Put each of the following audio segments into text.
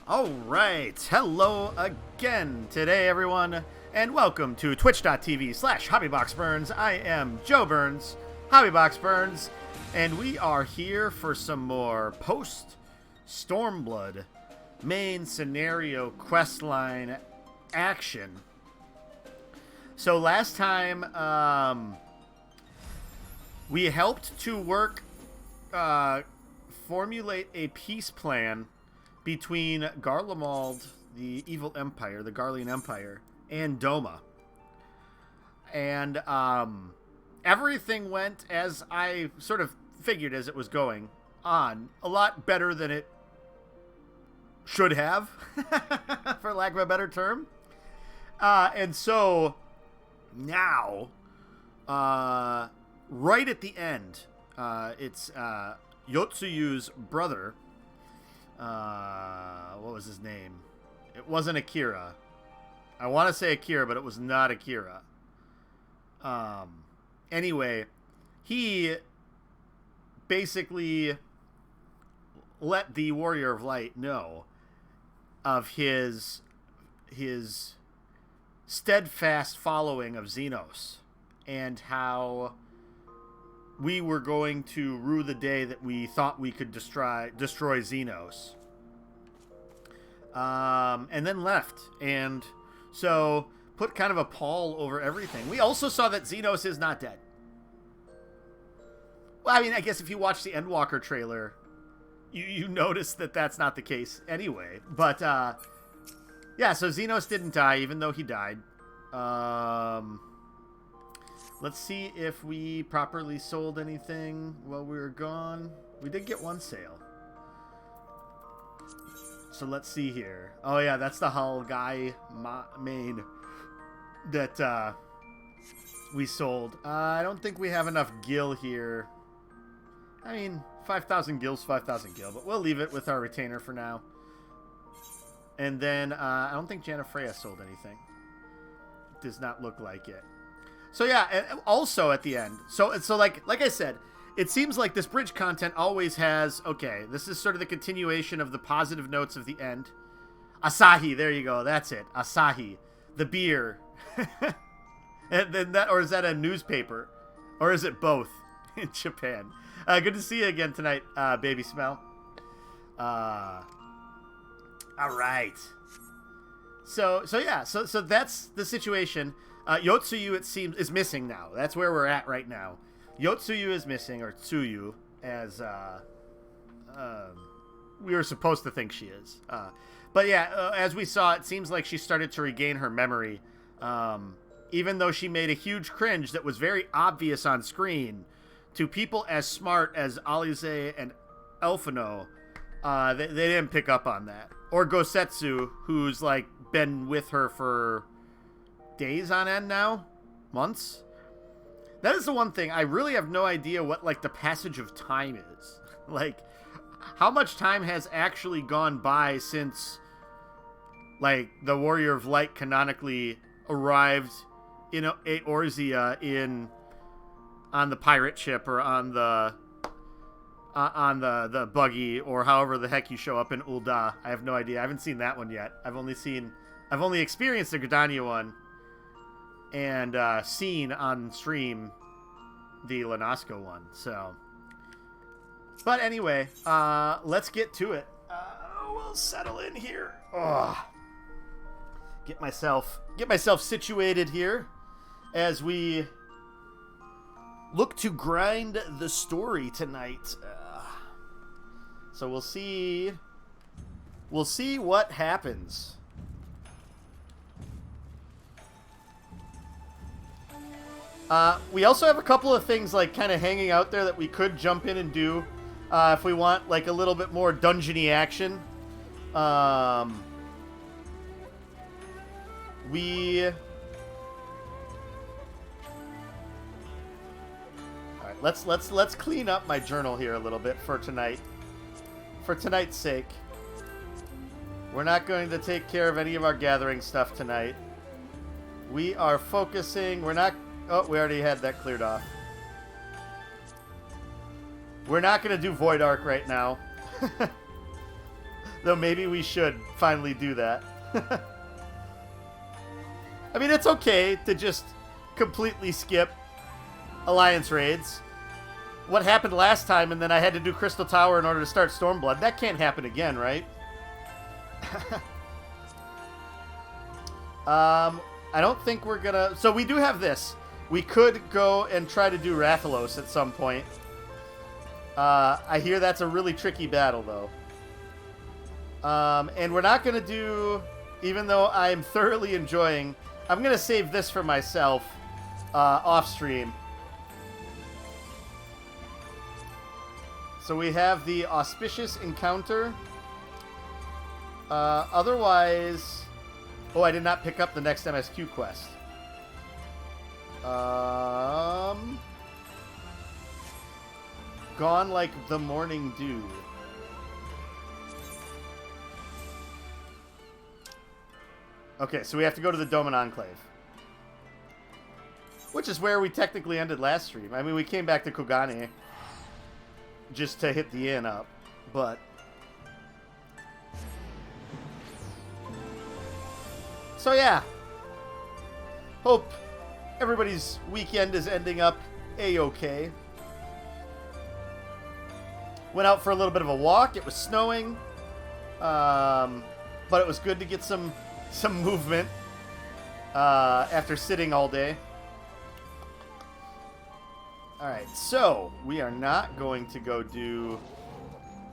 Alright, hello again today everyone, and welcome to twitch.tv/HobbyBoxBurns. I am Joe Burns, HobbyBoxBurns, and we are here for some more Post-Stormblood main scenario questline action. So last time, we helped to formulate a peace plan between Garlemald, the evil empire, the Garlean Empire, and Doma. And everything went as I sort of figured as it was going on. A lot better than it should have, for lack of a better term. And so now, right at the end, it's Yotsuyu's brother. What was his name? It wasn't Akira. I want to say Akira, but it was not Akira. Anyway, he basically let the Warrior of Light know of his steadfast following of Xenos and how we were going to rue the day that we thought we could destroy Xenos. And then left. And so put kind of a pall over everything. We also saw that Xenos is not dead. Well, I mean, I guess if you watch the Endwalker trailer, you notice that that's not the case anyway. But, yeah, so Xenos didn't die, even though he died. Let's see if we properly sold anything while we were gone. We did get one sale. So let's see here. Oh yeah, that's the Hull guy main that we sold. I don't think we have enough gil here. I mean, 5,000 gil's 5,000 gil, but we'll leave it with our retainer for now. And then I don't think Janafreya sold anything. Does not look like it. So yeah, and also at the end, so like I said, it seems like this bridge content always has, okay, this is sort of the continuation of the positive notes of the end. Asahi, there you go, that's it, Asahi, the beer. And then that, or is that a newspaper? Or is it both in Japan? Good to see you again tonight, Baby Smell. All right. So yeah, so that's the situation. Yotsuyu, it seems, is missing now. That's where we're at right now. Yotsuyu is missing, or Tsuyu, as we were supposed to think she is. But yeah, as we saw, it seems like she started to regain her memory. Even though she made a huge cringe that was very obvious on screen to people as smart as Alize and Elfino, they didn't pick up on that. Or Gosetsu, who's like been with her for days on end now? Months? That is the one thing. I really have no idea what, like, the passage of time is. Like, how much time has actually gone by since, like, the Warrior of Light canonically arrived in Eorzea on the pirate ship or on the buggy or however the heck you show up in Ul'dah. I have no idea. I haven't seen that one yet. I've only experienced the Gridania one. And seen on stream the Lanasco one. So, but anyway, let's get to it. We'll settle in here. Get myself situated here as we look to grind the story tonight. So we'll see what happens. We also have a couple of things like kind of hanging out there that we could jump in and do if we want like a little bit more dungeony action. All right, let's clean up my journal here a little bit for tonight. For tonight's sake, we're not going to take care of any of our gathering stuff tonight. We are focusing. We're not. Oh, we already had that cleared off. We're not going to do Void Arc right now. Though maybe we should finally do that. I mean, it's okay to just completely skip Alliance raids. What happened last time, and then I had to do Crystal Tower in order to start Stormblood. That can't happen again, right? I don't think we're gonna... So we do have this. We could go and try to do Rathalos at some point. I hear that's a really tricky battle, though. And we're not gonna do... Even though I'm thoroughly enjoying... I'm gonna save this for myself off-stream. So we have the Auspicious Encounter. Otherwise... Oh, I did not pick up the next MSQ quest. Gone like the morning dew. Okay, so we have to go to the Doman Enclave. Which is where we technically ended last stream. I mean, we came back to Kogane just to hit the inn up, but... So yeah, hope everybody's weekend is ending up a-okay. Went out for a little bit of a walk. It was snowing, but it was good to get some movement after sitting all day. All right, so we are not going to go do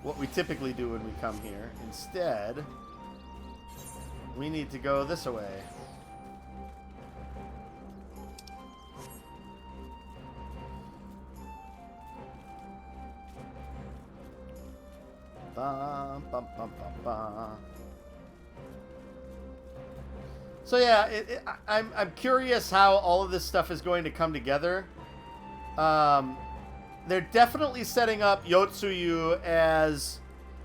what we typically do when we come here. Instead, we need to go this way. Bum, bum, bum, bum, bum. So yeah, I'm curious how all of this stuff is going to come together. They're definitely setting up Yotsuyu as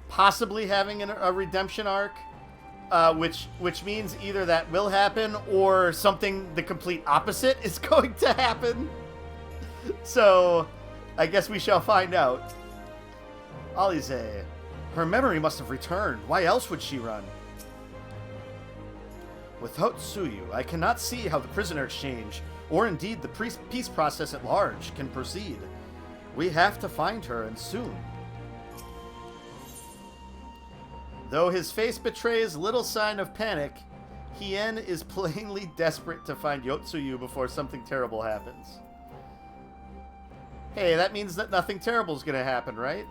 possibly having a redemption arc. Which means either that will happen or something the complete opposite is going to happen. So, I guess we shall find out. Alize, her memory must have returned. Why else would she run? Without Tsuyu, I cannot see how the prisoner exchange, or indeed the peace process at large, can proceed. We have to find her, and soon. Though his face betrays little sign of panic, Hien is plainly desperate to find Yotsuyu before something terrible happens. Hey, that means that nothing terrible is going to happen, right?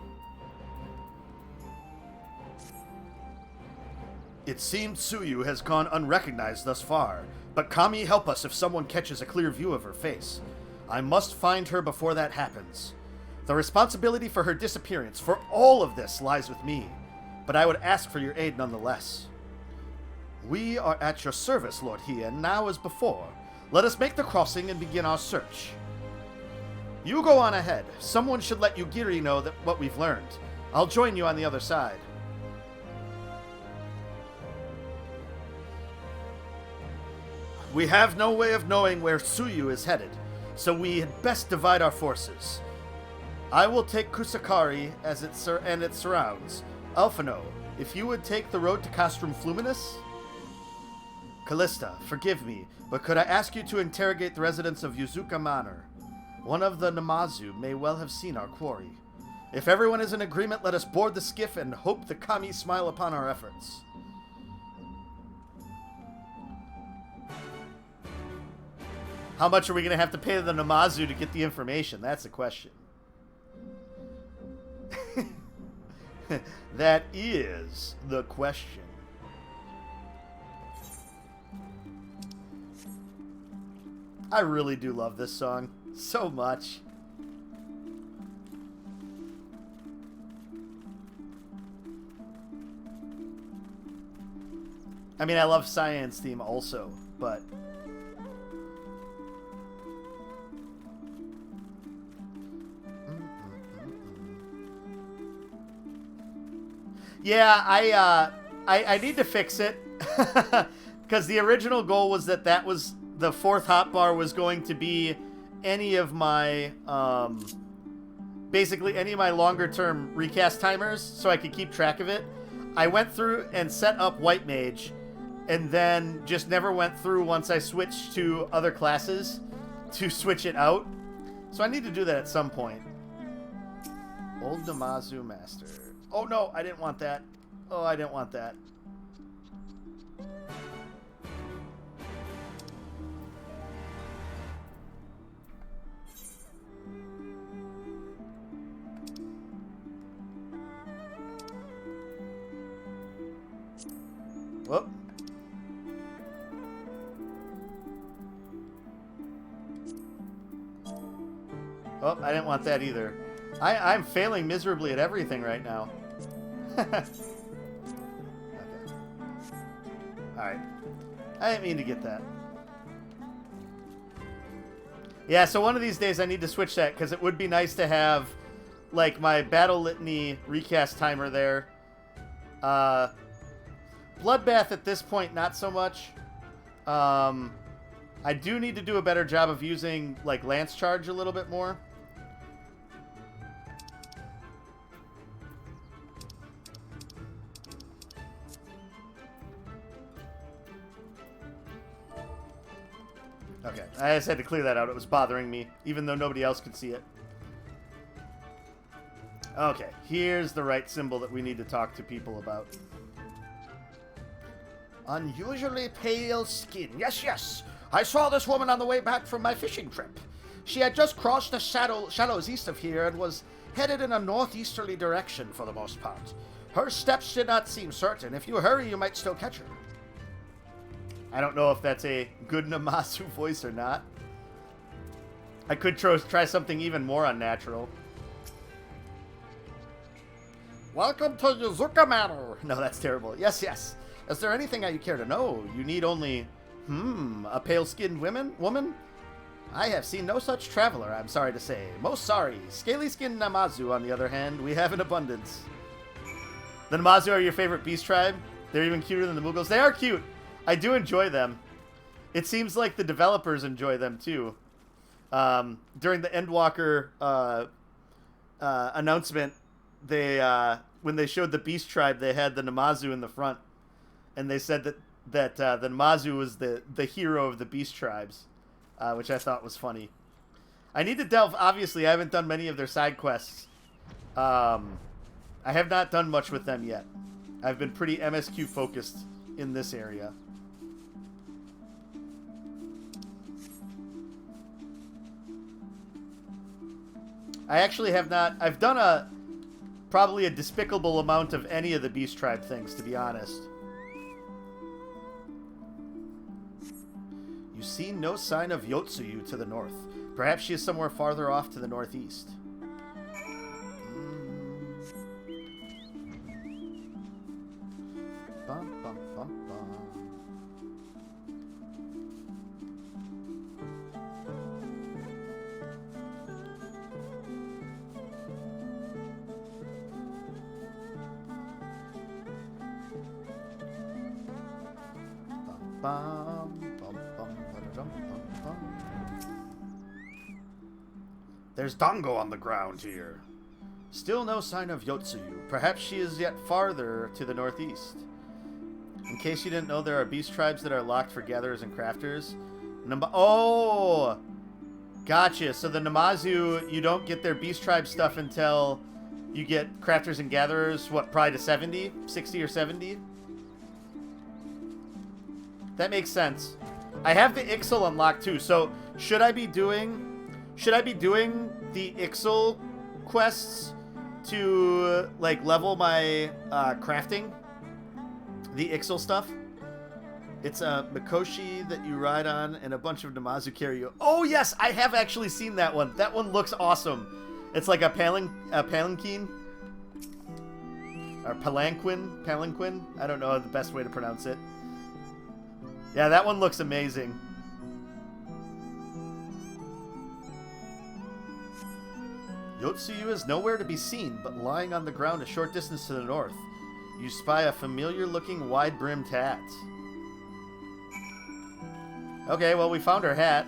It seems Tsuyu has gone unrecognized thus far, but Kami help us if someone catches a clear view of her face. I must find her before that happens. The responsibility for her disappearance, for all of this, lies with me. But I would ask for your aid nonetheless. We are at your service, Lord Hien, now as before. Let us make the crossing and begin our search. You go on ahead. Someone should let Yugiri know what we've learned. I'll join you on the other side. We have no way of knowing where Tsuyu is headed, so we had best divide our forces. I will take Kusakari and its surrounds. Alphino, if you would take the road to Castrum Fluminus? Callista, forgive me, but could I ask you to interrogate the residents of Yuzuka Manor? One of the Namazu may well have seen our quarry. If everyone is in agreement, let us board the skiff and hope the Kami smile upon our efforts. How much are we going to have to pay the Namazu to get the information? That's the question. That is the question. I really do love this song so much. I mean, I love Cyan's theme also, but... Yeah, I need to fix it. Because the original goal was that was... The fourth hotbar was going to be any of my... basically any of my longer-term recast timers, so I could keep track of it. I went through and set up White Mage, and then just never went through once I switched to other classes to switch it out. So I need to do that at some point. Old Namazu Master. Oh no, I didn't want that. Oh, I didn't want that. Whoop. Oh, I didn't want that either. I'm failing miserably at everything right now. Okay. Alright. I didn't mean to get that. Yeah, so one of these days I need to switch that, because it would be nice to have, like, my Battle Litany recast timer there. Bloodbath at this point, not so much. I do need to do a better job of using, like, Lance Charge a little bit more. Okay, I just had to clear that out. It was bothering me, even though nobody else could see it. Okay, here's the right symbol that we need to talk to people about. Unusually pale skin. Yes, yes. I saw this woman on the way back from my fishing trip. She had just crossed the shallows east of here and was headed in a northeasterly direction for the most part. Her steps did not seem certain. If you hurry, you might still catch her. I don't know if that's a good Namazu voice or not. I could try something even more unnatural. Welcome to Yuzuka Manor. No, that's terrible. Yes, yes. Is there anything that you care to know? You need only, a pale-skinned woman? I have seen no such traveler, I'm sorry to say. Most sorry. Scaly-skinned Namazu, on the other hand, we have in abundance. The Namazu are your favorite beast tribe? They're even cuter than the Mughals. They are cute. I do enjoy them. It seems like the developers enjoy them, too. During the Endwalker announcement, they when they showed the beast tribe, they had the Namazu in the front. And they said that the Namazu was the hero of the beast tribes, which I thought was funny. I need to delve. Obviously, I haven't done many of their side quests. I have not done much with them yet. I've been pretty MSQ focused in this area. I actually have not. I've done probably a despicable amount of any of the beast tribe things, to be honest. You see no sign of Yotsuyu to the north. Perhaps she is somewhere farther off to the northeast. Bum, bum, bum, bum. Bum, bum. There's Dango on the ground here. Still no sign of Yotsuyu. Perhaps she is yet farther to the northeast. In case you didn't know, there are beast tribes that are locked for gatherers and crafters. Oh! Gotcha. So the Namazu, you don't get their beast tribe stuff until you get crafters and gatherers, what, probably to 70? 60 or 70? That makes sense. I have the Ixal unlocked too, so should I be doing the Ixal quests to like level my crafting? The Ixal stuff? It's a Mikoshi that you ride on and a bunch of Namazu carry you. Oh yes, I have actually seen that one. That one looks awesome. It's like a palanquin or palanquin. I don't know the best way to pronounce it. Yeah, that one looks amazing. Yotsuyu is nowhere to be seen, but lying on the ground a short distance to the north. You spy a familiar-looking wide-brimmed hat. Okay, well, we found her hat.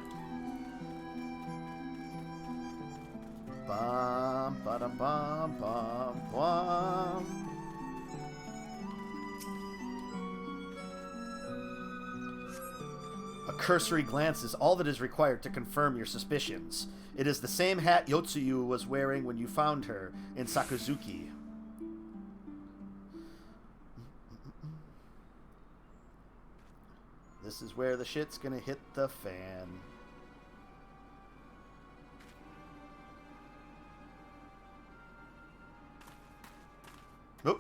Bum, ba-dum, bum, bum, bum. A cursory glance is all that is required to confirm your suspicions. It is the same hat Yotsuyu was wearing when you found her in Sakazuki. This is where the shit's gonna hit the fan. Nope.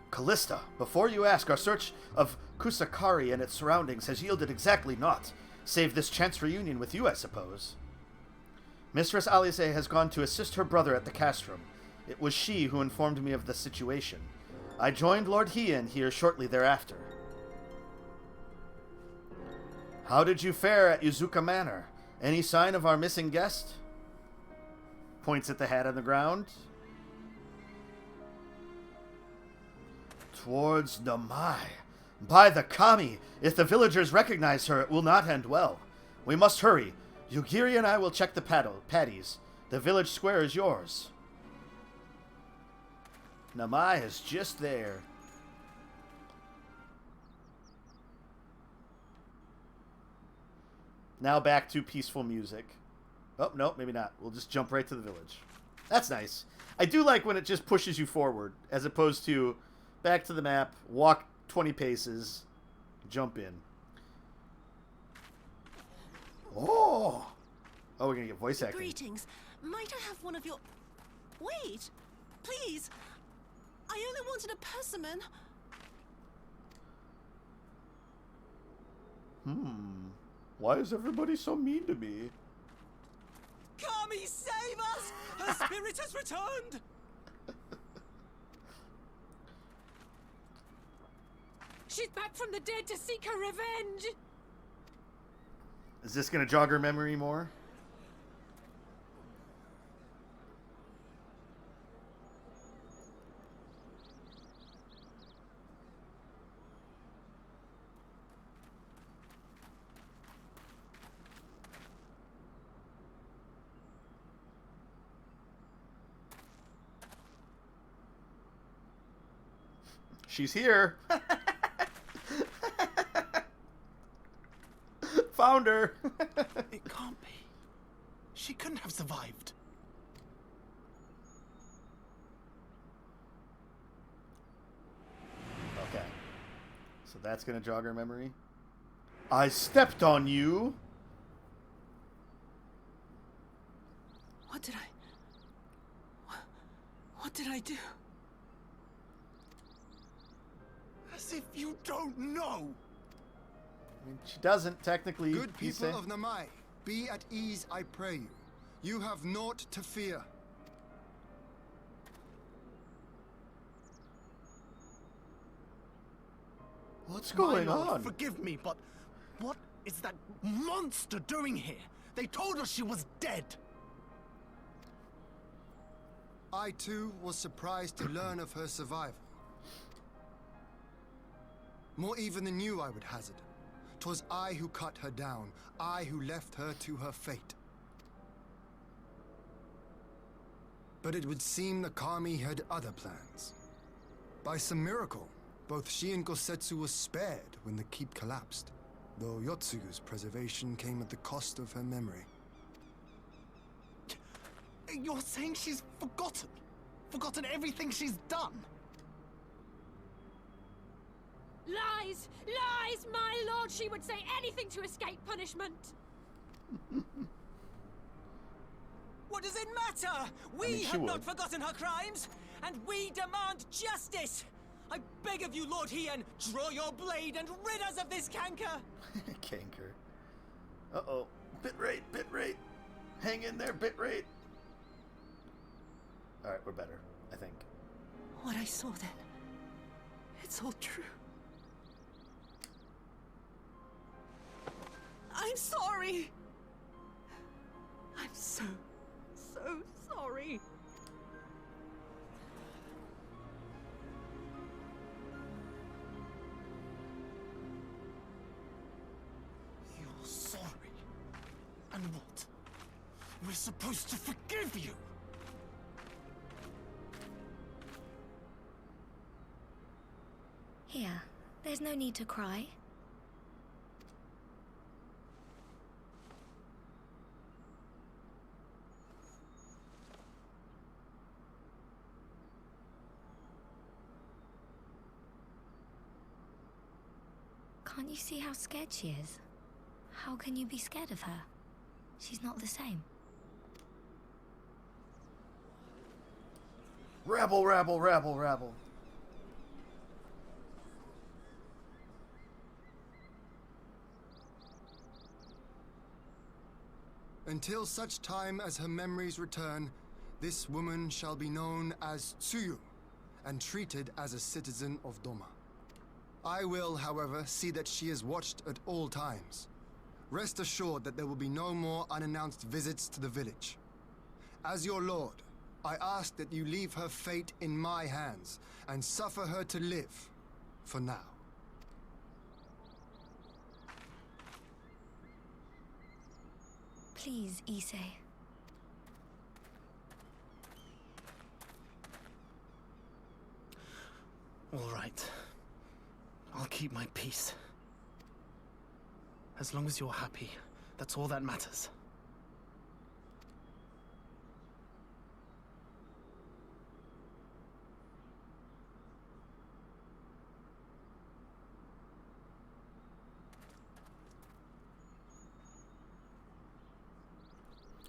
Callista, before you ask, our search of Kusakari and its surroundings has yielded exactly naught, save this chance reunion with you, I suppose. Mistress Alice has gone to assist her brother at the castrum. It was she who informed me of the situation. I joined Lord Hien here shortly thereafter. How did you fare at Yuzuka Manor? Any sign of our missing guest? Points at the hat on the ground. Towards Namai. By the Kami! If the villagers recognize her, it will not end well. We must hurry. Yugiri and I will check the paddies. The village square is yours. Namai is just there. Now back to peaceful music. Oh, no, maybe not. We'll just jump right to the village. That's nice. I do like when it just pushes you forward, as opposed to back to the map, walk 20 paces, jump in. Oh! Oh, we're going to get voice acting. Greetings. Might I have one of your... Wait! Please! I only wanted a persimmon. Why is everybody so mean to me? Kami, save us! Her spirit has returned! She's back from the dead to seek her revenge! Is this going to jog her memory more? She's here. Found her. It can't be. She couldn't have survived. Okay. So that's going to jog her memory. I stepped on you. What did I do? As if you don't know! I mean, she doesn't technically. Good people of Namai, be at ease, I pray you. You have naught to fear. What's going My lord, on? Forgive me, but what is that monster doing here? They told us she was dead. I too was surprised to learn of her survival. More even than you, I would hazard. 'Twas I who cut her down, I who left her to her fate. But it would seem the Kami had other plans. By some miracle, both she and Gosetsu were spared when the keep collapsed, though Yotsuyu's preservation came at the cost of her memory. You're saying she's forgotten? Forgotten everything she's done? Lies! Lies! My lord, she would say anything to escape punishment! What does it matter? We have not forgotten her crimes, and we demand justice! I beg of you, Lord Hien, draw your blade and rid us of this canker! Canker. Uh-oh. Bitrate. Hang in there, bitrate. Alright, we're better, I think. What I saw then, it's all true. I'm sorry! I'm so sorry. You're sorry? And what? We're supposed to forgive you? Here, there's no need to cry. Can't you see how scared she is? How can you be scared of her? She's not the same. Rabble, rabble, rabble, rabble. Until such time as her memories return, this woman shall be known as Tsuyu, and treated as a citizen of Doma. I will, however, see that she is watched at all times. Rest assured that there will be no more unannounced visits to the village. As your lord, I ask that you leave her fate in my hands, and suffer her to live, for now. Please, Issei. All right. I'll keep my peace. As long as you're happy, that's all that matters.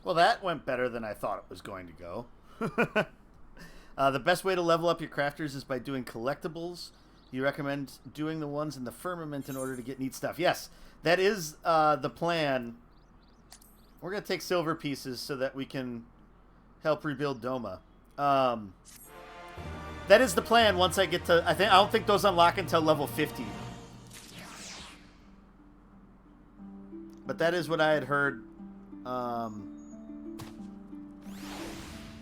Well, that went better than I thought it was going to go. The best way to level up your crafters is by doing collectibles. You recommend doing the ones in the firmament in order to get neat stuff. Yes, that is the plan. We're going to take silver pieces so that we can help rebuild Doma. That is the plan once I get to... I don't think those unlock until level 50. But that is what I had heard.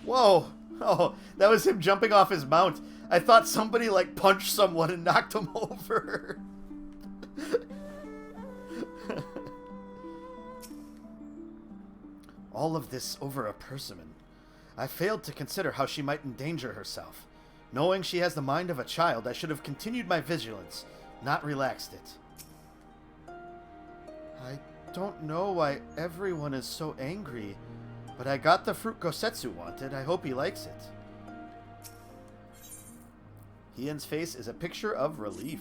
Whoa! Oh, that was him jumping off his mount. I thought somebody, like, punched someone and knocked him over. All of this over a persimmon. I failed to consider how she might endanger herself. Knowing she has the mind of a child, I should have continued my vigilance, not relaxed it. I don't know why everyone is so angry. But I got the fruit Gosetsu wanted. I hope he likes it. Hien's face is a picture of relief.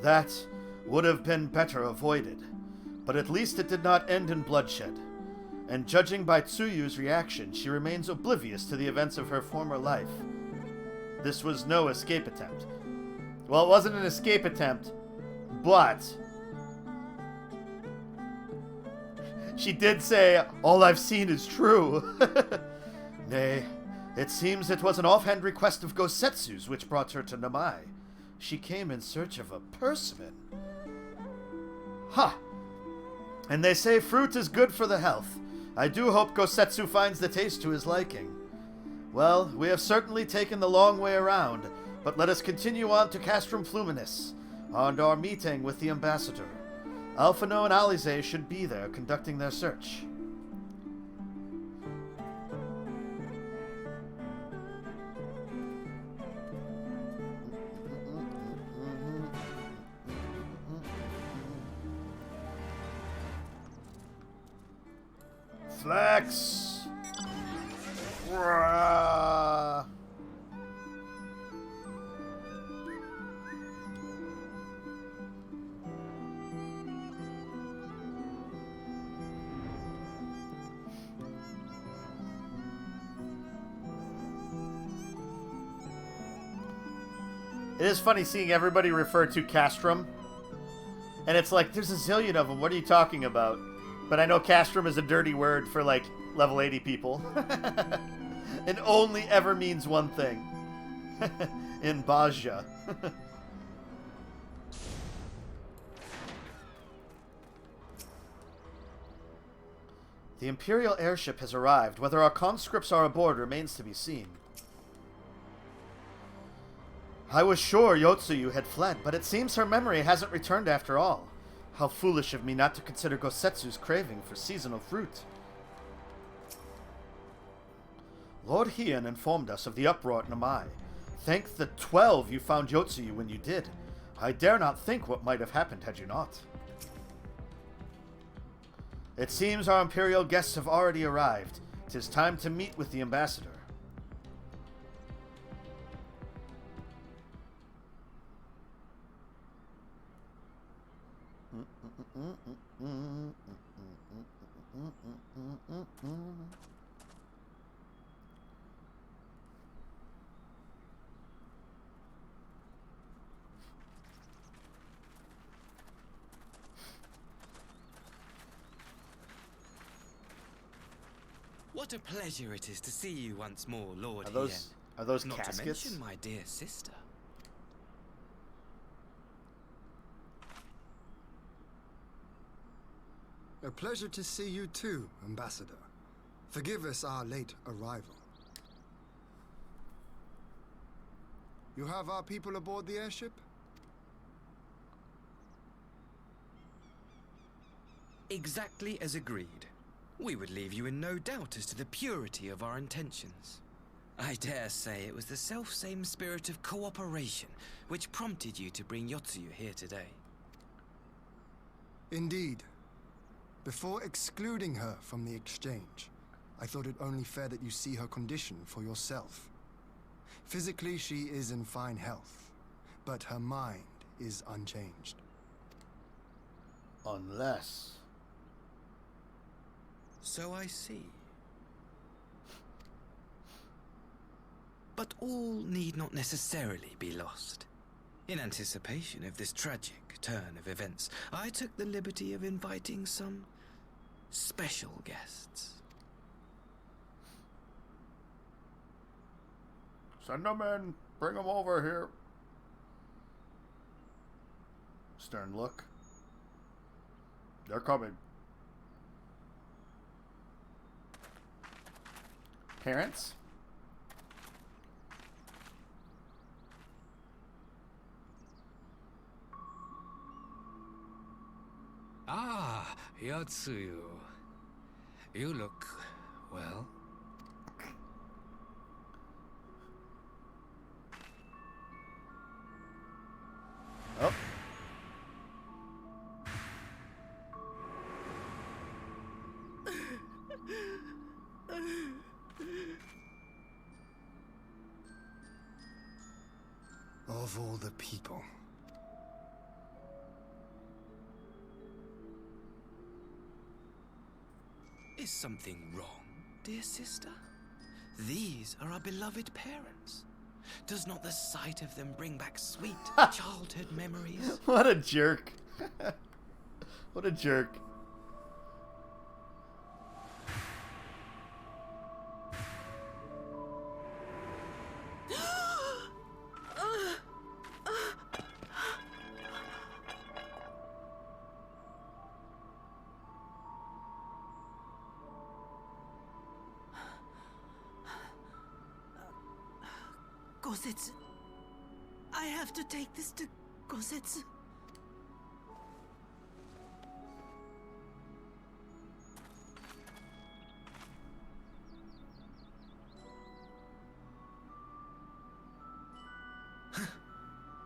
That would have been better avoided. But at least it did not end in bloodshed. And judging by Tsuyu's reaction, she remains oblivious to the events of her former life. This was no escape attempt. Well, it wasn't an escape attempt, but... she did say, all I've seen is true. Nay, it seems it was an offhand request of Gosetsu's which brought her to Namai. She came in search of a persimmon. Ha! And they say fruit is good for the health. I do hope Gosetsu finds the taste to his liking. Well, we have certainly taken the long way around, but let us continue on to Castrum Fluminis, and our meeting with the ambassador. Alphino and Alize should be there conducting their search. Flex! Rah. It is funny seeing everybody refer to Castrum. And it's like, there's a zillion of them. What are you talking about? But I know Castrum is a dirty word for, like, level 80 people. It only ever means one thing. In Baja. The Imperial airship has arrived. Whether our conscripts are aboard remains to be seen. I was sure Yotsuyu had fled, but it seems her memory hasn't returned after all. How foolish of me not to consider Gosetsu's craving for seasonal fruit. Lord Hien informed us of the uproar at Namai. Thank the 12 you found Yotsuyu when you did. I dare not think what might have happened had you not. It seems our Imperial guests have already arrived. 'Tis time to meet with the ambassador. What a pleasure it is to see you once more, Lord Are those Not caskets? to mention my dear sister. A pleasure to see you too, Ambassador. Forgive us our late arrival. You have our people aboard the airship? Exactly as agreed. We would leave you in no doubt as to the purity of our intentions. I dare say it was the self-same spirit of cooperation which prompted you to bring Yotsuyu here today. Indeed. Before excluding her from the exchange, I thought it only fair that you see her condition for yourself. Physically, she is in fine health, but her mind is unchanged. Unless... So I see. But all need not necessarily be lost. In anticipation of this tragic turn of events, I took the liberty of inviting some special guests. Send them in. Bring them over here. Stern look. They're coming. Parents? Ah, Yotsuyu. You look well. Oh. Of all the people. Is something wrong, dear sister? These are our beloved parents. Does not the sight of them bring back sweet childhood memories? What a jerk. What a jerk. Gosetsu. I have to take this to Gosetsu.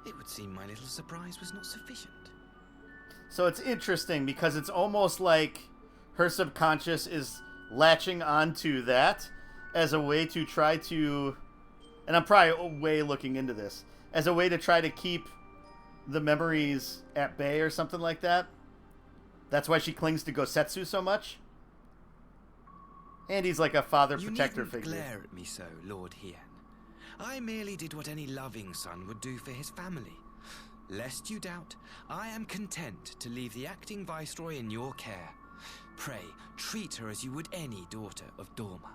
It would seem my little surprise was not sufficient. So it's interesting because it's almost like her subconscious is latching onto that as a way to try to, and I'm probably way looking into this, as a way to try to keep the memories at bay or something like that. That's why she clings to Gosetsu so much. And he's like a father protector figure. You needn't glare at me so, Lord Hien. I merely did what any loving son would do for his family. Lest you doubt, I am content to leave the acting viceroy in your care. Pray, treat her as you would any daughter of Dorma.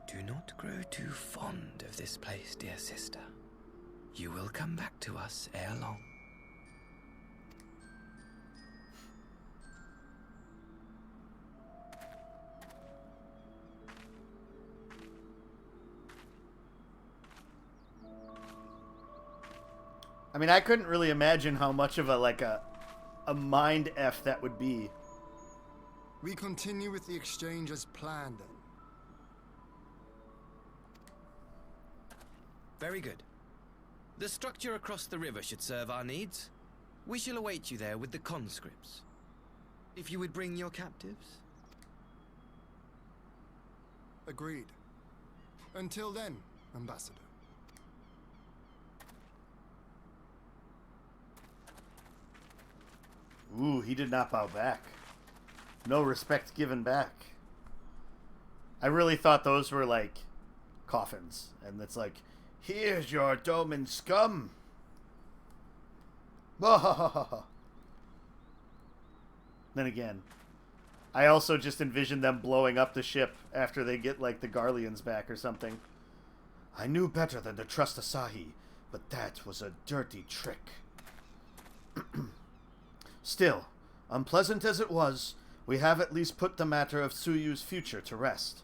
Do not grow too fond of this place, dear sister. You will come back to us ere long. I mean, I couldn't really imagine how much of a mind F that would be. We continue with the exchange as planned, then. Very good. The structure across the river should serve our needs. We shall await you there with the conscripts. if you would bring your captives. Agreed. Until then, Ambassador. Ooh, he did not bow back. No respect given back. I really thought those were like coffins. And it's like, here's your Doman scum. Then again, I also just envisioned them blowing up the ship after they get like the Garleans back or something. I knew better than to trust Asahi, but that was a dirty trick. Still, unpleasant as it was, we have at least put the matter of Tsuyu's future to rest.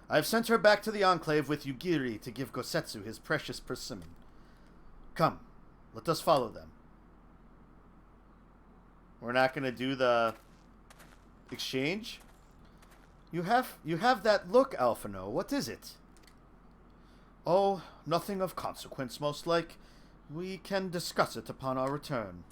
I have sent her back to the Enclave with Yugiri to give Gosetsu his precious persimmon. Come, let us follow them. We're not going to do the exchange? You have that look, Alphino. What is it? Oh, nothing of consequence, most like. We can discuss it upon our return.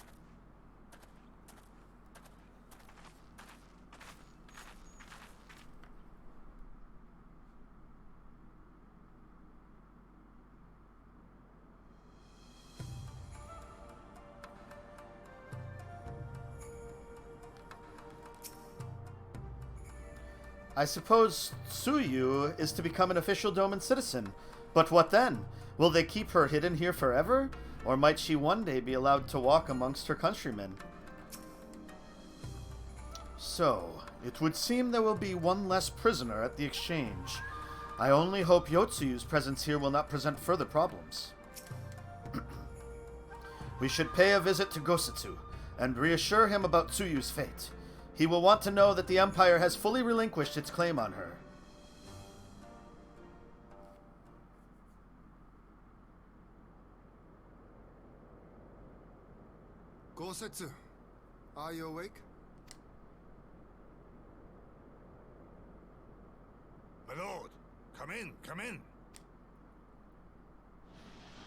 I suppose Tsuyu is to become an official Doman citizen. But what then? Will they keep her hidden here forever? Or might she one day be allowed to walk amongst her countrymen? So, it would seem there will be one less prisoner at the exchange. I only hope Yotsuyu's presence here will not present further problems. We should pay a visit to Gosetsu, and reassure him about Tsuyu's fate. He will want to know that the Empire has fully relinquished its claim on her. Gosetsu, are you awake? My lord, come in, come in.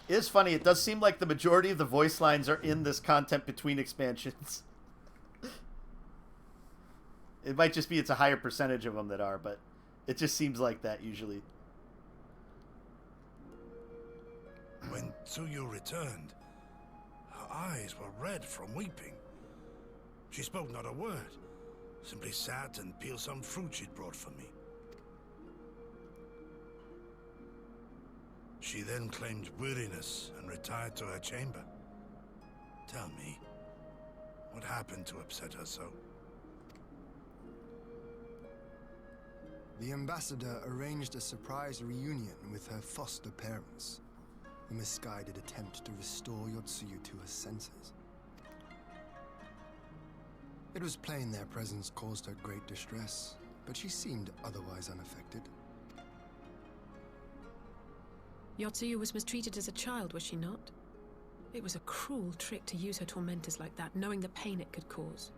It is funny, it does seem like the majority of the voice lines are in this content between expansions. It might just be it's a higher percentage of them that are, but it just seems like that usually. When Tsuyu returned, her eyes were red from weeping. She spoke not a word, simply sat and peeled some fruit she'd brought for me. She then claimed weariness and retired to her chamber. Tell me, what happened to upset her so? The ambassador arranged a surprise reunion with her foster parents. A misguided attempt to restore Yotsuyu to her senses. It was plain their presence caused her great distress, but she seemed otherwise unaffected. Yotsuyu was mistreated as a child, was she not? It was a cruel trick to use her tormentors like that, knowing the pain it could cause.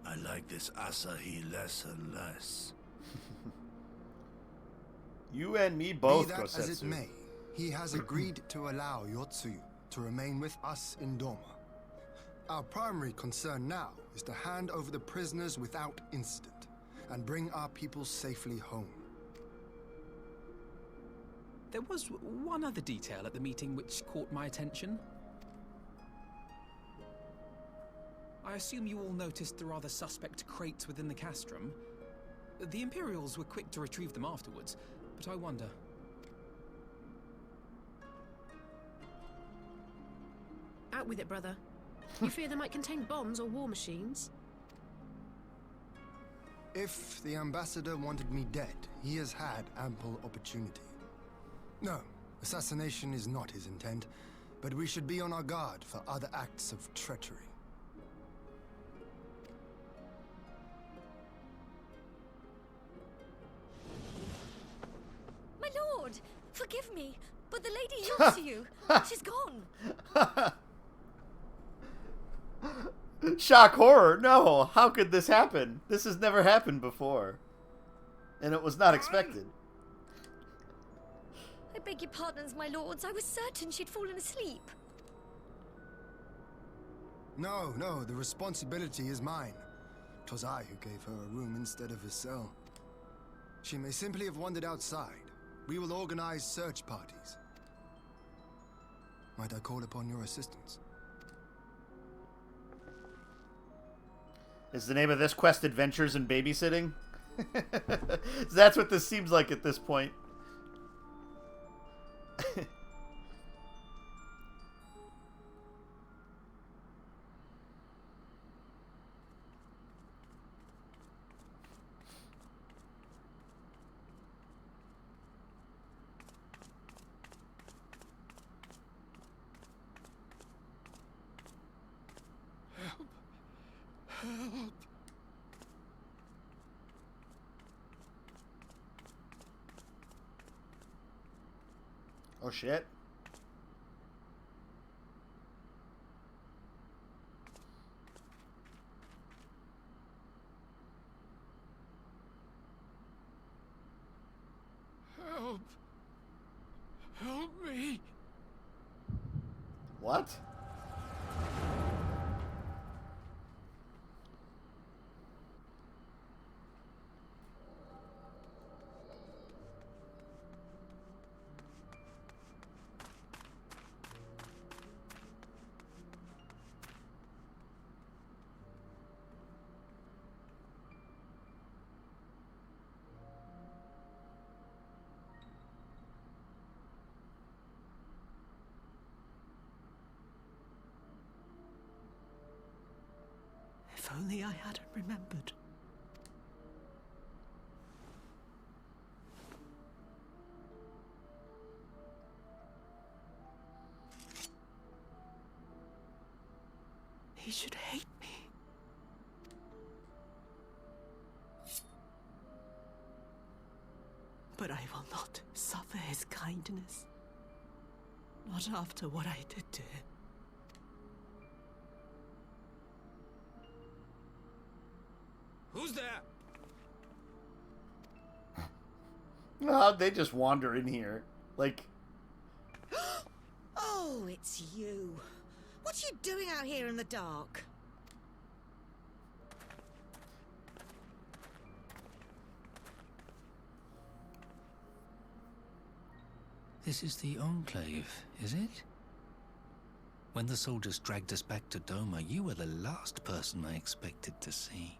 I like this Asahi less and less. You and me both, Be that Gosetsu. as it may, he has agreed to allow Yotsuyu to remain with us in Doma. Our primary concern now is to hand over the prisoners without incident and bring our people safely home. There was one other detail at the meeting which caught my attention. I assume you all noticed the rather suspect crates within the castrum. The Imperials were quick to retrieve them afterwards, but I wonder... Out with it, brother. You fear they might contain bombs or war machines? If the ambassador wanted me dead, he has had ample opportunity. No, assassination is not his intent, but we should be on our guard for other acts of treachery. My lord, forgive me, but the lady yields to you. She's gone. Shock horror. No, how could this happen? This has never happened before. And it was not expected. I beg your pardons, my lords. I was certain she'd fallen asleep. No, the responsibility is mine. 'Twas I who gave her a room instead of a cell. She may simply have wandered outside. We will organize search parties. Might I call upon your assistance? Is the name of this quest Adventures in Babysitting? That's what this seems like at this point. Help! Oh shit. Help! Help me! What? If only I hadn't remembered. He should hate me. But I will not suffer his kindness. Not after what I did to him. Who's there? They just wander in here. Like... Oh, it's you. What are you doing out here in the dark? This is the Enclave, is it? When the soldiers dragged us back to Doma, you were the last person I expected to see.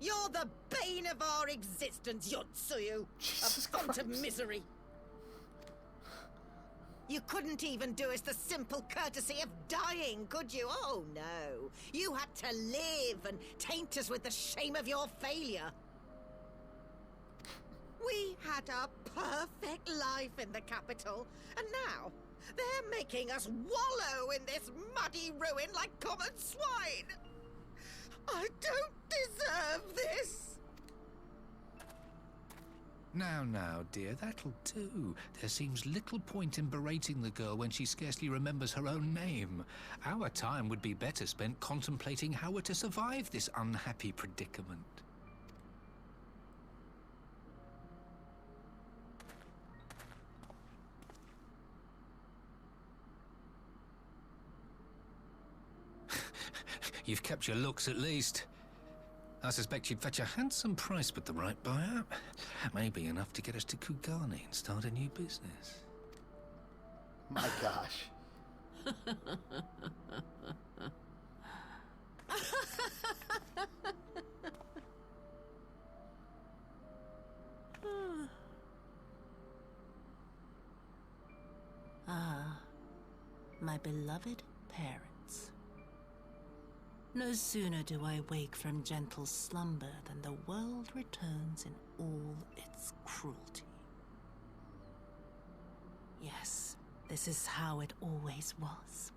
You're the bane of our existence, Yotsuyu. A font of misery. You couldn't even do us the simple courtesy of dying, could you? Oh, no. You had to live and taint us with the shame of your failure. We had a perfect life in the capital, and now they're making us wallow in this muddy ruin like common swine. I don't deserve this. Now, dear, that'll do. There seems little point in berating the girl when she scarcely remembers her own name. Our time would be better spent contemplating how we're to survive this unhappy predicament. You've kept your looks, at least. I suspect you'd fetch a handsome price with the right buyer. Maybe enough to get us to Kugani and start a new business. My gosh. Ah, my beloved parents. No sooner do I wake from gentle slumber than the world returns in all its cruelty. Yes, this is how it always was.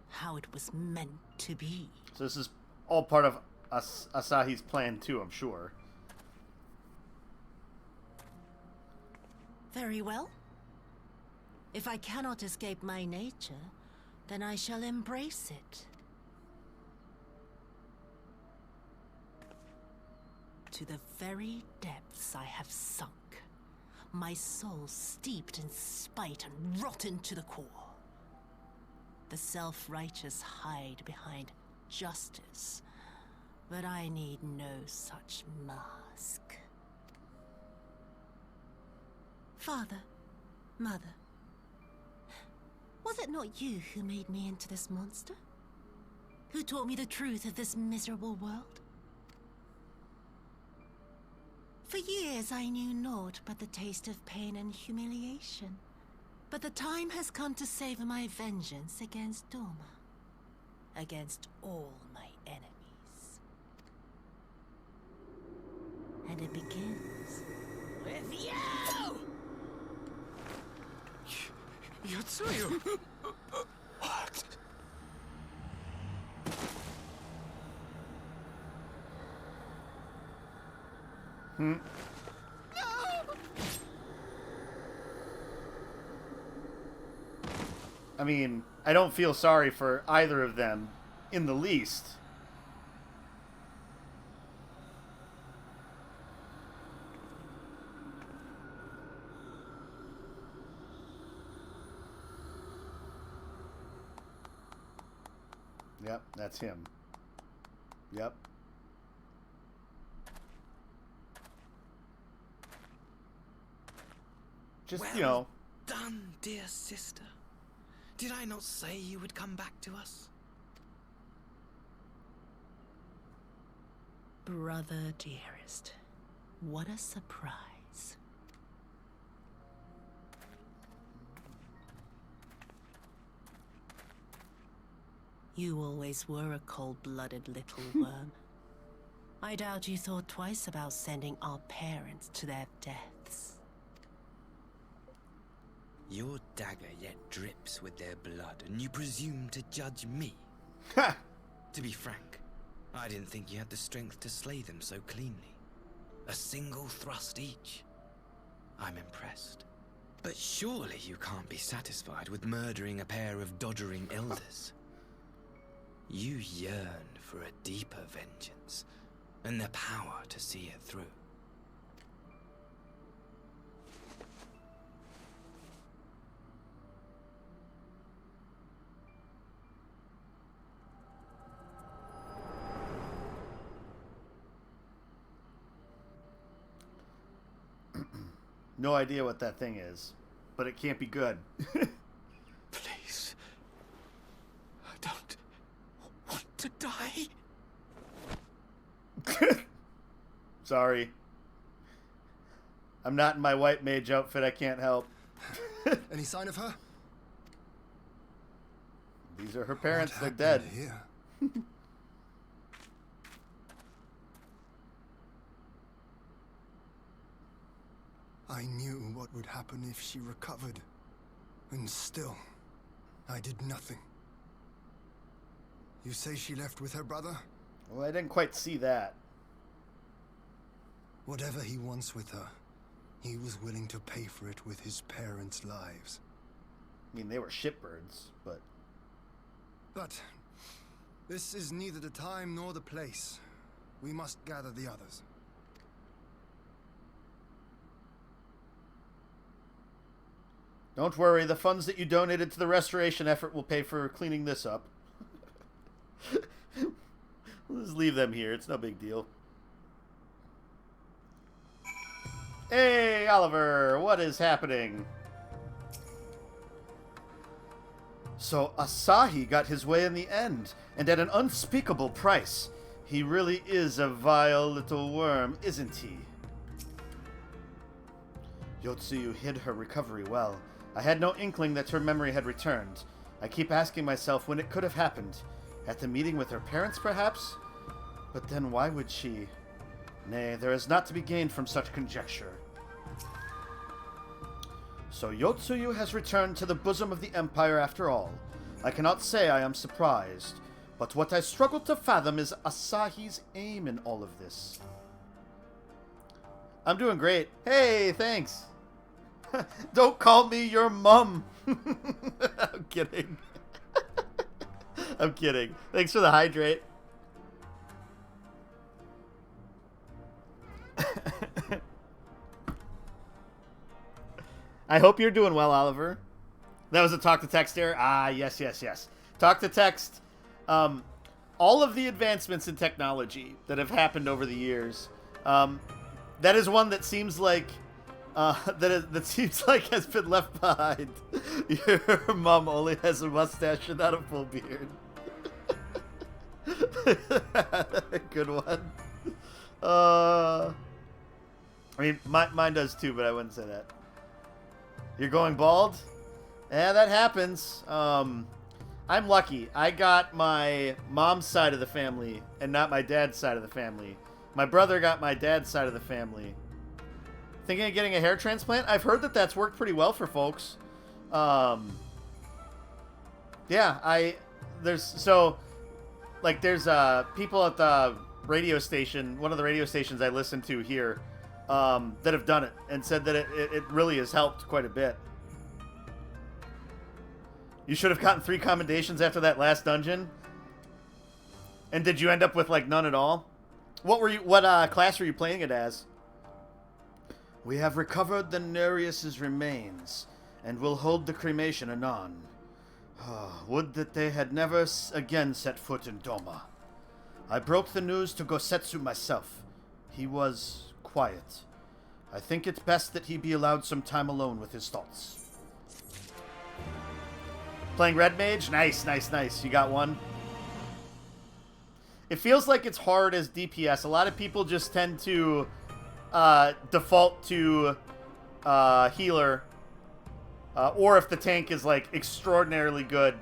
How it was meant to be. So this is all part of Asahi's plan too, I'm sure. Very well. If I cannot escape my nature, then I shall embrace it. To the very depths I have sunk. My soul steeped in spite and rotten to the core. The self-righteous hide behind justice, but I need no such mask. Father, Mother, was it not you who made me into this monster? Who taught me the truth of this miserable world? For years I knew naught but the taste of pain and humiliation. But the time has come to savor my vengeance against Doma. Against all my enemies. And it begins with you! Yotsuyu! What? Hmm. I mean, I don't feel sorry for either of them in the least. Yep, that's him. Yep. Just, well you know. Done, dear sister. Did I not say you would come back to us? Brother dearest, what a surprise. You always were a cold-blooded little worm. I doubt you thought twice about sending our parents to their deaths. Your dagger yet drips with their blood, and you presume to judge me? Ha! To be frank, I didn't think you had the strength to slay them so cleanly. A single thrust each. I'm impressed. But surely you can't be satisfied with murdering a pair of doddering elders. You yearn for a deeper vengeance, and the power to see it through. No idea what that thing is, but it can't be good. Please. I don't want to die. Sorry. I'm not in my white mage outfit. I can't help. Any sign of her? These are her parents. What They're dead. happened here? I knew what would happen if she recovered. And still, I did nothing. You say she left with her brother? Well, I didn't quite see that. Whatever he wants with her, he was willing to pay for it with his parents' lives. I mean, they were shitbirds, but... But this is neither the time nor the place. We must gather the others. Don't worry, the funds that you donated to the restoration effort will pay for cleaning this up. Let's leave them here. It's no big deal. Hey, Oliver, what is happening? So Asahi got his way in the end, and at an unspeakable price. He really is a vile little worm, isn't he? Yotsuyu hid her recovery well. I had no inkling that her memory had returned. I keep asking myself when it could have happened. At the meeting with her parents, perhaps? But then why would she? Nay, there is not to be gained from such conjecture. So Yotsuyu has returned to the bosom of the Empire after all. I cannot say I am surprised, but what I struggle to fathom is Asahi's aim in all of this. I'm doing great. Hey, thanks. Don't call me your mum. I'm kidding. I'm kidding. Thanks for the hydrate. I hope you're doing well, Oliver. That was a talk to text error. Ah, yes. Talk to text. All of the advancements in technology that have happened over the years, that is one that seems like that seems like has been left behind. Your mom only has a mustache and not a full beard. Good one. I mean, mine does too, but I wouldn't say that. You're going bald? Yeah, that happens. I'm lucky. I got my mom's side of the family and not my dad's side of the family. My brother got my dad's side of the family. Thinking of getting a hair transplant? I've heard that that's worked pretty well for folks. Yeah, there's people at the radio station, one of the radio stations I listen to here, that have done it and said that it really has helped quite a bit. You should have gotten 3 commendations after that last dungeon. And did you end up with like none at all? What class were you playing it as? We have recovered the Nereus's remains and will hold the cremation anon. Would that they had never again set foot in Doma. I broke the news to Gosetsu myself. He was quiet. I think it's best that he be allowed some time alone with his thoughts. Playing Red Mage? Nice. You got one. It feels like it's hard as DPS. A lot of people just tend to default to healer. Or if the tank is like extraordinarily good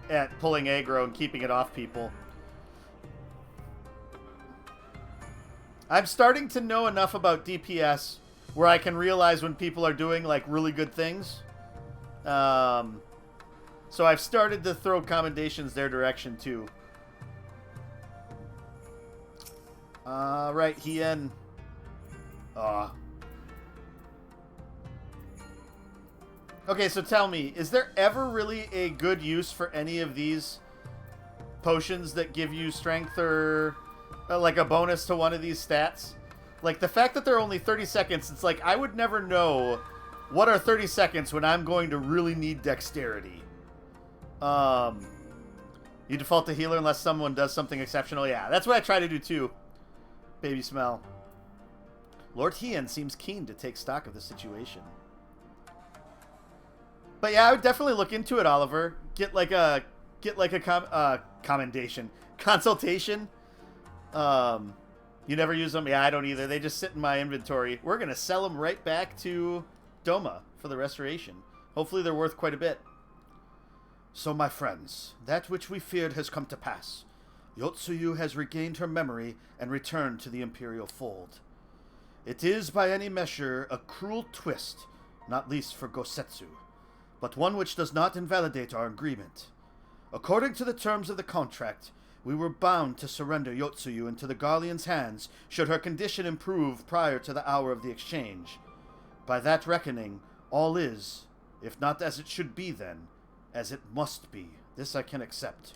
at pulling aggro and keeping it off people. I'm starting to know enough about DPS where I can realize when people are doing like really good things. So I've started to throw commendations their direction too. Right, Hien. Okay, so tell me, is there ever really a good use for any of these potions that give you strength or like a bonus to one of these stats? Like the fact that they're only 30 seconds, it's like I would never know what are 30 seconds when I'm going to really need dexterity. You default to healer unless someone does something exceptional. Yeah, that's what I try to do too. Baby smell. Lord Hien seems keen to take stock of the situation. But yeah, I would definitely look into it, Oliver. Get like a commendation. Consultation. You never use them? Yeah, I don't either. They just sit in my inventory. We're going to sell them right back to Doma for the restoration. Hopefully they're worth quite a bit. So, my friends, that which we feared has come to pass. Yotsuyu has regained her memory and returned to the Imperial fold. It is, by any measure, a cruel twist, not least for Gosetsu, but one which does not invalidate our agreement. According to the terms of the contract, we were bound to surrender Yotsuyu into the Garlean's hands should her condition improve prior to the hour of the exchange. By that reckoning, all is, if not as it should be then, as it must be. This I can accept.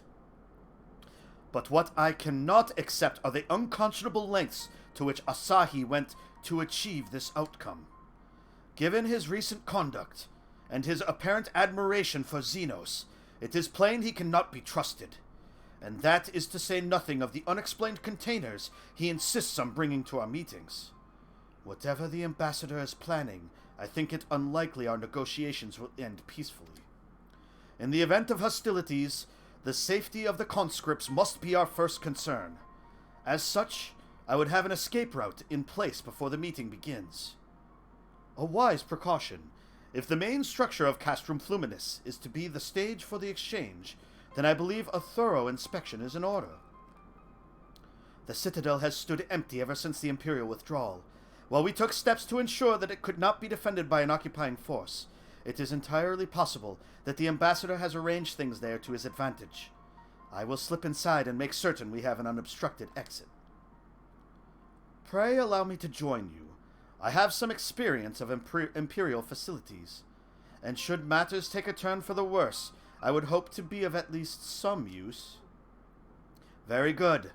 But what I cannot accept are the unconscionable lengths to which Asahi went to achieve this outcome. Given his recent conduct, and his apparent admiration for Xenos, it is plain he cannot be trusted. And that is to say nothing of the unexplained containers he insists on bringing to our meetings. Whatever the ambassador is planning, I think it unlikely our negotiations will end peacefully. In the event of hostilities, the safety of the conscripts must be our first concern. As such, I would have an escape route in place before the meeting begins. A wise precaution. If the main structure of Castrum Fluminis is to be the stage for the exchange, then I believe a thorough inspection is in order. The citadel has stood empty ever since the Imperial withdrawal. While we took steps to ensure that it could not be defended by an occupying force, it is entirely possible that the ambassador has arranged things there to his advantage. I will slip inside and make certain we have an unobstructed exit. Pray allow me to join you. I have some experience of Imperial facilities, and should matters take a turn for the worse, I would hope to be of at least some use. Very good.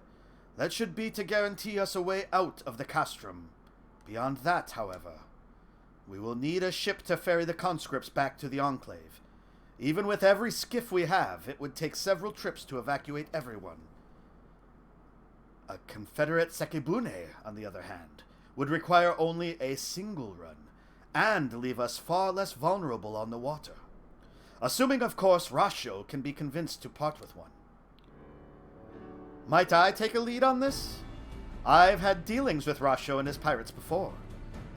That should be to guarantee us a way out of the castrum. Beyond that, however, We will need a ship to ferry the conscripts back to the Enclave. Even with every skiff we have, it would take several trips to evacuate everyone. A Confederate Sekibune, on the other hand, would require only a single run, and leave us far less vulnerable on the water. Assuming, of course, Rasho can be convinced to part with one. Might I take a lead on this? I've had dealings with Rasho and his pirates before.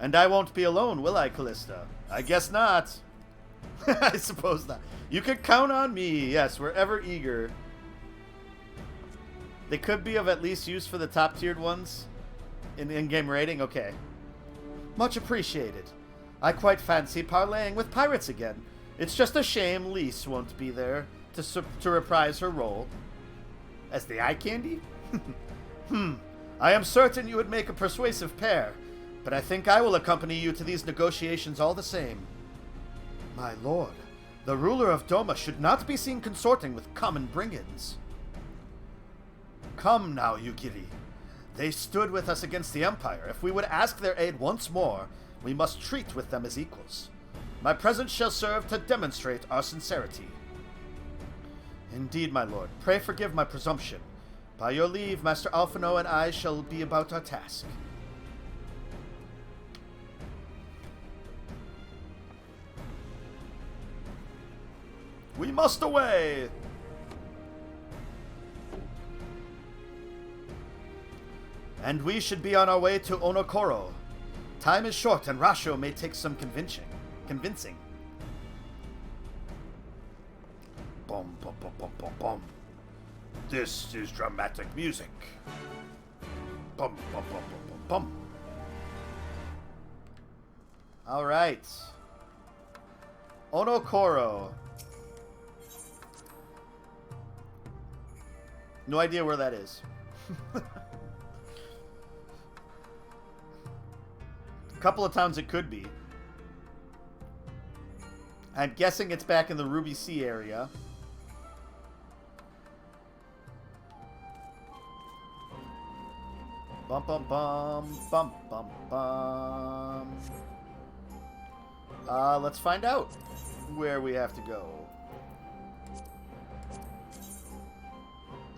And I won't be alone, will I, Callista? I guess not. I suppose not. You could count on me. Yes, we're ever eager. They could be of at least use for the top-tiered ones in in-game rating. Okay. Much appreciated. I quite fancy parlaying with pirates again. It's just a shame Lise won't be there to reprise her role. As the eye candy? I am certain you would make a persuasive pair, but I think I will accompany you to these negotiations all the same. My lord, the ruler of Doma should not be seen consorting with common brigands. Come now, Yugiri. They stood with us against the Empire. If we would ask their aid once more, we must treat with them as equals. My presence shall serve to demonstrate our sincerity. Indeed, my lord. Pray forgive my presumption. By your leave, Master Alphino and I shall be about our task. We must away! And we should be on our way to Onokoro. Time is short, and Rasho may take some convincing. Bum, bum, bum, bum, bum, bum. This is dramatic music. Bum, bum, bum, bum, bum, bum. All right. Onokoro. No idea where that is. A couple of towns it could be. I'm guessing it's back in the Ruby Sea area. Bum bum bum bum bum bum. Let's find out where we have to go.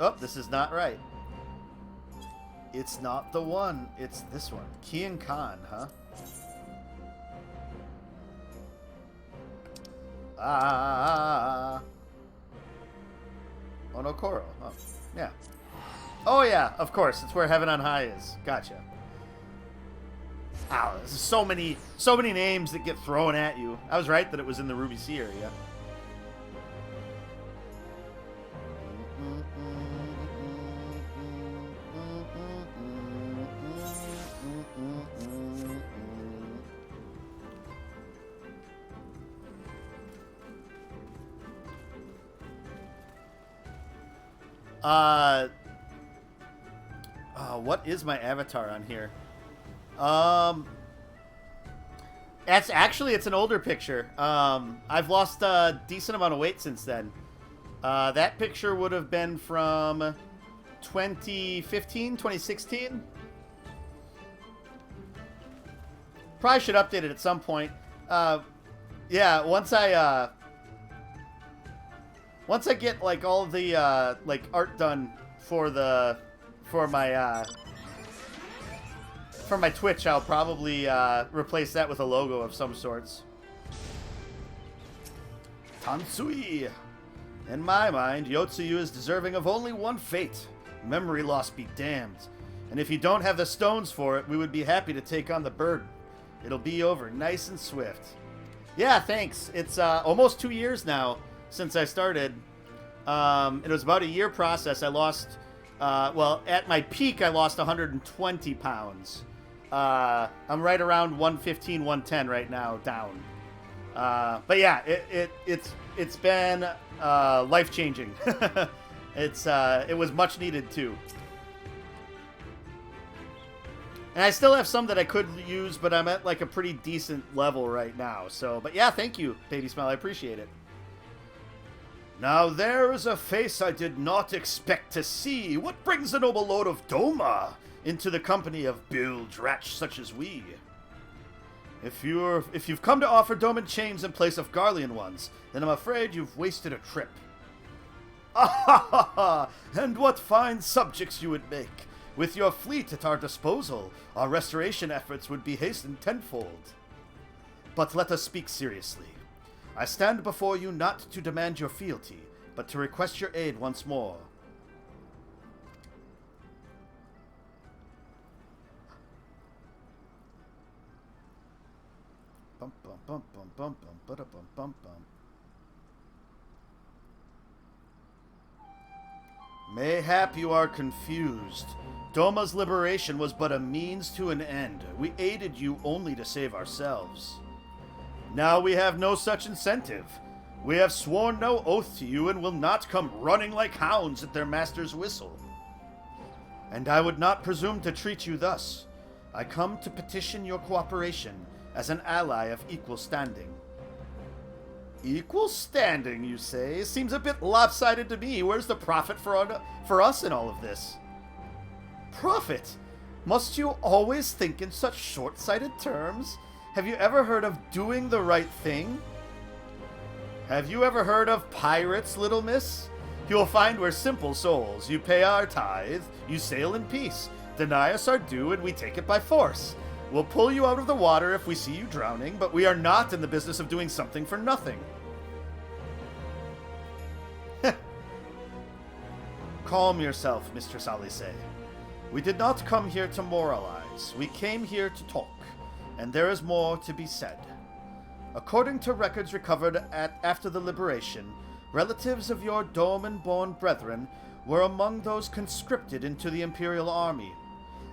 Oh, this is not right. It's not the one. It's this one. Kian Khan, huh? Onokoro. Oh, yeah. Oh, yeah, of course. It's where Heaven on High is. Gotcha. Wow, there's so many names that get thrown at you. I was right that it was in the Ruby Sea area. What is my avatar on here? It's an older picture. I've lost a decent amount of weight since then. That picture would have been from 2015, 2016. Probably should update it at some point. Yeah, once I get like all of the like art done for my Twitch, I'll probably replace that with a logo of some sorts. Tansui. In my mind, Yotsuyu is deserving of only one fate. Memory loss be damned. And if you don't have the stones for it, we would be happy to take on the burden. It'll be over nice and swift. Yeah, thanks. It's almost 2 years now since I started. It was about a year process. I lost, well, at my peak, I lost 120 pounds. I'm right around 115, 110 right now, down. But yeah, it's been life-changing. It was much needed too. And I still have some that I could use, but I'm at like a pretty decent level right now. So, but yeah, thank you, Baby Smile. I appreciate it. Now there is a face I did not expect to see. What brings the noble lord of Doma into the company of bilge rats such as we? If you've come to offer Doman chains in place of Garlean ones, then I'm afraid you've wasted a trip. Ah ha ha ha! And what fine subjects you would make! With your fleet at our disposal, our restoration efforts would be hastened tenfold. But let us speak seriously. I stand before you not to demand your fealty, but to request your aid once more. Bum bum bum bum bum bum bum bum bum. Mayhap you are confused. Doma's liberation was but a means to an end. We aided you only to save ourselves. Now we have no such incentive. We have sworn no oath to you and will not come running like hounds at their master's whistle. And I would not presume to treat you thus. I come to petition your cooperation as an ally of equal standing. Equal standing, you say? Seems a bit lopsided to me. Where's the profit for us in all of this? Profit? Must you always think in such short-sighted terms? Have you ever heard of doing the right thing? Have you ever heard of pirates, little miss? You'll find we're simple souls. You pay our tithe, you sail in peace. Deny us our due, and we take it by force. We'll pull you out of the water if we see you drowning, but we are not in the business of doing something for nothing. Calm yourself, Mistress Alice. We did not come here to moralize. We came here to talk, and there is more to be said. According to records recovered after the liberation, relatives of your Doman-born brethren were among those conscripted into the Imperial Army.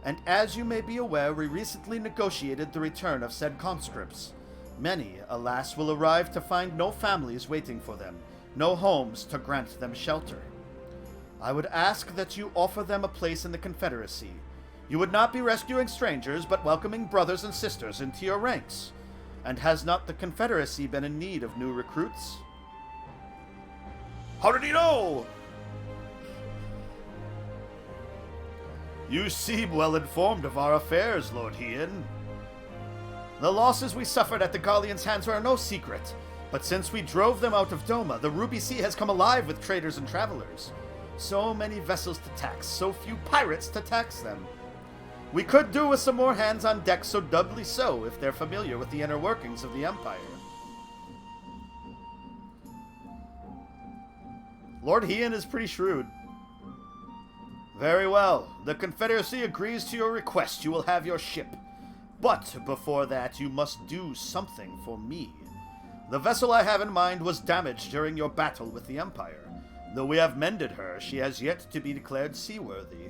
And as you may be aware, we recently negotiated the return of said conscripts. Many, alas, will arrive to find no families waiting for them, no homes to grant them shelter. I would ask that you offer them a place in the Confederacy. You would not be rescuing strangers, but welcoming brothers and sisters into your ranks. And has not the Confederacy been in need of new recruits? How did he know? You seem well informed of our affairs, Lord Hien. The losses we suffered at the Garleans' hands are no secret, but since we drove them out of Doma, the Ruby Sea has come alive with traders and travelers. So many vessels to tax, so few pirates to tax them. We could do with some more hands on deck, so doubly so if they're familiar with the inner workings of the Empire. Lord Hien is pretty shrewd. Very well. The Confederacy agrees to your request. You will have your ship. But before that, you must do something for me. The vessel I have in mind was damaged during your battle with the Empire. Though we have mended her, she has yet to be declared seaworthy.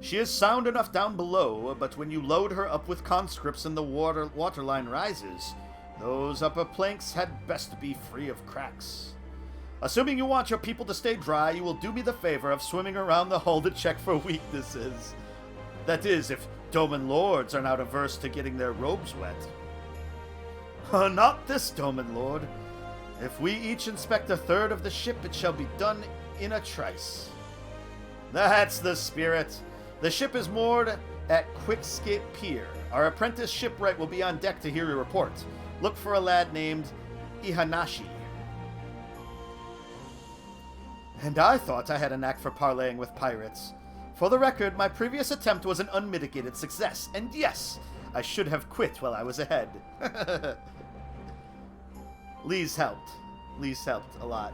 She is sound enough down below, but when you load her up with conscripts and the waterline rises, those upper planks had best be free of cracks. Assuming you want your people to stay dry, you will do me the favor of swimming around the hull to check for weaknesses. That is, if Doman lords are not averse to getting their robes wet. Not this Doman lord. If we each inspect a third of the ship, it shall be done in a trice. That's the spirit. The ship is moored at Quickscape Pier. Our apprentice shipwright will be on deck to hear your report. Look for a lad named Ihanashi. And I thought I had a knack for parleying with pirates. For the record, my previous attempt was an unmitigated success, and yes, I should have quit while I was ahead. Lee's helped. Lee's helped a lot.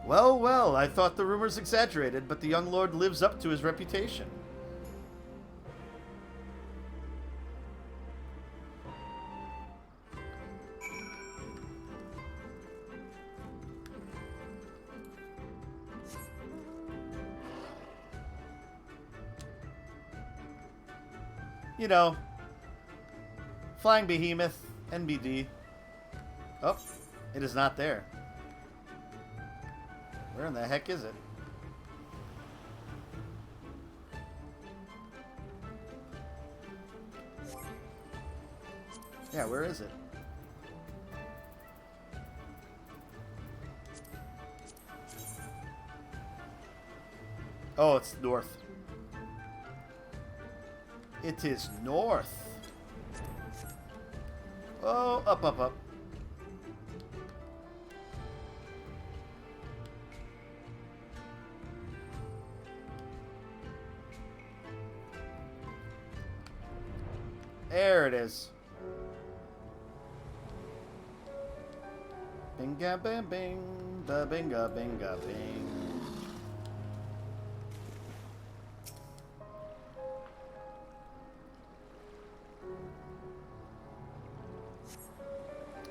Well, well, I thought the rumors exaggerated, but the young lord lives up to his reputation. You know, Flying Behemoth, NBD. Oh, it is not there. Where in the heck is it? Yeah, where is it? Oh, it's north. It is north. Oh, up, up, up. There it is. Binga bing bing, da binga binga bing.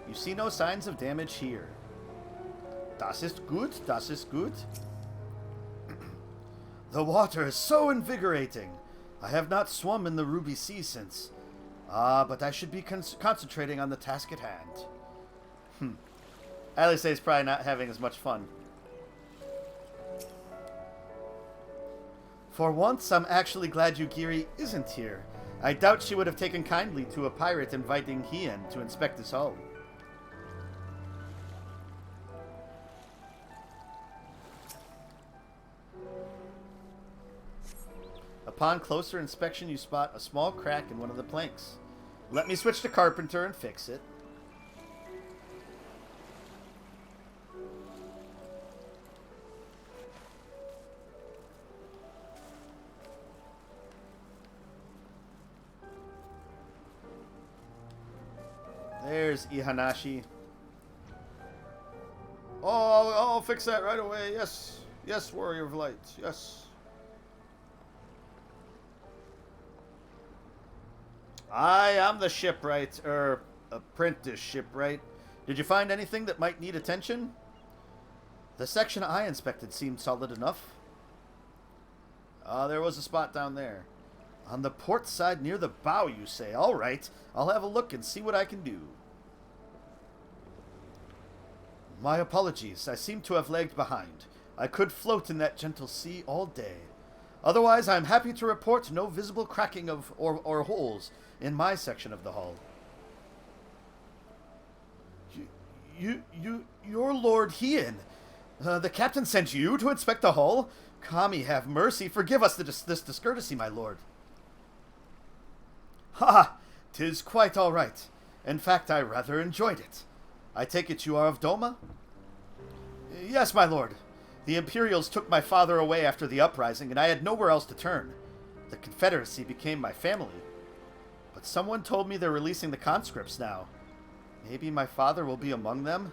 You see no signs of damage here. Das ist gut, das ist gut. The water is so invigorating. I have not swum in the Ruby Sea since. But I should be concentrating on the task at hand. Alice is probably not having as much fun. For once, I'm actually glad Yugiri isn't here. I doubt she would have taken kindly to a pirate inviting Hien to inspect his hull. Upon closer inspection, you spot a small crack in one of the planks. Let me switch to Carpenter and fix it. There's Ihanashi. Oh, I'll fix that right away. Yes. Yes, Warrior of Light. Yes. I am the shipwright, apprentice shipwright. Did you find anything that might need attention? The section I inspected seemed solid enough. There was a spot down there. On the port side near the bow, you say? All right, I'll have a look and see what I can do. My apologies, I seem to have lagged behind. I could float in that gentle sea all day. Otherwise, I'm happy to report no visible cracking of or holes in my section of the hull. You're Lord Hien. The captain sent you to inspect the hull? Kami, have mercy. Forgive us this discourtesy, my lord. Ha! 'Tis quite all right. In fact, I rather enjoyed it. I take it you are of Doma? Yes, my lord. The Imperials took my father away after the uprising, and I had nowhere else to turn. The Confederacy became my family. But someone told me they're releasing the conscripts now. Maybe my father will be among them?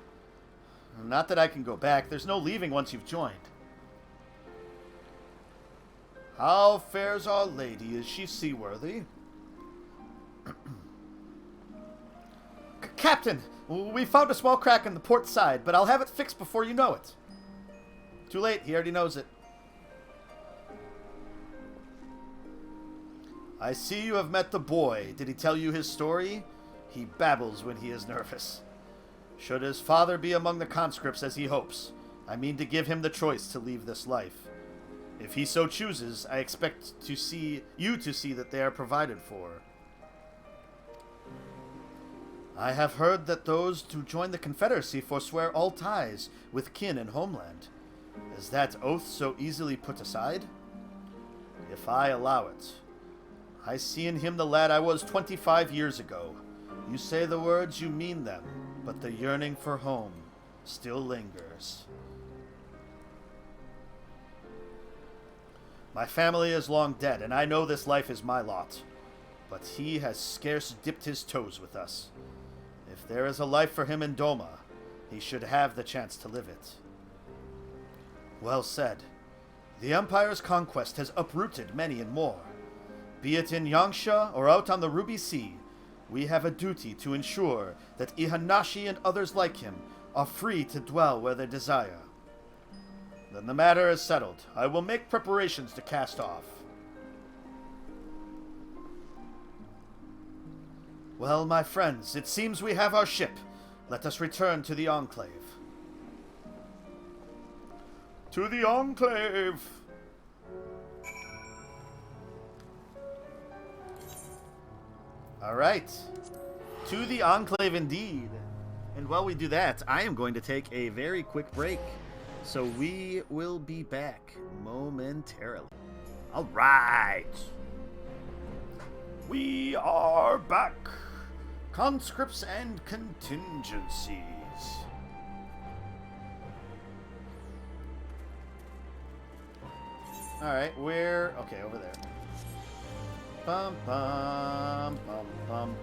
Not that I can go back. There's no leaving once you've joined. How fares our lady? Is she seaworthy? Captain! We found a small crack in the port side, but I'll have it fixed before you know it. Too late. He already knows it. I see you have met the boy. Did he tell you his story? He babbles when he is nervous. Should his father be among the conscripts as he hopes, I mean to give him the choice to leave this life. If he so chooses, I expect you to see that they are provided for. I have heard that those who join the Confederacy forswear all ties with kin and homeland. Is that oath so easily put aside? If I allow it. I see in him the lad I was 25 years ago. You say the words, you mean them, but the yearning for home still lingers. My family is long dead, and I know this life is my lot. But he has scarce dipped his toes with us. If there is a life for him in Doma, he should have the chance to live it. Well said. The Empire's conquest has uprooted many and more. Be it in Yangsha or out on the Ruby Sea, we have a duty to ensure that Ihanashi and others like him are free to dwell where they desire. Then the matter is settled. I will make preparations to cast off. Well, my friends, it seems we have our ship. Let us return to the Enclave. To the Enclave! Alright. To the Enclave indeed. And while we do that, I am going to take a very quick break. So we will be back momentarily. Alright. We are back. Conscripts and contingencies. Alright, we're... okay, over there. Bum bum bum bum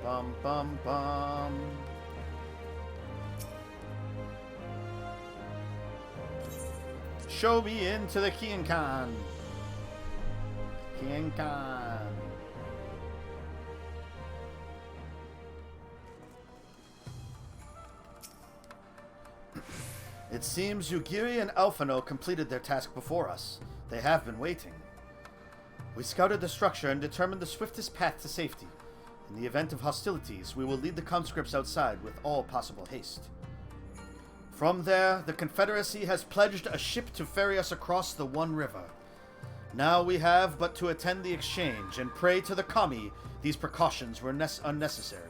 bum bum bum. Show me into the Kiankan. Kiankan. It seems Yugiri and Alphino completed their task before us. They have been waiting. We scouted the structure and determined the swiftest path to safety. In the event of hostilities, we will lead the conscripts outside with all possible haste. From there, the Confederacy has pledged a ship to ferry us across the One River. Now we have but to attend the exchange and pray to the kami these precautions were unnecessary.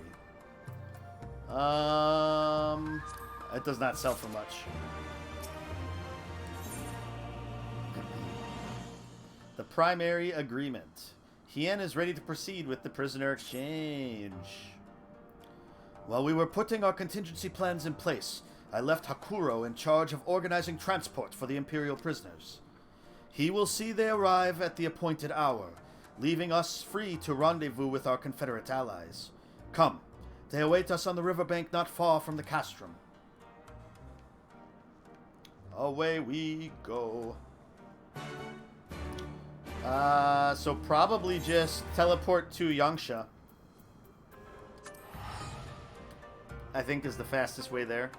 It does not sell for much. The primary agreement. Hien is ready to proceed with the prisoner exchange. While we were putting our contingency plans in place, I left Hakuro in charge of organizing transport for the Imperial prisoners. He will see they arrive at the appointed hour, leaving us free to rendezvous with our Confederate allies. Come, they await us on the riverbank not far from the castrum. Away we go. So probably just teleport to Yangsha. I think is the fastest way there.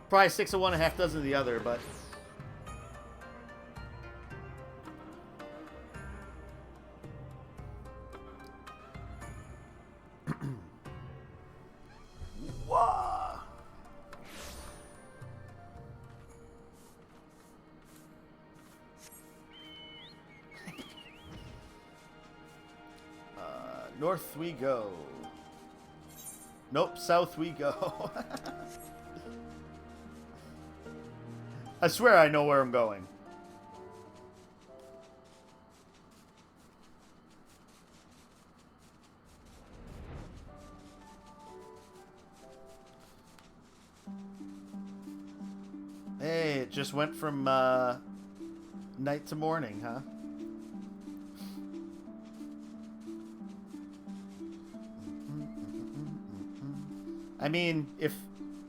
Probably 6 of one, a half dozen of the other, but... Wah! North we go. Nope, south we go. I swear I know where I'm going. Hey, it just went from night to morning, huh? I mean, if,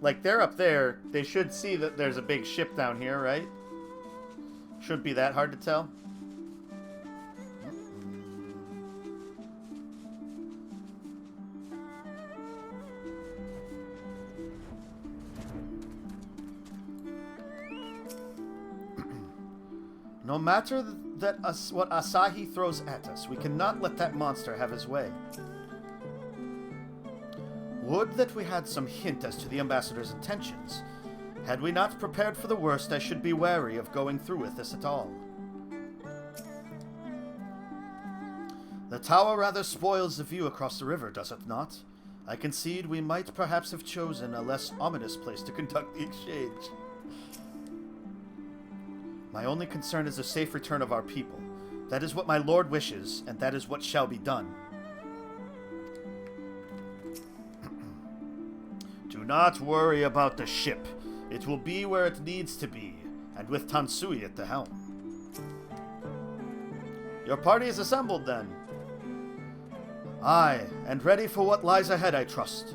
like, they're up there, they should see that there's a big ship down here, right? Shouldn't be that hard to tell. No matter what Asahi throws at us, we cannot let that monster have his way. Would that we had some hint as to the ambassador's intentions. Had we not prepared for the worst, I should be wary of going through with this at all. The tower rather spoils the view across the river, does it not? I concede we might perhaps have chosen a less ominous place to conduct the exchange. My only concern is the safe return of our people. That is what my lord wishes, and that is what shall be done. Do not worry about the ship. It will be where it needs to be, and with Tansui at the helm. Your party is assembled, then. Aye, and ready for what lies ahead, I trust.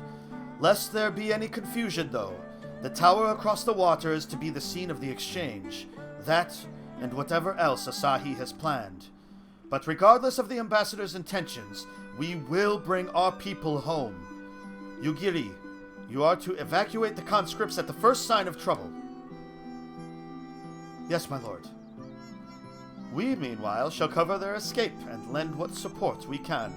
Lest there be any confusion, though, the tower across the water is to be the scene of the exchange. That, and whatever else Asahi has planned. But regardless of the ambassador's intentions, we will bring our people home. Yugiri, you are to evacuate the conscripts at the first sign of trouble. Yes, my lord. We, meanwhile, shall cover their escape and lend what support we can.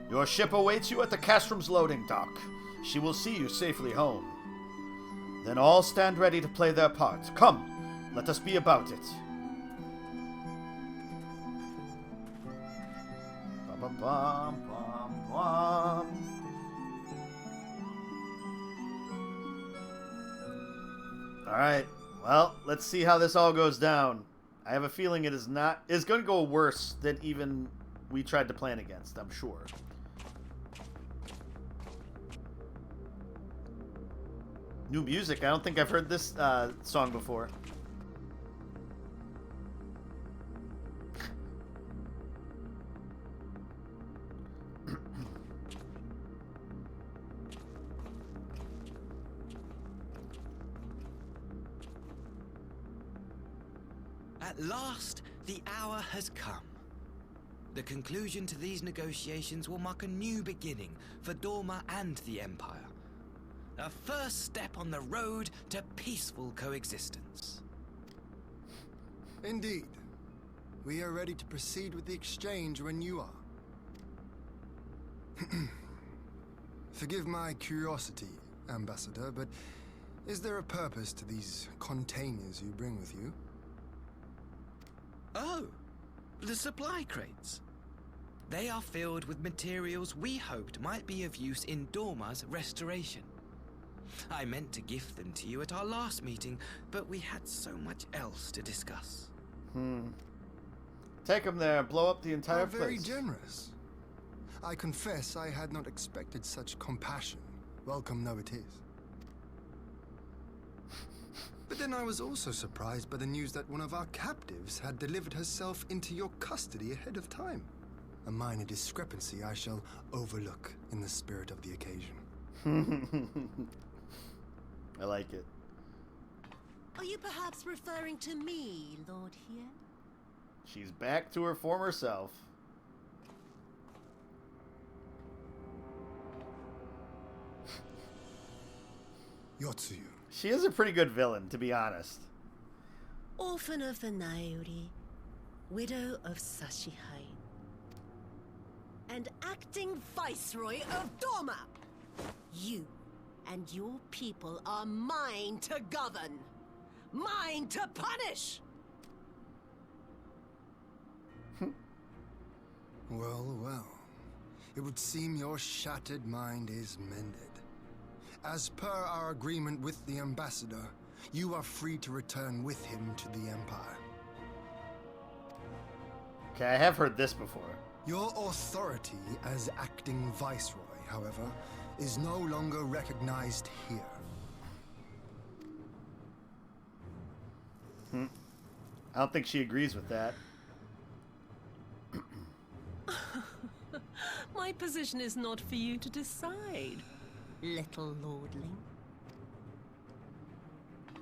Your ship awaits you at the castrum's loading dock. She will see you safely home. Then all stand ready to play their part. Come, let us be about it. Ba-ba-bum. Alright, well, let's see how this all goes down. I have a feeling it is going to go worse than even we tried to plan against, I'm sure. New music. I don't think I've heard this song before. At last, the hour has come. The conclusion to these negotiations will mark a new beginning for Dorma and the Empire. A first step on the road to peaceful coexistence. Indeed. We are ready to proceed with the exchange when you are. Forgive my curiosity, Ambassador, but is there a purpose to these containers you bring with you? Oh, the supply crates. They are filled with materials we hoped might be of use in Dorma's restoration. I meant to gift them to you at our last meeting, but we had so much else to discuss. Take them there and blow up the entire place. Very place. Generous. I confess I had not expected such compassion, welcome though it is. But then I was also surprised by the news that one of our captives had delivered herself into your custody ahead of time. A minor discrepancy I shall overlook in the spirit of the occasion. I like it. Are you perhaps referring to me, Lord Hien? She's back to her former self. Yotsuyu. She is a pretty good villain, to be honest. Orphan of the Naori, widow of Sashihai, and acting viceroy of Dorma. You and your people are mine to govern, mine to punish. Well, well. It would seem your shattered mind is mended. As per our agreement with the Ambassador, you are free to return with him to the Empire. Okay, I have heard this before. Your authority as acting viceroy, however, is no longer recognized here. I don't think she agrees with that. My position is not for you to decide, little lordling.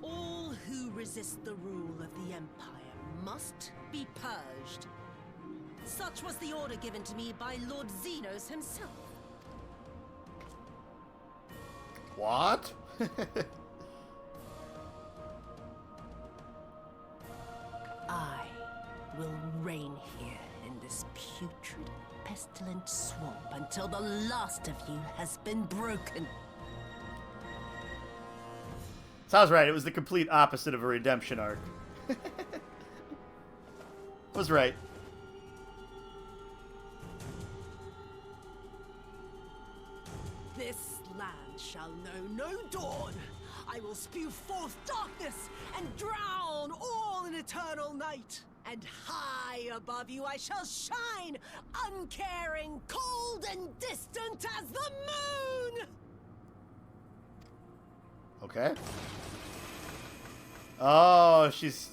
All who resist the rule of the Empire must be purged. Such was the order given to me by Lord Xenos himself. What? I will reign here in this putrid, pestilent swamp until the last of you has been broken. Sounds right. It was the complete opposite of a redemption arc. Was right. This land shall know no dawn. I will spew forth darkness and drown all in eternal night. And high above you I shall shine, uncaring, cold and distant as the moon! Okay. Oh, she's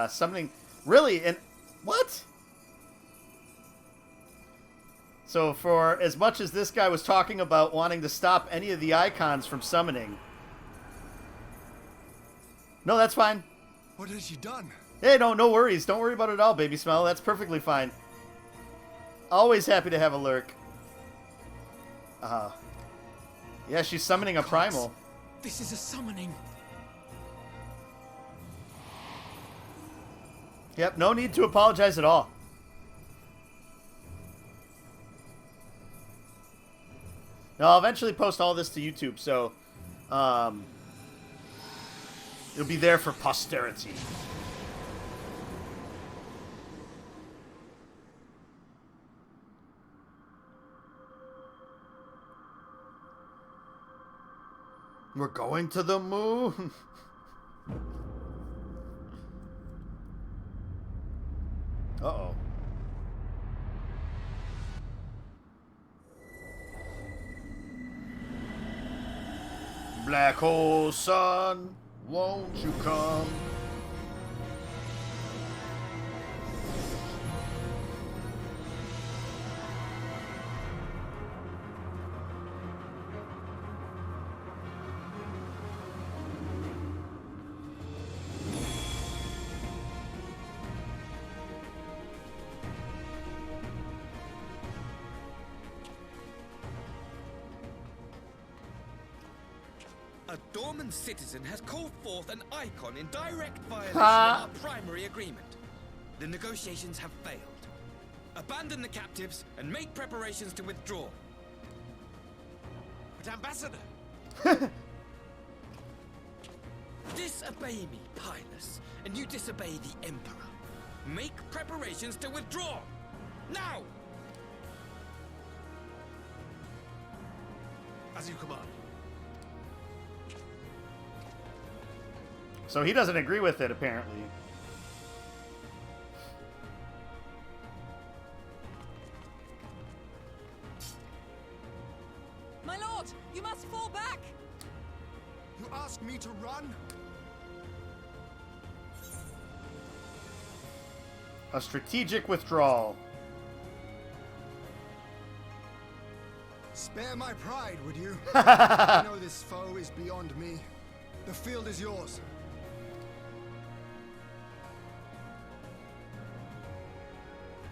summoning. Really? And what? So for as much as this guy was talking about wanting to stop any of the icons from summoning. No, that's fine. What has she done? Hey, no worries. Don't worry about it at all, Baby Smell. That's perfectly fine. Always happy to have a lurk. Yeah, she's summoning a primal. This is a summoning. Yep, no need to apologize at all. Now, I'll eventually post all this to YouTube, so it'll be there for posterity. We're going to the moon. Uh-oh. Black hole sun, won't you come? A Dorman citizen has called forth an icon in direct violation of our primary agreement. The negotiations have failed. Abandon the captives and make preparations to withdraw. But Ambassador! Disobey me, Pilus, and you disobey the Emperor. Make preparations to withdraw! Now! As you command. So he doesn't agree with it, apparently. My lord, you must fall back! You ask me to run? A strategic withdrawal. Spare my pride, would you? I know this foe is beyond me. The field is yours.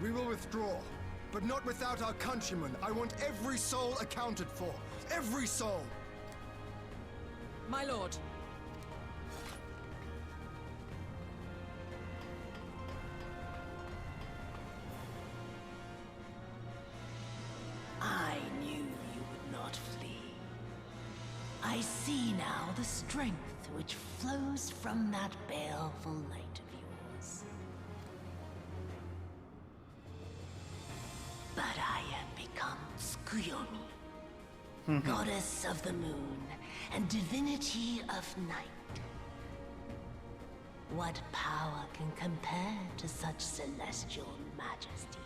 We will withdraw, but not without our countrymen. I want every soul accounted for. Every soul! My lord. I knew you would not flee. I see now the strength which flows from that baleful light of yours. But I have become Tsukuyomi, goddess of the moon and divinity of night. What power can compare to such celestial majesty?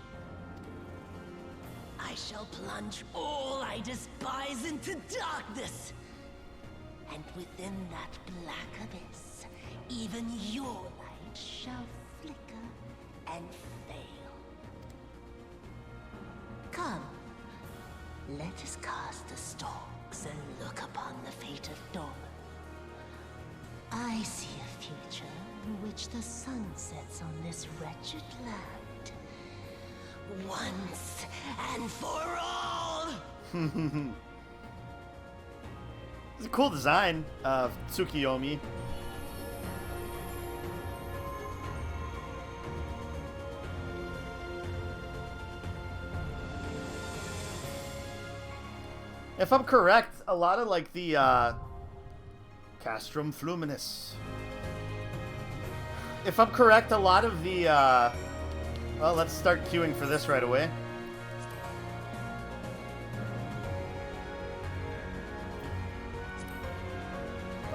I shall plunge all I despise into darkness. And within that black abyss, even your light shall flicker and fail. Come, let us cast the stalks and look upon the fate of Dorman. I see a future in which the sun sets on this wretched land. Once and for all! It's a cool design of Tsukuyomi. If I'm correct, a lot of like the Castrum Fluminus. If I'm correct, a lot of the well, let's start queuing for this right away.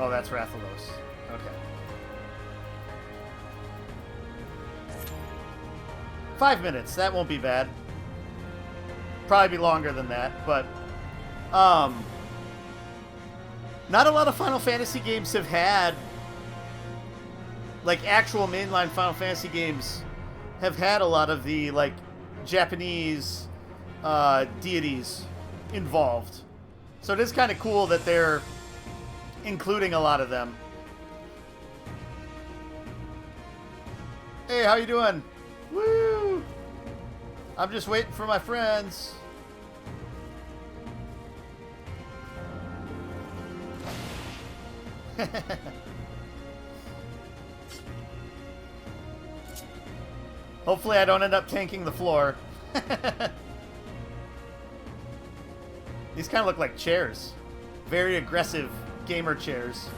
Oh, that's Rathalos. Okay. 5 minutes. That won't be bad. Probably be longer than that, but not a lot of Final Fantasy games have had, like, actual mainline Final Fantasy games have had a lot of the, like, Japanese deities involved. So it is kind of cool that they're including a lot of them. Hey, how you doing? Woo! I'm just waiting for my friends. Hopefully I don't end up tanking the floor. These kind of look like chairs. Very aggressive gamer chairs.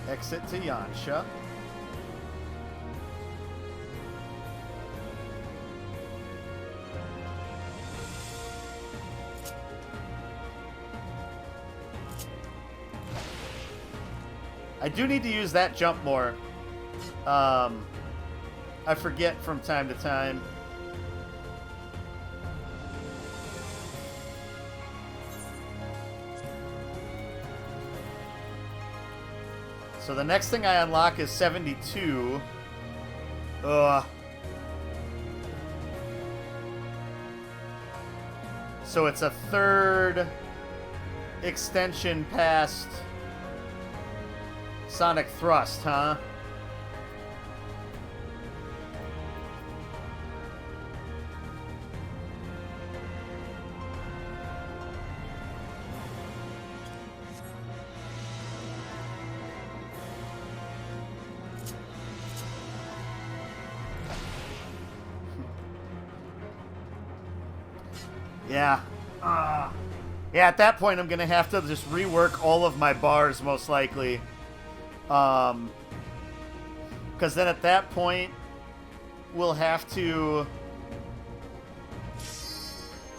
Exit to Yansha. I do need to use that jump more. I forget from time to time. So the next thing I unlock is 72. Ugh. So it's a third extension past Sonic Thrust, huh? Yeah. Yeah, at that point, I'm going to have to just rework all of my bars, most likely. Because then at that point, we'll have to...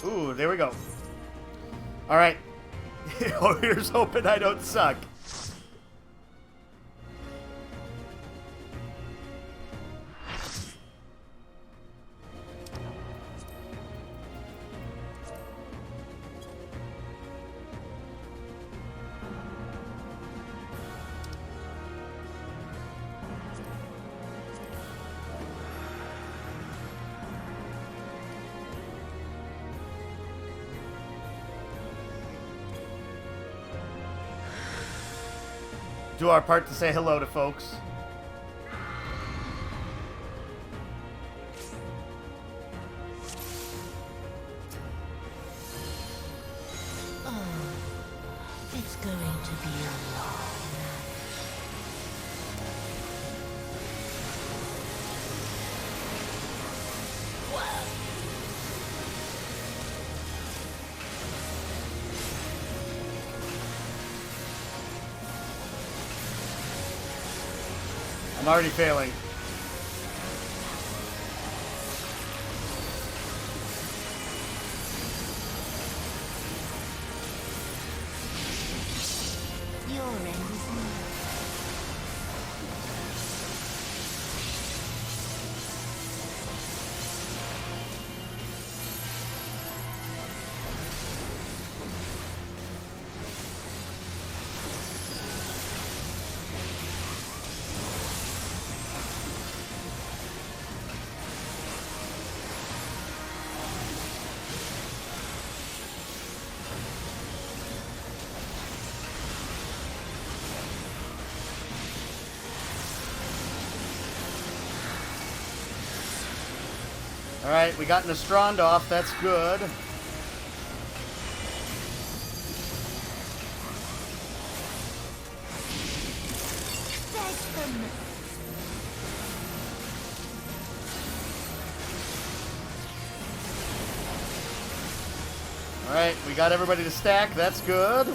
Ooh, there we go. All right. Oh, here's hoping I don't suck. Do our part to say hello to folks. Oh, it's going to be a long night. I'm already failing. Your end is near. Alright, we got Nostrand off, that's good. Alright, we got everybody to stack, that's good.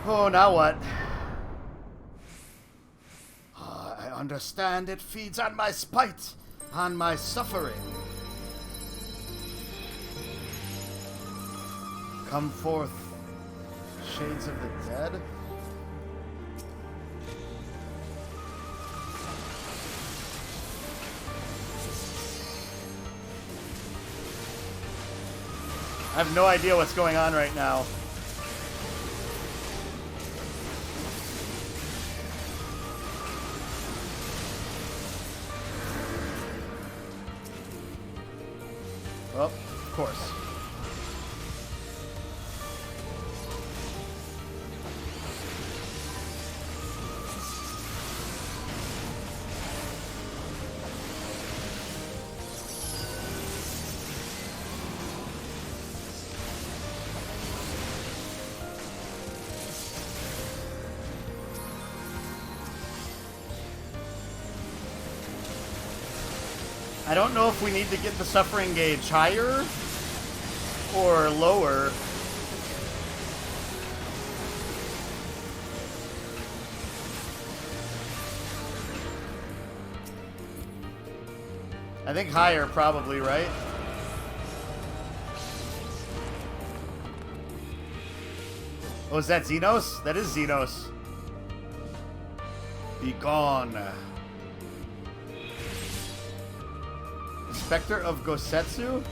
Oh, now what? I understand it feeds on my spite, on my suffering. Come forth, shades of the dead. I have no idea what's going on right now. Well, of course. I don't know if we need to get the suffering gauge higher or lower. I think higher probably, right? Oh, is that Xenos? That is Xenos. Be gone. Spectre of Gosetsu?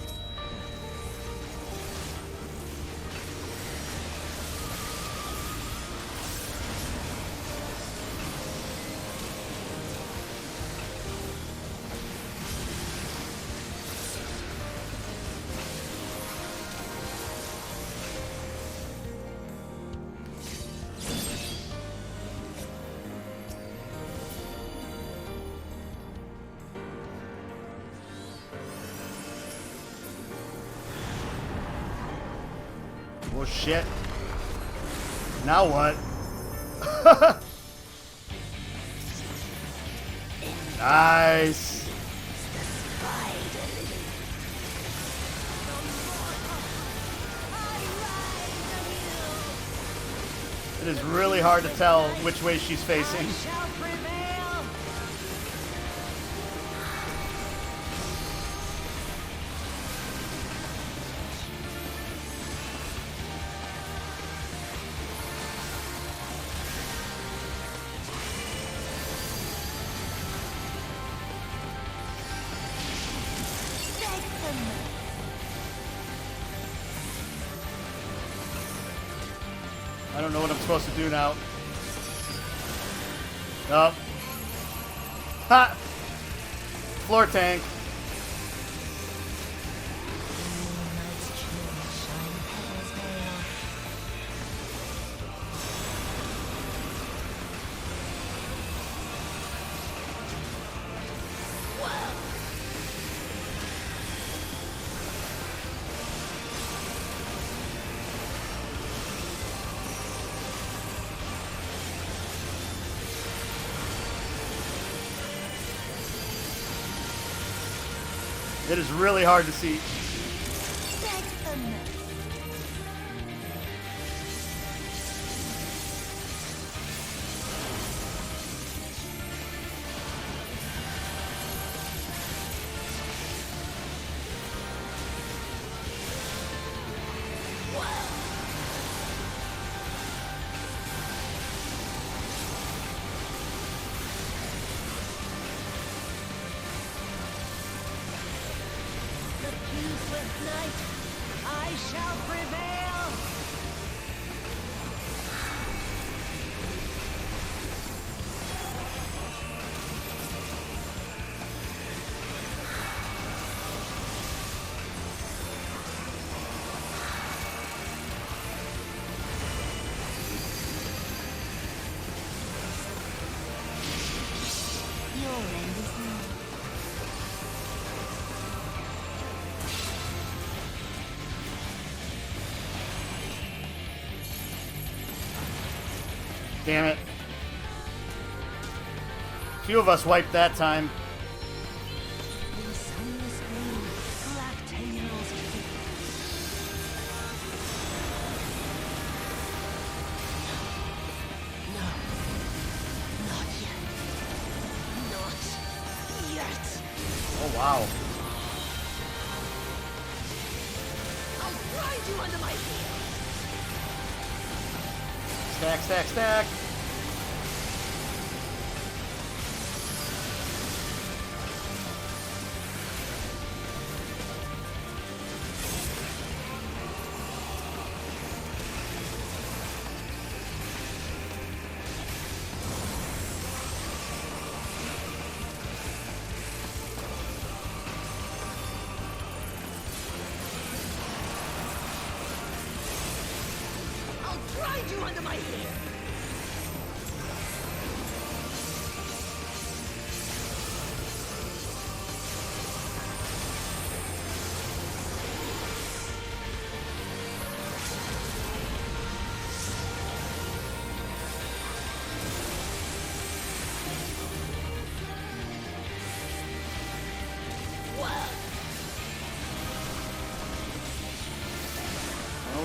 Oh shit. Now what? Nice. It is really hard to tell which way she's facing. I don't know what I'm supposed to do now. Oh. Ha! Floor tank. It is really hard to see. I shall prevail! Your end is near. Damn it. Few of us wiped that time. Oh, wow. I'll grind you under my heel! Stack, stack, stack. I'll grind you under my heel!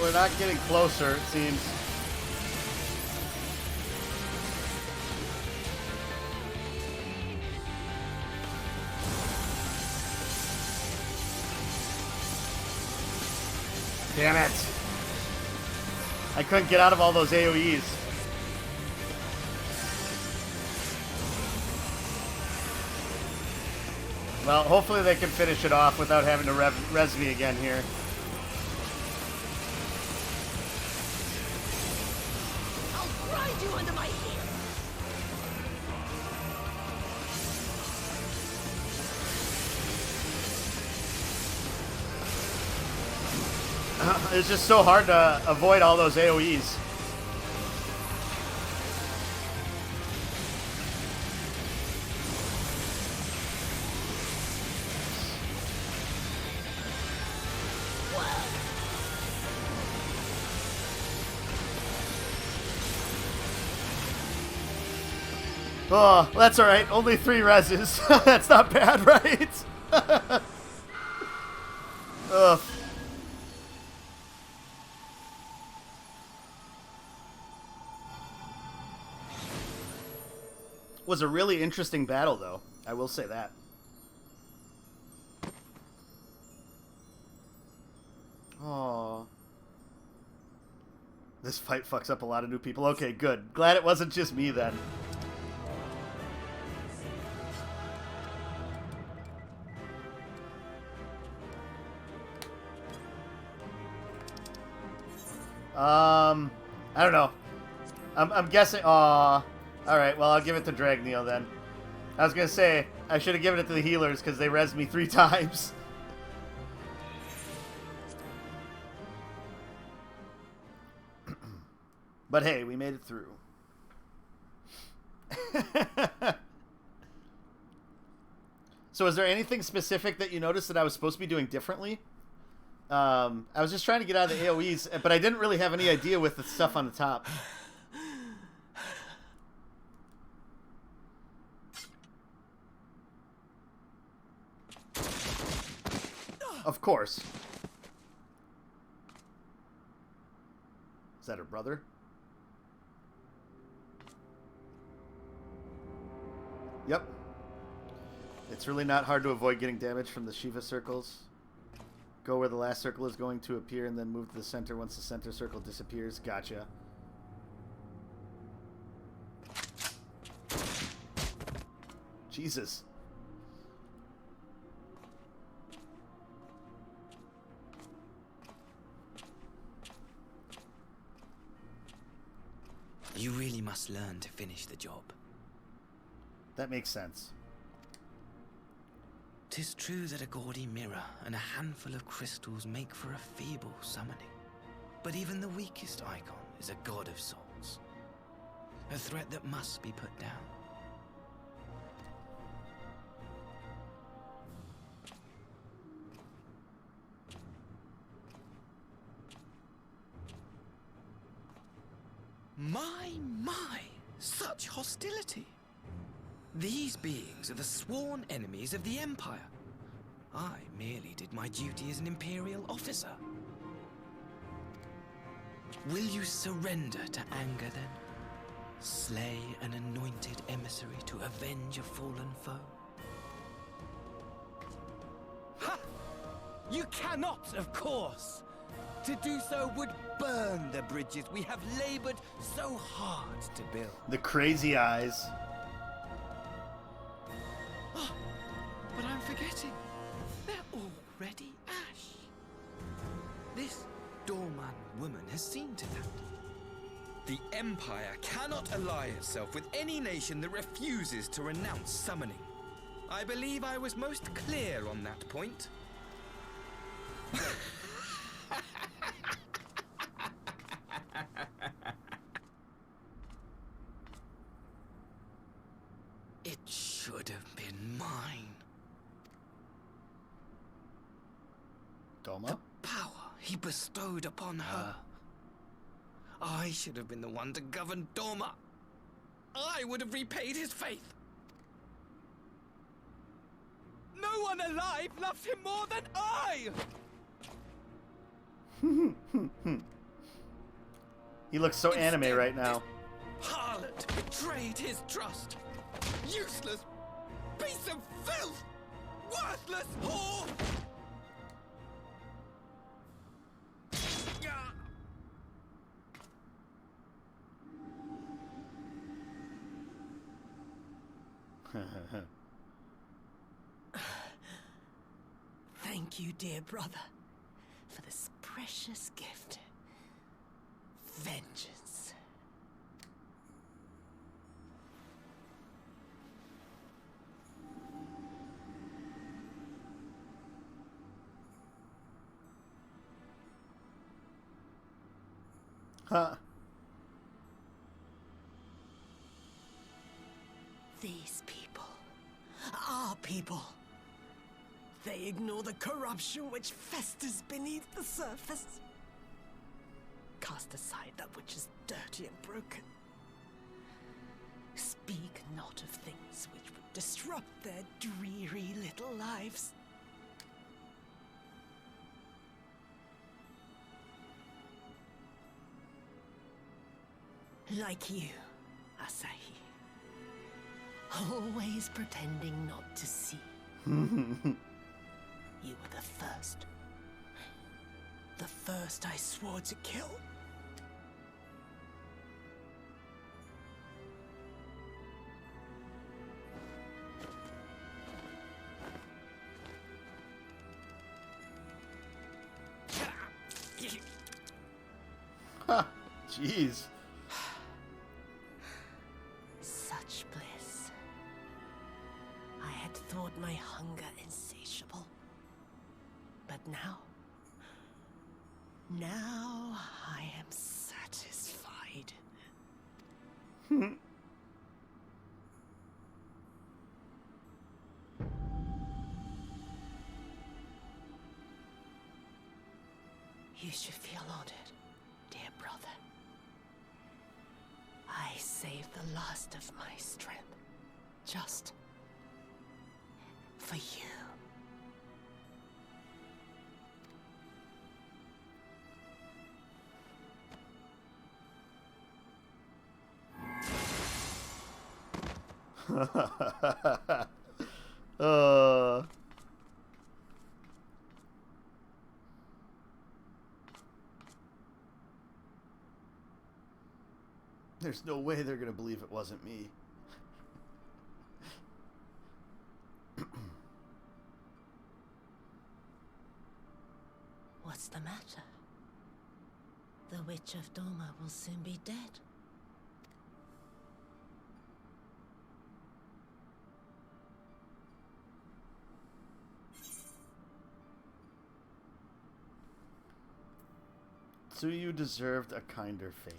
we're not getting closer, it seems. Damn it. I couldn't get out of all those AoEs. Well, hopefully they can finish it off without having to res me again here. I'll grind you under my heel. It's just so hard to avoid all those AoEs. Oh, that's alright. Only 3 reses. That's not bad, right? Ugh. Was a really interesting battle, though. I will say that. Oh. This fight fucks up a lot of new people. Okay, good. Glad it wasn't just me then. I don't know. I'm guessing. Aw. Alright, well, I'll give it to Dragneel then. I was gonna say, I should have given it to the healers because they rezzed me 3 times. But hey, we made it through. So is there anything specific that you noticed that I was supposed to be doing differently? I was just trying to get out of the AoEs, but I didn't really have any idea with the stuff on the top. Of course. Is that her brother? Yep. It's really not hard to avoid getting damage from the Shiva circles. Go where the last circle is going to appear and then move to the center once the center circle disappears. Gotcha. Jesus. You really must learn to finish the job. That makes sense. 'Tis true that a gaudy mirror and a handful of crystals make for a feeble summoning. But even the weakest icon is a god of sorts. A threat that must be put down. My, such hostility! These beings are the sworn enemies of the Empire. I merely did my duty as an Imperial officer. Will you surrender to anger then? Slay an anointed emissary to avenge a fallen foe? Ha! You cannot, of course! To do so would burn the bridges we have labored so hard to build. The crazy eyes. Oh, but I'm forgetting. They're already ash. This Dorman woman has seen to that. The Empire cannot ally itself with any nation that refuses to renounce summoning. I believe I was most clear on that point. It should have been mine. Doma? The power he bestowed upon her. I should have been the one to govern Doma. I would have repaid his faith. No one alive loves him more than I! He looks so anime right now. Harlot betrayed his trust. Useless piece of filth. Worthless whore. Thank you, dear brother, for this precious gift. Vengeance. Huh. These people, our people, they ignore the corruption which festers beneath the surface. Cast aside that which is dirty and broken. Speak not of things which would disrupt their dreary little lives. Like you, Asahi. Always pretending not to see. You were the first. The first I swore to kill. Ha! Jeez. Such bliss. I had thought my hunger insatiable. But now I am satisfied. You should feel honored, dear brother. I saved the last of my strength, just for you. There's no way they're gonna believe it wasn't me. What's the matter? The Witch of Doma will soon be dead. Tsuyu deserved a kinder fate.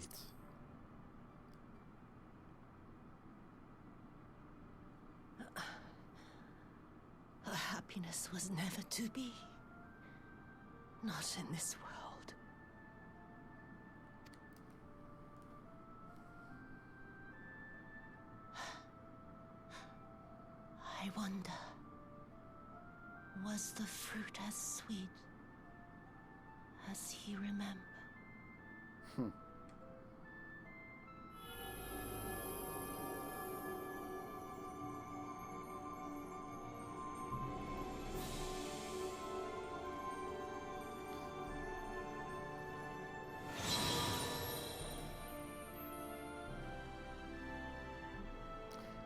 Her happiness was never to be. Not in this world. I wonder, was the fruit as sweet as he remembered?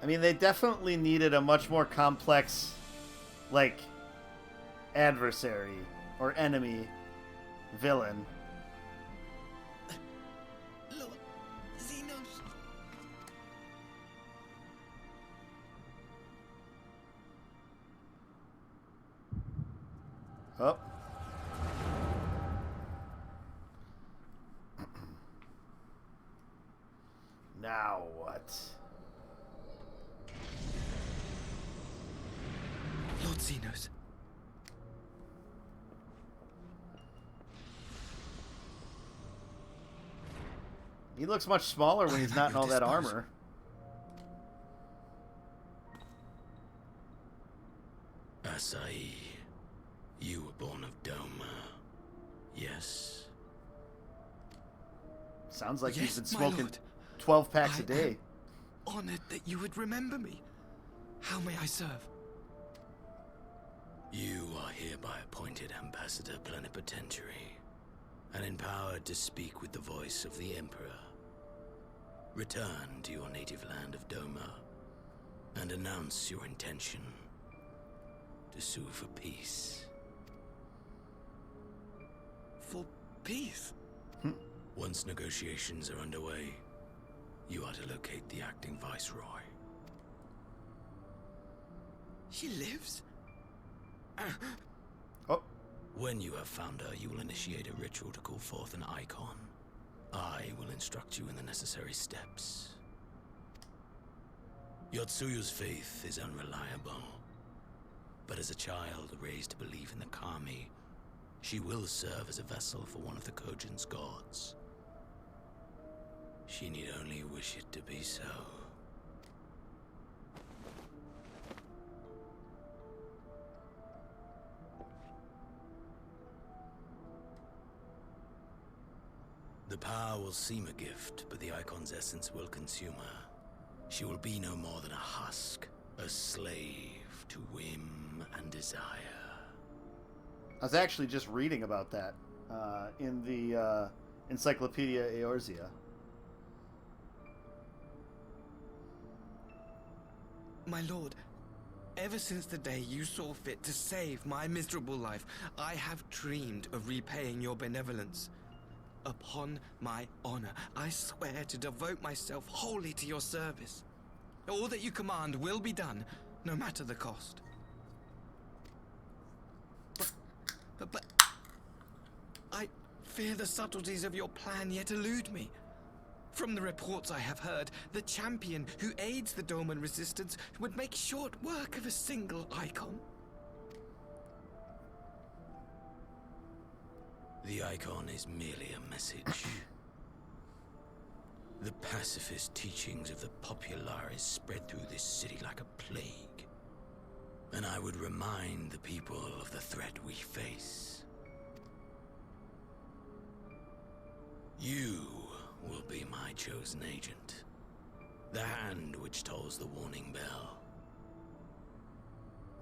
I mean, they definitely needed a much more complex, like, adversary or enemy, villain. Lord Xenos. Oh. Now what? Lord Xenos. He looks much smaller when he's not in all that armor. Asahi, you were born of Doma, yes? Sounds like Yes, he's been my smoking lord. 12 packs a I day. am honored that you would remember me. How may I serve? You are hereby appointed Ambassador Plenipotentiary and empowered to speak with the voice of the Emperor. Return to your native land of Doma and announce your intention to sue for peace. For peace? Once negotiations are underway, you are to locate the acting Viceroy. She lives? Oh. When you have found her, you will initiate a ritual to call forth an icon. I will instruct you in the necessary steps. Yotsuyu's faith is unreliable, but as a child raised to believe in the Kami, she will serve as a vessel for one of the Kojin's gods. She need only wish it to be so. The power will seem a gift, but the Icon's essence will consume her. She will be no more than a husk, a slave to whim and desire. I was actually just reading about that in the Encyclopedia Eorzea. My lord, ever since the day you saw fit to save my miserable life, I have dreamed of repaying your benevolence. Upon my honor, I swear to devote myself wholly to your service. All that you command will be done, no matter the cost. But I fear the subtleties of your plan yet elude me. From the reports I have heard, the champion who aids the Doman resistance would make short work of a single icon. The icon is merely a message. The pacifist teachings of the Populares spread through this city like a plague. And I would remind the people of the threat we face. You will be my chosen agent. The hand which tolls the warning bell.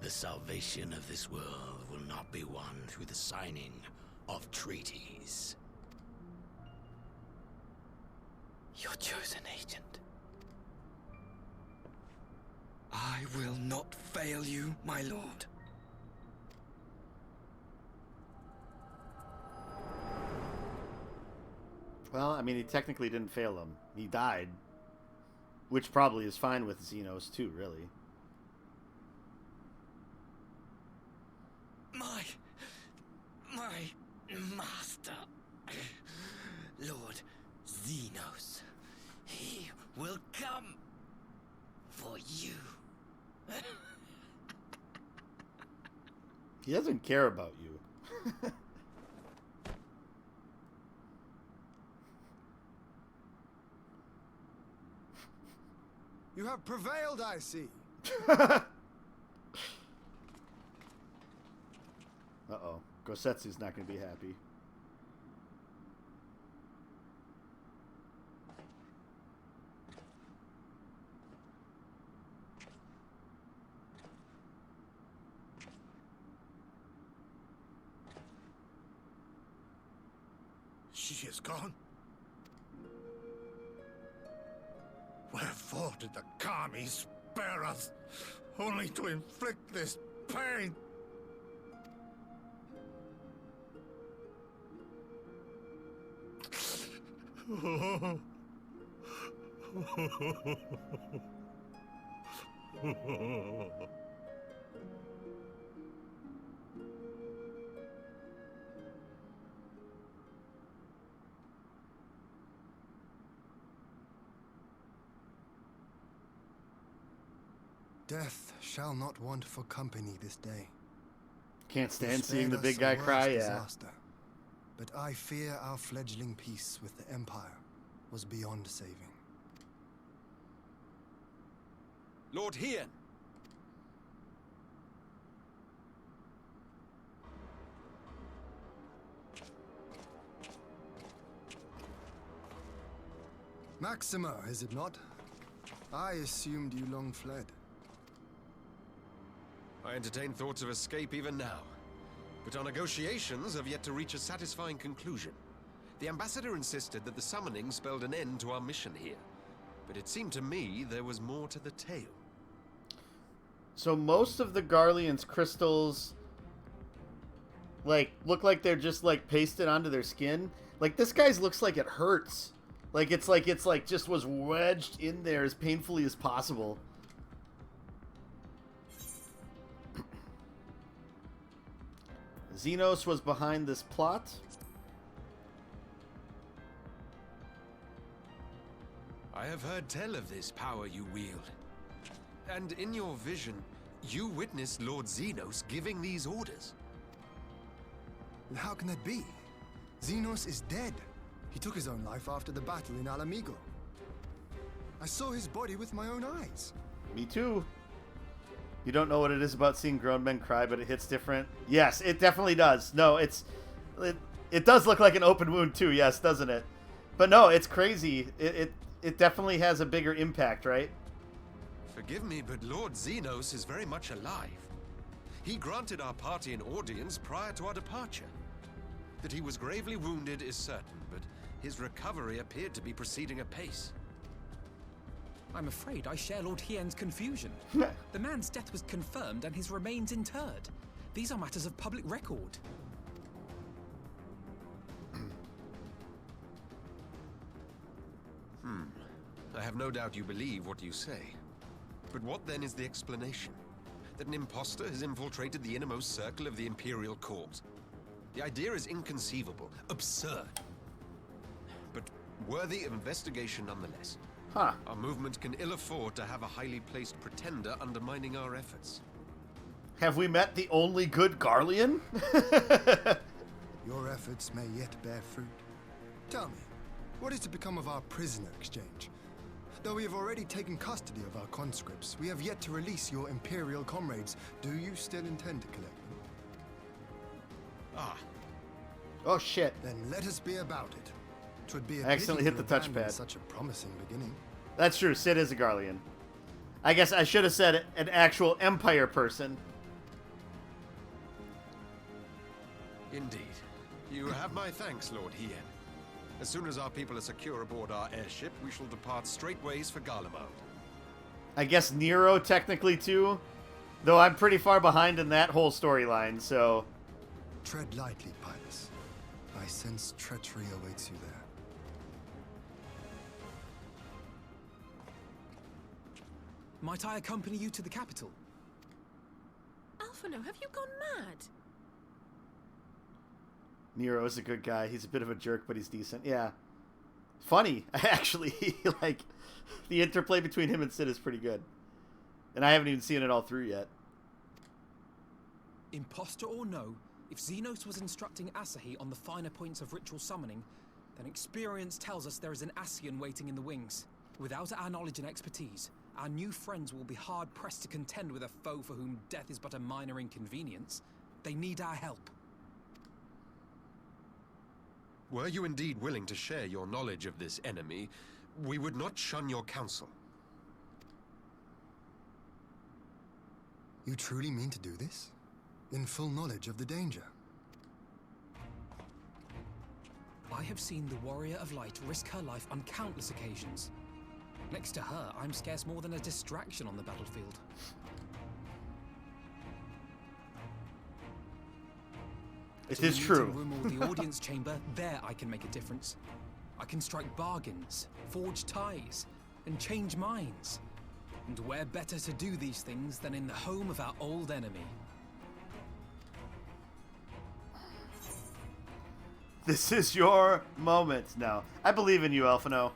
The salvation of this world will not be won through the signing of treaties. Your chosen agent. I will not fail you, my lord. Well, I mean, he technically didn't fail him. He died. Which probably is fine with Xenos, too, really. My master, Lord Xenos, he will come for you. He doesn't care about you. You have prevailed, I see. Uh-oh. Gosetsu's not going to be happy. She is gone. Wherefore did the Kami spare us, only to inflict this pain? Death shall not want for company this day. Can't You stand spared seeing the us big a guy worse cry, yeah. disaster. But I fear our fledgling peace with the Empire was beyond saving. Lord Hien! Maxima, is it not? I assumed you long fled. I entertain thoughts of escape even now. But our negotiations have yet to reach a satisfying conclusion. The ambassador insisted that the summoning spelled an end to our mission here. But it seemed to me there was more to the tale. So most of the Garlean's crystals, like, look like they're just, like, pasted onto their skin. Like, this guy's looks like it hurts. Like it's just was wedged in there as painfully as possible. Xenos was behind this plot. I have heard tell of this power you wield. And in your vision, you witnessed Lord Xenos giving these orders. And how can that be? Xenos is dead. He took his own life after the battle in Alamigo. I saw his body with my own eyes. Me too. You don't know what it is about seeing grown men cry, but it hits different. Yes, it definitely does. No, it does look like an open wound too, yes, doesn't it? But no, it's crazy. It definitely has a bigger impact, right? Forgive me, but Lord Xenos is very much alive. He granted our party an audience prior to our departure. That he was gravely wounded is certain, but his recovery appeared to be proceeding apace. I'm afraid I share Lord Hien's confusion. The man's death was confirmed and his remains interred. These are matters of public record. I have no doubt you believe what you say. But what then is the explanation? That an impostor has infiltrated the innermost circle of the Imperial Court? The idea is inconceivable, absurd. But worthy of investigation nonetheless. Huh. Our movement can ill afford to have a highly placed pretender undermining our efforts. Have we met the only good Garlean? Your efforts may yet bear fruit. Tell me, what is to become of our prisoner exchange? Though we have already taken custody of our conscripts, we have yet to release your Imperial comrades. Do you still intend to collect them? Ah. Oh shit. Then let us be about it. 'Twould be a I accidentally pity hit to the abandon touchpad. Such a promising beginning. That's true. Sid is a Garlean. I guess I should have said an actual Empire person. Indeed. You have my thanks, Lord Hien. As soon as our people are secure aboard our airship, we shall depart straightways for Garlemald. I guess Nero technically too, though I'm pretty far behind in that whole storyline, so... Tread lightly, Pilus. I sense treachery awaits you there. Might I accompany you to the capital? Alphino, have you gone mad? Nero is a good guy. He's a bit of a jerk, but he's decent. Yeah. Funny, actually. Like, the interplay between him and Sid is pretty good. And I haven't even seen it all through yet. Imposter or no, if Xenos was instructing Asahi on the finer points of ritual summoning, then experience tells us there is an Ascian waiting in the wings. Without our knowledge and expertise, our new friends will be hard-pressed to contend with a foe for whom death is but a minor inconvenience. They need our help. Were you indeed willing to share your knowledge of this enemy, we would not shun your counsel. You truly mean to do this? In full knowledge of the danger? I have seen the Warrior of Light risk her life on countless occasions. Next to her, I'm scarce more than a distraction on the battlefield. It To is the true. meeting room or the audience chamber, there I can make a difference. I can strike bargains, forge ties, and change minds. And where better to do these things than in the home of our old enemy? This is your moment now. I believe in you, Alphino.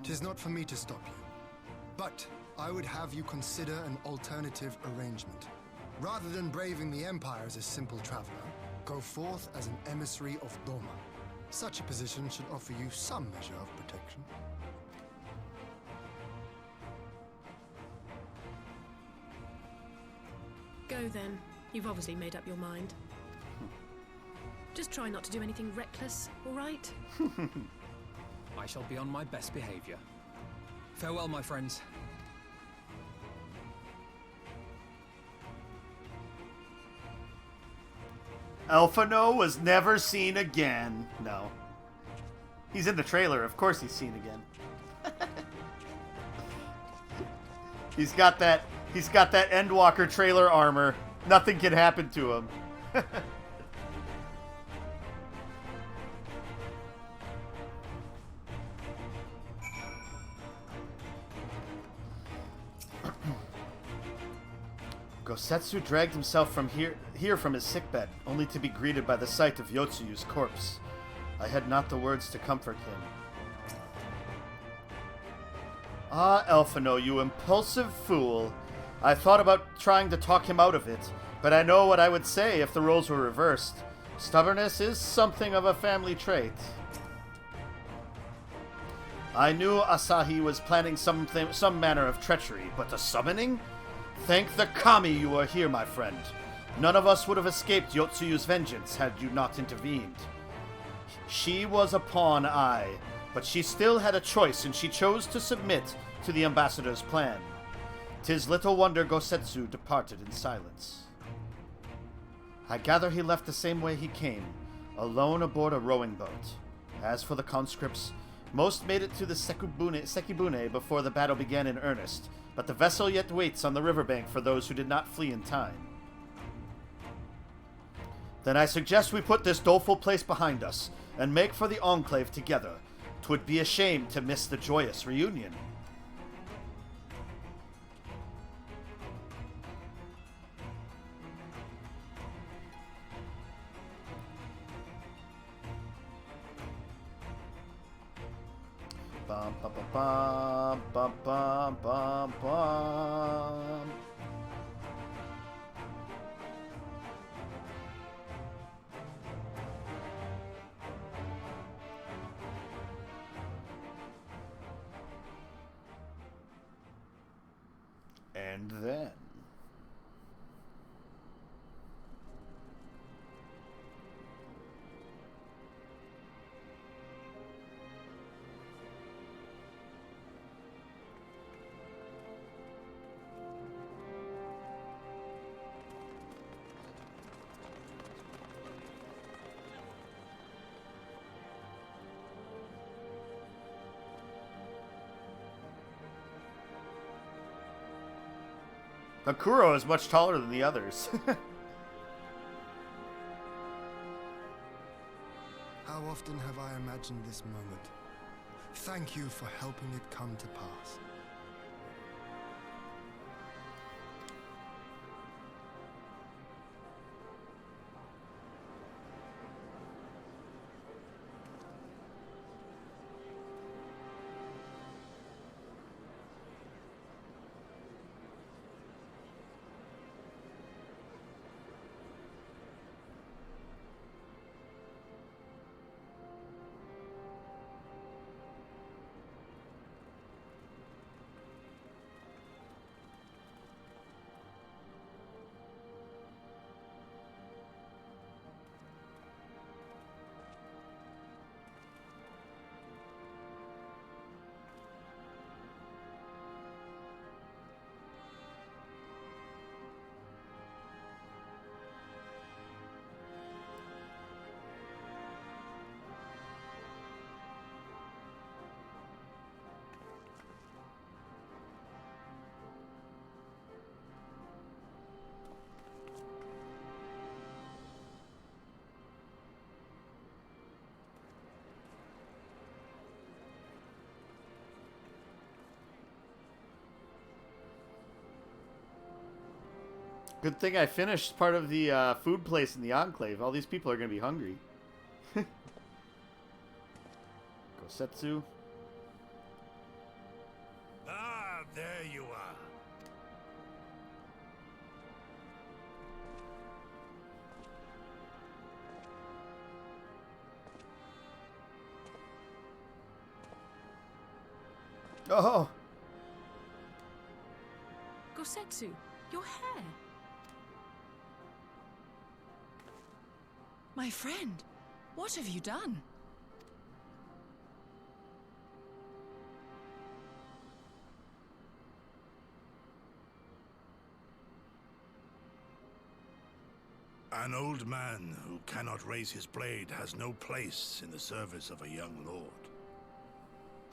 Tis not for me to stop you, but I would have you consider an alternative arrangement. Rather than braving the Empire as a simple traveler, go forth as an emissary of Doma. Such a position should offer you some measure of protection. Go then. You've obviously made up your mind. Just try not to do anything reckless, all right? I shall be on my best behavior. Farewell, my friends. Elfano was never seen again. No. He's in the trailer. Of course he's seen again. He's got that Endwalker trailer armor. Nothing can happen to him. Gosetsu dragged himself from here from his sickbed, only to be greeted by the sight of Yotsuyu's corpse. I had not the words to comfort him. Ah, Elfano, you impulsive fool. I thought about trying to talk him out of it, but I know what I would say if the roles were reversed. Stubbornness is something of a family trait. I knew Asahi was planning some manner of treachery, but a summoning? Thank the kami you are here, my friend. None of us would have escaped Yotsuyu's vengeance had you not intervened. She was a pawn, aye, but she still had a choice, and she chose to submit to the ambassador's plan. 'Tis little wonder Gosetsu departed in silence. I gather he left the same way he came, alone aboard a rowing boat. As for the conscripts, most made it to the Sekibune before the battle began in earnest, but the vessel yet waits on the riverbank for those who did not flee in time. Then I suggest we put this doleful place behind us, and make for the Enclave together. 'Twould be a shame to miss the joyous reunion. Bum, bum, bum, bum, bum, bum, bum. And then... Bakuro is much taller than the others. How often have I imagined this moment? Thank you for helping it come to pass. Good thing I finished part of the food place in the Enclave. All these people are going to be hungry. Gosetsu. Ah, there you are. Oh! Gosetsu, your hair. My friend, what have you done? An old man who cannot raise his blade has no place in the service of a young lord.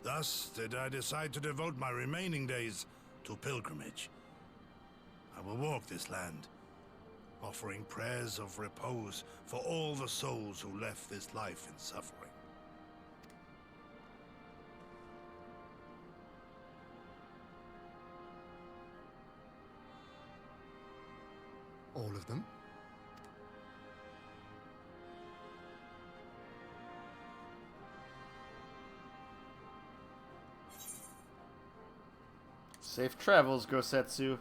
Thus did I decide to devote my remaining days to pilgrimage. I will walk this land, offering prayers of repose for all the souls who left this life in suffering. All of them? Safe travels, Gosetsu.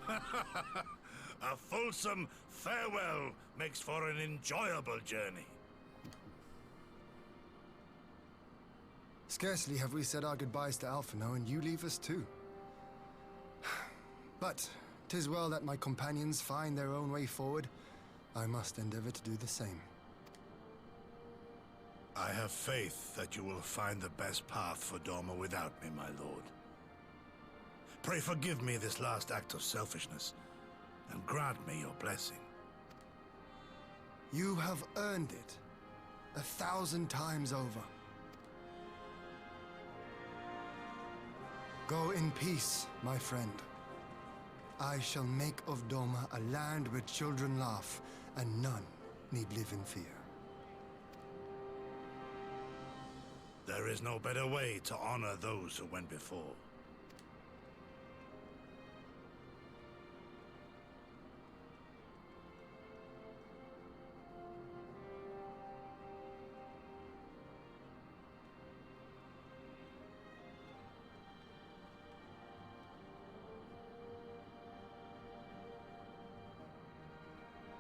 A fulsome farewell makes for an enjoyable journey. Scarcely have we said our goodbyes to Alphino, and you leave us too. But 'tis well that my companions find their own way forward. I must endeavor to do the same. I have faith that you will find the best path for Doma without me, my lord. Pray forgive me this last act of selfishness, and grant me your blessing. You have earned it 1,000 times over. Go in peace, my friend. I shall make of Doma a land where children laugh, and none need live in fear. There is no better way to honor those who went before.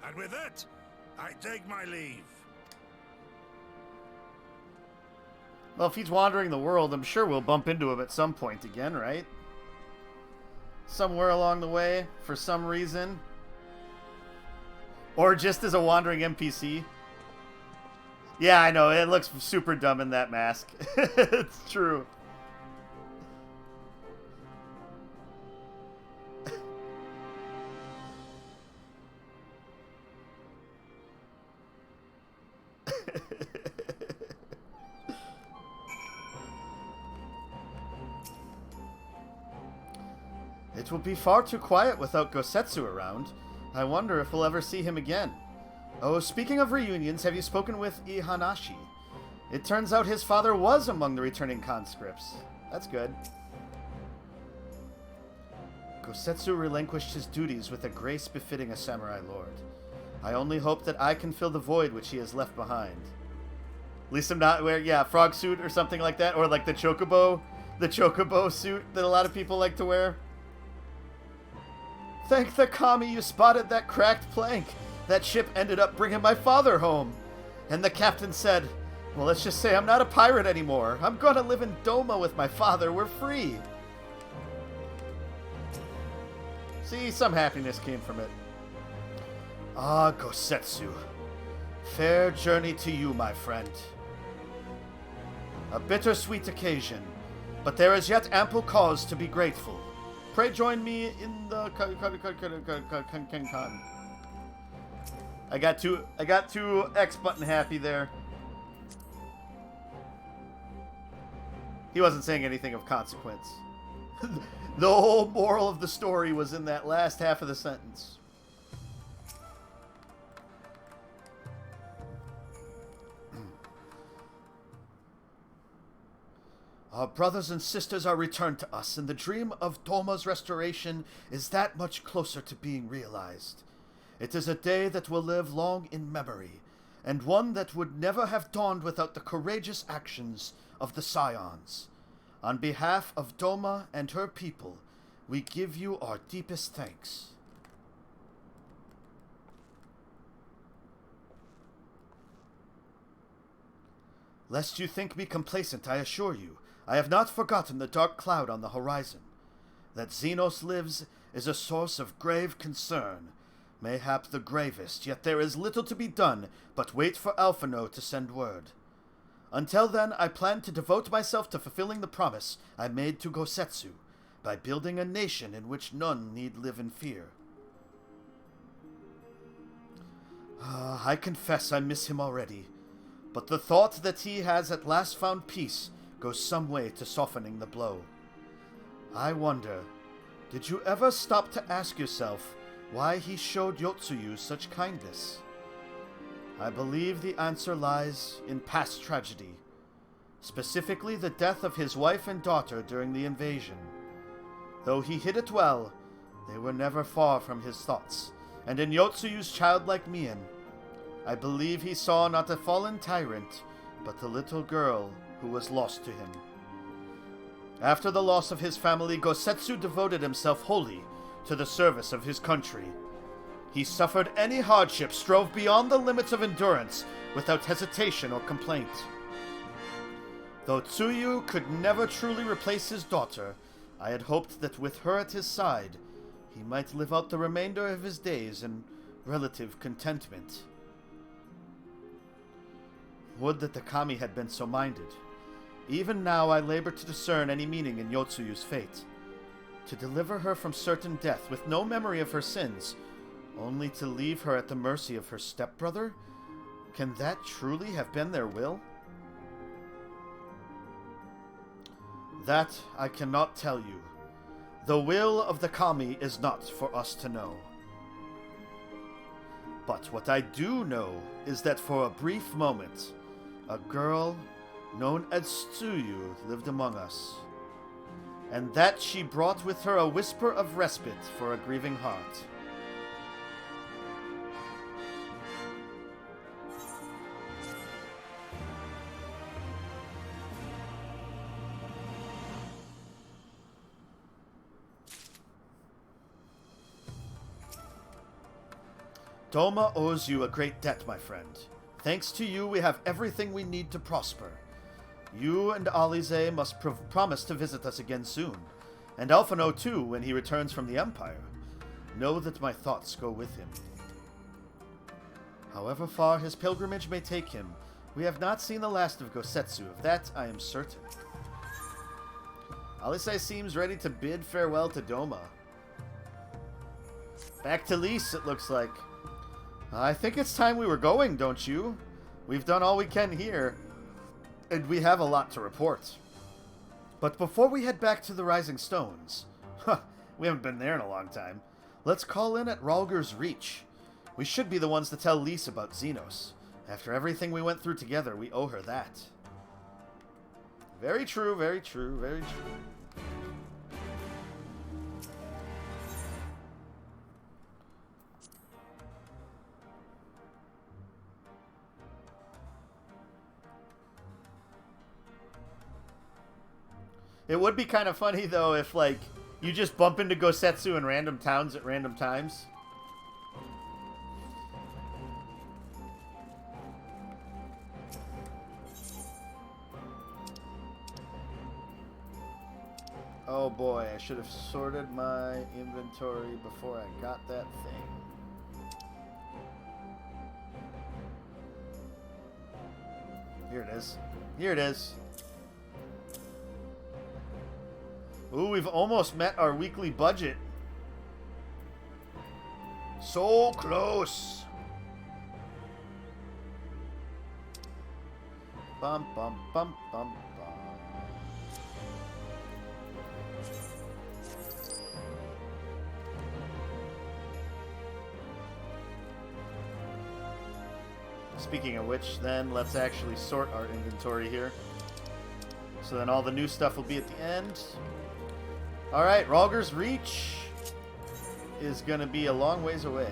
And with that, I take my leave. Well, if he's wandering the world, I'm sure we'll bump into him at some point again, right? Somewhere along the way, for some reason. Or just as a wandering NPC. Yeah, I know, it looks super dumb in that mask. It's true. It will be far too quiet without Gosetsu around. I wonder if we'll ever see him again. Oh, speaking of reunions, have you spoken with Ihanashi? It turns out his father was among the returning conscripts. That's good. Gosetsu relinquished his duties with a grace befitting a samurai lord. I only hope that I can fill the void which he has left behind. At least I'm not wearing, yeah, frog suit or something like that, or like the chocobo suit that a lot of people like to wear. Thank the kami you spotted that cracked plank. That ship ended up bringing my father home. And the captain said, well, let's just say I'm not a pirate anymore. I'm gonna live in Doma with my father. We're free. See, some happiness came from it. Ah, Gosetsu. Fair journey to you, my friend. A bittersweet occasion, but there is yet ample cause to be grateful. Pray join me in the Con. I got two X button happy there. He wasn't saying anything of consequence. The whole moral of the story was in that last half of the sentence. Our brothers and sisters are returned to us, and the dream of Doma's restoration is that much closer to being realized. It is a day that will live long in memory, and one that would never have dawned without the courageous actions of the Scions. On behalf of Doma and her people, we give you our deepest thanks. Lest you think me complacent, I assure you, I have not forgotten the dark cloud on the horizon. That Xenos lives is a source of grave concern. Mayhap the gravest, yet there is little to be done but wait for Alphino to send word. Until then, I plan to devote myself to fulfilling the promise I made to Gosetsu, by building a nation in which none need live in fear. I confess I miss him already, but the thought that he has at last found peace goes some way to softening the blow. I wonder, did you ever stop to ask yourself why he showed Yotsuyu such kindness? I believe the answer lies in past tragedy, specifically the death of his wife and daughter during the invasion. Though he hid it well, they were never far from his thoughts, and in Yotsuyu's childlike mien, I believe he saw not a fallen tyrant, but the little girl who was lost to him. After the loss of his family, Gosetsu devoted himself wholly to the service of his country. He suffered any hardship, strove beyond the limits of endurance, without hesitation or complaint. Though Tsuyu could never truly replace his daughter, I had hoped that with her at his side, he might live out the remainder of his days in relative contentment. Would that the kami had been so minded. Even now I labor to discern any meaning in Yotsuyu's fate. To deliver her from certain death with no memory of her sins, only to leave her at the mercy of her stepbrother? Can that truly have been their will? That I cannot tell you. The will of the kami is not for us to know. But what I do know is that for a brief moment, a girl known as Tsuyu lived among us, and that she brought with her a whisper of respite for a grieving heart. Doma owes you a great debt, my friend. Thanks to you, we have everything we need to prosper. You and Alize must promise to visit us again soon, and Alphino too when he returns from the Empire. Know that my thoughts go with him. However far his pilgrimage may take him, we have not seen the last of Gosetsu, of that I am certain. Alize seems ready to bid farewell to Doma. Back to Lys, it looks like. I think it's time we were going, don't you? We've done all we can here, and we have a lot to report. But before we head back to the Rising Stones, we haven't been there in a long time, let's call in at Rhalgr's Reach. We should be the ones to tell Lys about Xenos. After everything we went through together, we owe her that. Very true, very true, very true. It would be kind of funny, though, if, like, you just bump into Gosetsu in random towns at random times. Oh boy, I should have sorted my inventory before I got that thing. Here it is. Here it is. Ooh, we've almost met our weekly budget. So close. Bum, bum, bum, bum, bum. Speaking of which, then, let's actually sort our inventory here. So then all the new stuff will be at the end. Alright, Rhalgr's Reach is going to be a long ways away.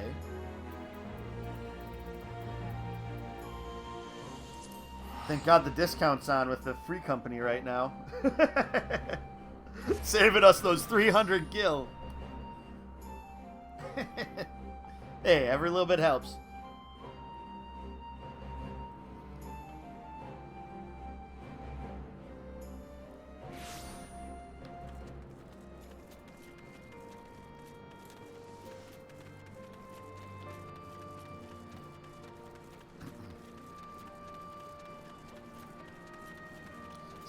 Thank God the discount's on with the free company right now. Saving us those 300 gil. Hey, every little bit helps.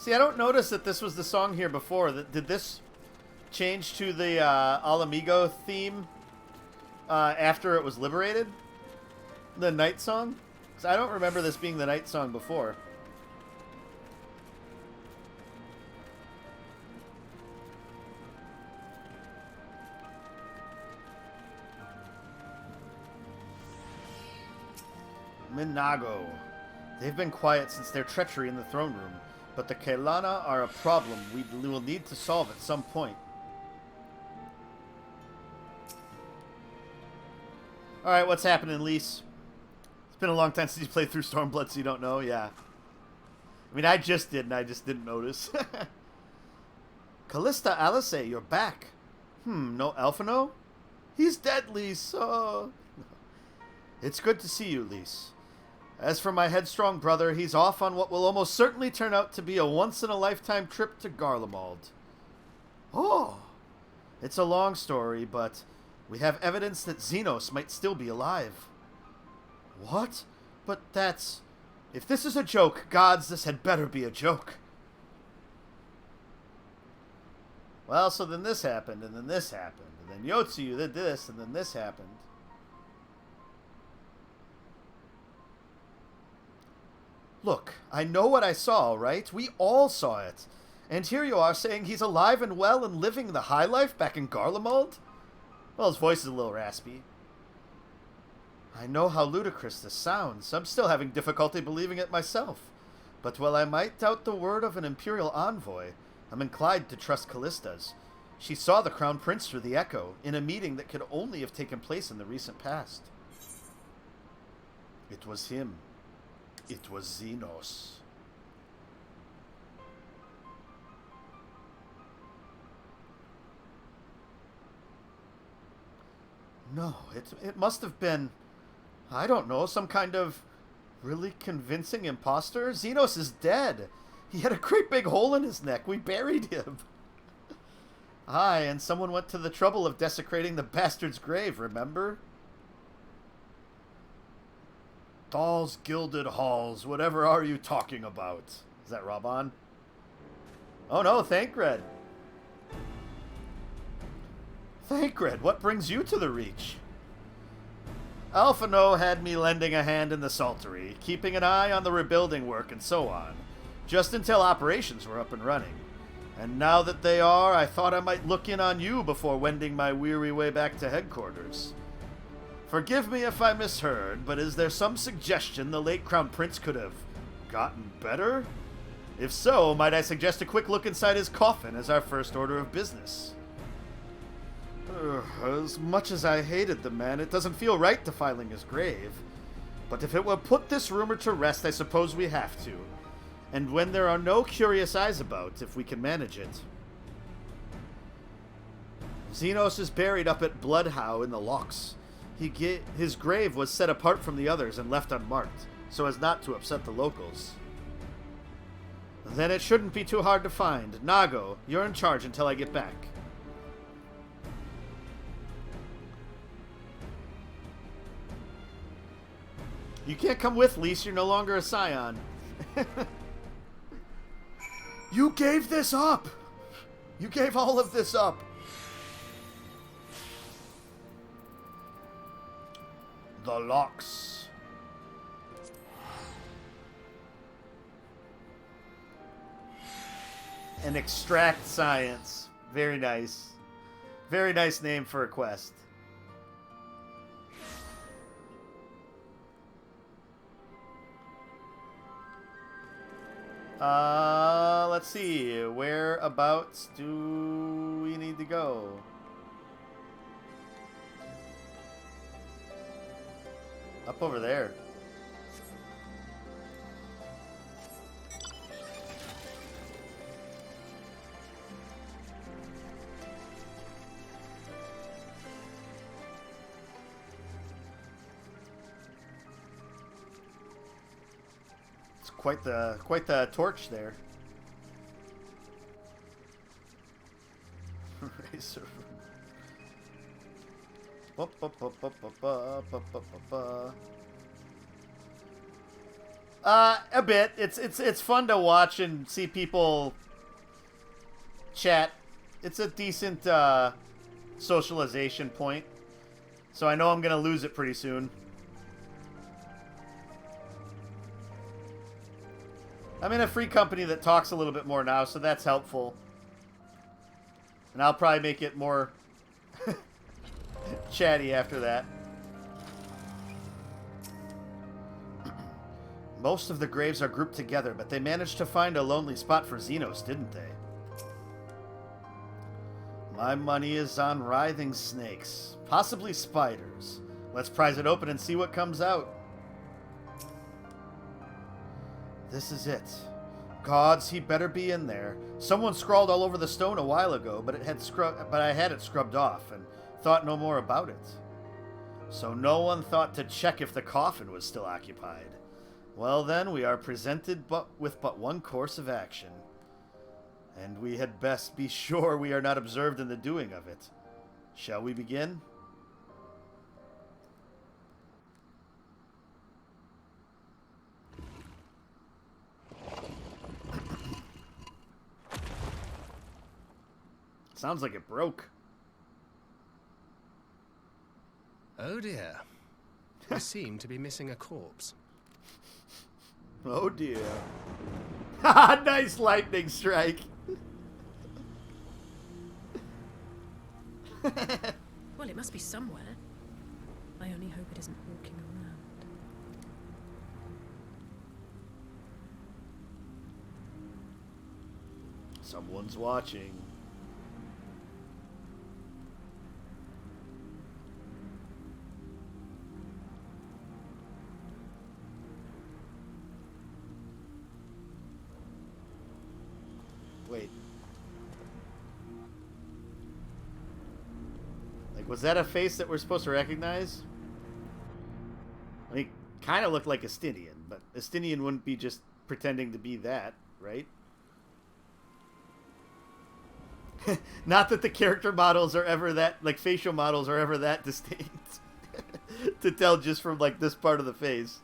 See, I don't notice that this was the song here before. Did this change to the Alamigo theme after it was liberated? The night song? Because I don't remember this being the night song before. Minago. They've been quiet since their treachery in the throne room, but the Kelana are a problem we will need to solve at some point. Alright, what's happening, Lise? It's been a long time since you played through Stormblood, so you don't know? Yeah. I mean, I just did, and I just didn't notice. Callista Alice, you're back. No Alphino? He's dead, Lise. Oh. It's good to see you, Lise. As for my headstrong brother, he's off on what will almost certainly turn out to be a once-in-a-lifetime trip to Garlemald. Oh! It's a long story, but we have evidence that Xenos might still be alive. What? But that's... If this is a joke, gods, this had better be a joke. Well, so then this happened, and then this happened, and then Yotsuyu did this, and then this happened. Look, I know what I saw, right? We all saw it. And here you are saying he's alive and well and living the high life back in Garlemald? Well, his voice is a little raspy. I know how ludicrous this sounds. I'm still having difficulty believing it myself. But while I might doubt the word of an Imperial envoy, I'm inclined to trust Callista's. She saw the Crown Prince through the Echo, in a meeting that could only have taken place in the recent past. It was him. It was Xenos. No, it must have been, I don't know, some kind of really convincing imposter. Xenos is dead. He had a great big hole in his neck. We buried him. Aye, and someone went to the trouble of desecrating the bastard's grave, remember? Dolls, gilded halls, whatever are you talking about? Is that Raban? Oh no, Thancred. Thancred, what brings you to the Reach? Alphino had me lending a hand in the Saltery, keeping an eye on the rebuilding work and so on, just until operations were up and running. And now that they are, I thought I might look in on you before wending my weary way back to headquarters. Forgive me if I misheard, but is there some suggestion the late Crown Prince could have gotten better? If so, might I suggest a quick look inside his coffin as our first order of business? As much as I hated the man, it doesn't feel right defiling his grave. But if it will put this rumor to rest, I suppose we have to. And when there are no curious eyes about, if we can manage it. Xenos is buried up at Bloodhow in the Locks. His grave was set apart from the others and left unmarked, so as not to upset the locals. Then it shouldn't be too hard to find. Nago, you're in charge until I get back. You can't come with, Lise. You're no longer a Scion. You gave this up! You gave all of this up! The Locks. And Extract Science. Very nice. Very nice name for a quest. Let's see. Whereabouts do we need to go? Up over there. It's quite the torch there. Racer. A bit. It's fun to watch and see people chat. It's a decent socialization point. So I know I'm gonna lose it pretty soon. I'm in a free company that talks a little bit more now, so that's helpful. And I'll probably make it more chatty after that. Most of the graves are grouped together, but they managed to find a lonely spot for Xenos, didn't they? My money is on writhing snakes, possibly spiders. Let's prise it open and see what comes out. This is it. Gods, he better be in there. Someone scrawled all over the stone a while ago, but I had it scrubbed off and thought no more about it. So no one thought to check if the coffin was still occupied. Well then, we are presented with but one course of action. And we had best be sure we are not observed in the doing of it. Shall we begin? Sounds like it broke. Oh dear. We seem to be missing a corpse. Oh dear. Nice lightning strike. Well, it must be somewhere. I only hope it isn't walking around. Someone's watching. Wait. Like, was that a face that we're supposed to recognize? I mean, kind of looked like Estinian, but Estinian wouldn't be just pretending to be that, right? Not that the character models are ever that, like, facial models are ever that distinct to tell just from, like, this part of the face.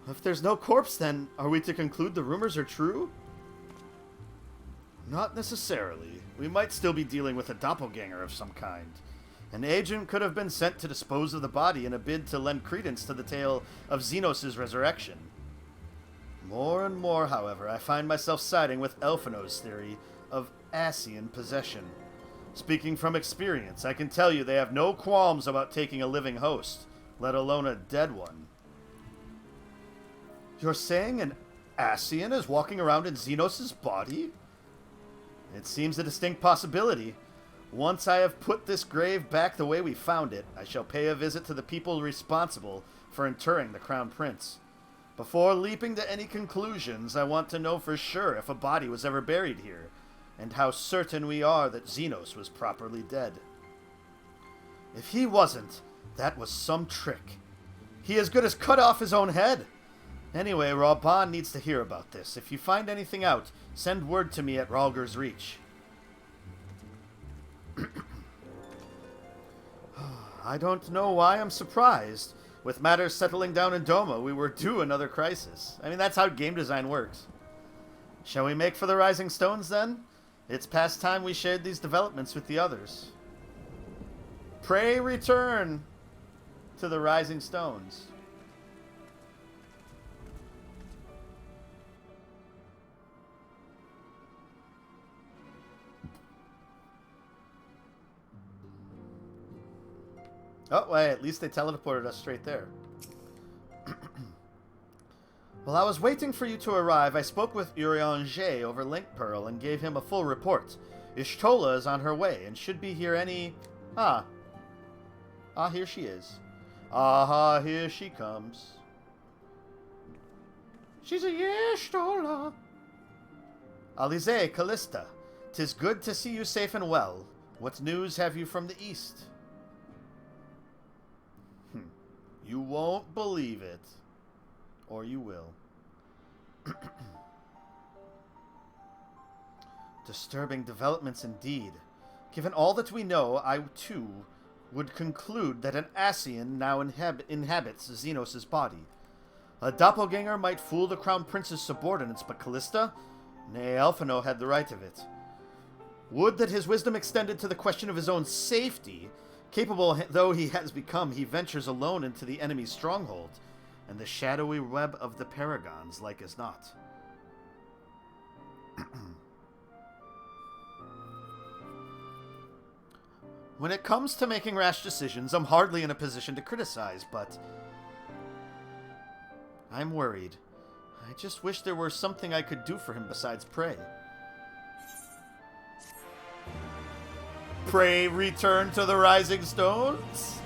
If there's no corpse, then are we to conclude the rumors are true? Not necessarily. We might still be dealing with a doppelganger of some kind. An agent could have been sent to dispose of the body in a bid to lend credence to the tale of Xenos' resurrection. More and more, however, I find myself siding with Elfino's theory of Asian possession. Speaking from experience, I can tell you they have no qualms about taking a living host, let alone a dead one. You're saying an Asian is walking around in Xenos' body? It seems a distinct possibility. Once I have put this grave back the way we found it, I shall pay a visit to the people responsible for interring the Crown Prince. Before leaping to any conclusions, I want to know for sure if a body was ever buried here, and how certain we are that Xenos was properly dead. If he wasn't, that was some trick. He as good as cut off his own head. Anyway, Rauban needs to hear about this. If you find anything out, send word to me at Ralger's Reach. I don't know why I'm surprised. With matters settling down in Doma, we were due another crisis. I mean, that's how game design works. Shall we make for the Rising Stones, then? It's past time we shared these developments with the others. Pray return to the Rising Stones. Oh, wait, at least they teleported us straight there. While I was waiting for you to arrive, I spoke with Urianger over Link Pearl and gave him a full report. Ishtola is on her way and should be here any... here she is. Aha, here she comes. She's a Ishtola. Alize, Callista, 'tis good to see you safe and well. What news have you from the east? You won't believe it. Or you will. Disturbing developments indeed. Given all that we know, I, too, would conclude that an Asian now inhabits Xenos' body. A doppelganger might fool the Crown Prince's subordinates, but Callista? Nay, Alphino had the right of it. Would that his wisdom extended to the question of his own safety. Capable though he has become, he ventures alone into the enemy's stronghold, and the shadowy web of the Paragons, like as not. When it comes to making rash decisions, I'm hardly in a position to criticize, but I'm worried. I just wish there were something I could do for him besides pray. Pray return to the Rising Stones?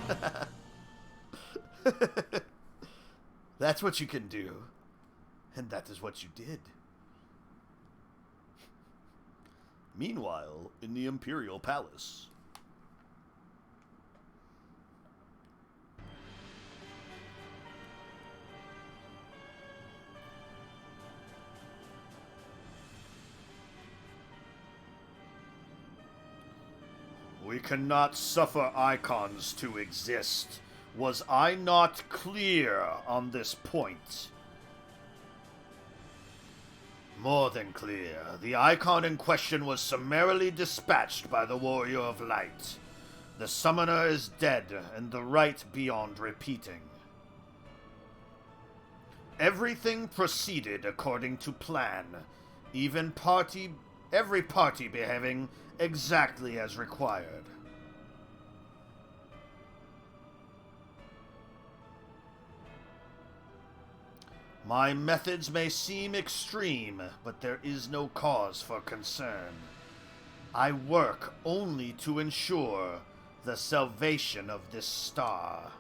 That's what you can do. And that is what you did. Meanwhile, in the Imperial Palace. We cannot suffer icons to exist. Was I not clear on this point? More than clear. The icon in question was summarily dispatched by the Warrior of Light. The summoner is dead, and the rite beyond repeating. Everything proceeded according to plan. Every party behaving exactly as required. My methods may seem extreme, but there is no cause for concern. I work only to ensure the salvation of this star.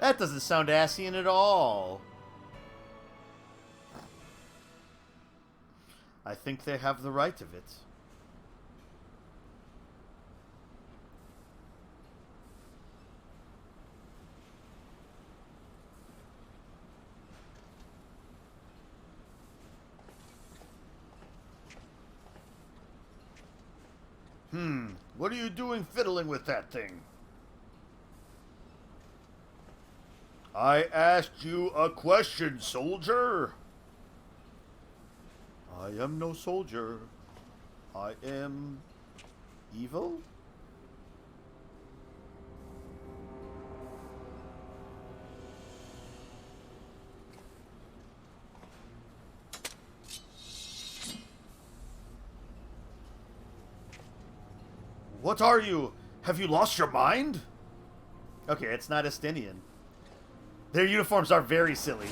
That doesn't sound Asian at all. I think they have the right of it. What are you doing fiddling with that thing? I asked you a question, soldier. I am no soldier. I am evil? What are you? Have you lost your mind? Okay, it's not Estinian. Their uniforms are very silly.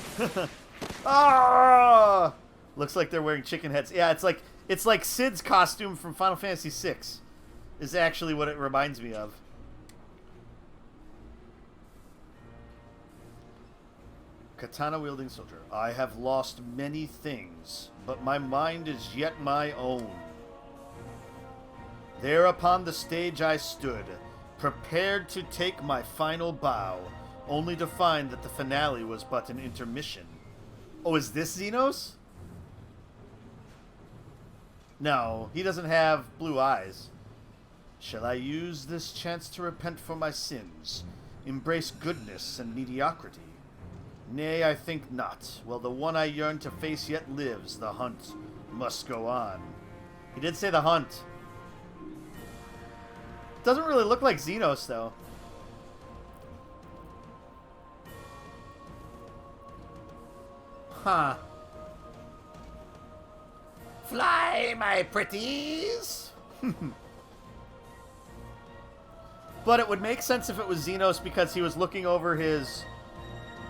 Ah! Looks like they're wearing chicken heads. Yeah, it's like Sid's costume from Final Fantasy VI. Is actually what it reminds me of. Katana-wielding soldier. I have lost many things, but my mind is yet my own. There upon the stage I stood, prepared to take my final bow, only to find that the finale was but an intermission. Oh, is this Xenos? No, he doesn't have blue eyes. Shall I use this chance to repent for my sins, embrace goodness and mediocrity? Nay, I think not. While the one I yearn to face yet lives, the hunt must go on. He did say the hunt. Doesn't really look like Xenos, though. Huh. Fly, my pretties! But it would make sense if it was Xenos because he was looking over his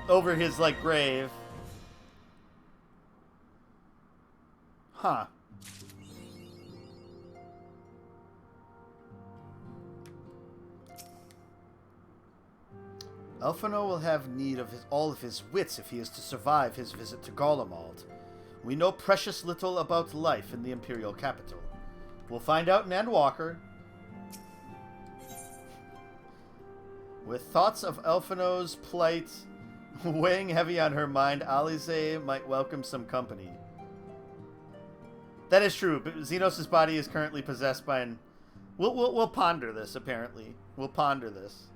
like, grave. Huh. Alphino will have need of all of his wits if he is to survive his visit to Garlemald. We know precious little about life in the Imperial capital. We'll find out in Endwalker. With thoughts of Alphino's plight weighing heavy on her mind, Alize might welcome some company. That is true, but Xenos' body is currently possessed by an... We'll ponder this, apparently. We'll ponder this.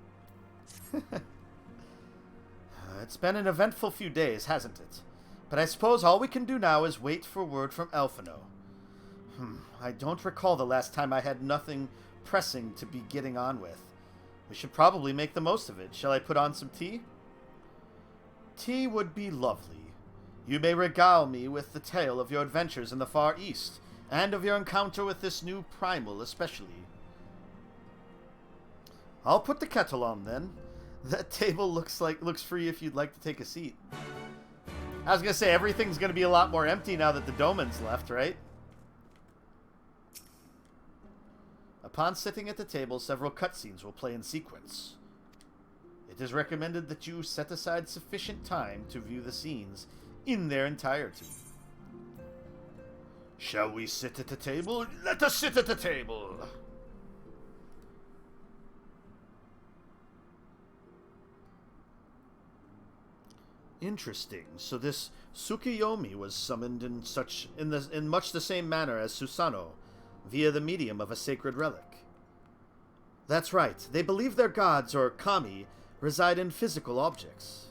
It's been an eventful few days, hasn't it? But I suppose all we can do now is wait for word from Elfino. I don't recall the last time I had nothing pressing to be getting on with. We should probably make the most of it. Shall I put on some tea? Tea would be lovely. You may regale me with the tale of your adventures in the Far East, and of your encounter with this new primal especially. I'll put the kettle on then. That table looks free if you'd like to take a seat. I was gonna say, everything's gonna be a lot more empty now that the Doman's left, right? Upon sitting at the table, several cutscenes will play in sequence. It is recommended that you set aside sufficient time to view the scenes in their entirety. Shall we sit at the table? Let us sit at the table! Interesting. So this Tsukiyomi was summoned in much the same manner as Susanoo, via the medium of a sacred relic. That's right. They believe their gods, or kami, reside in physical objects.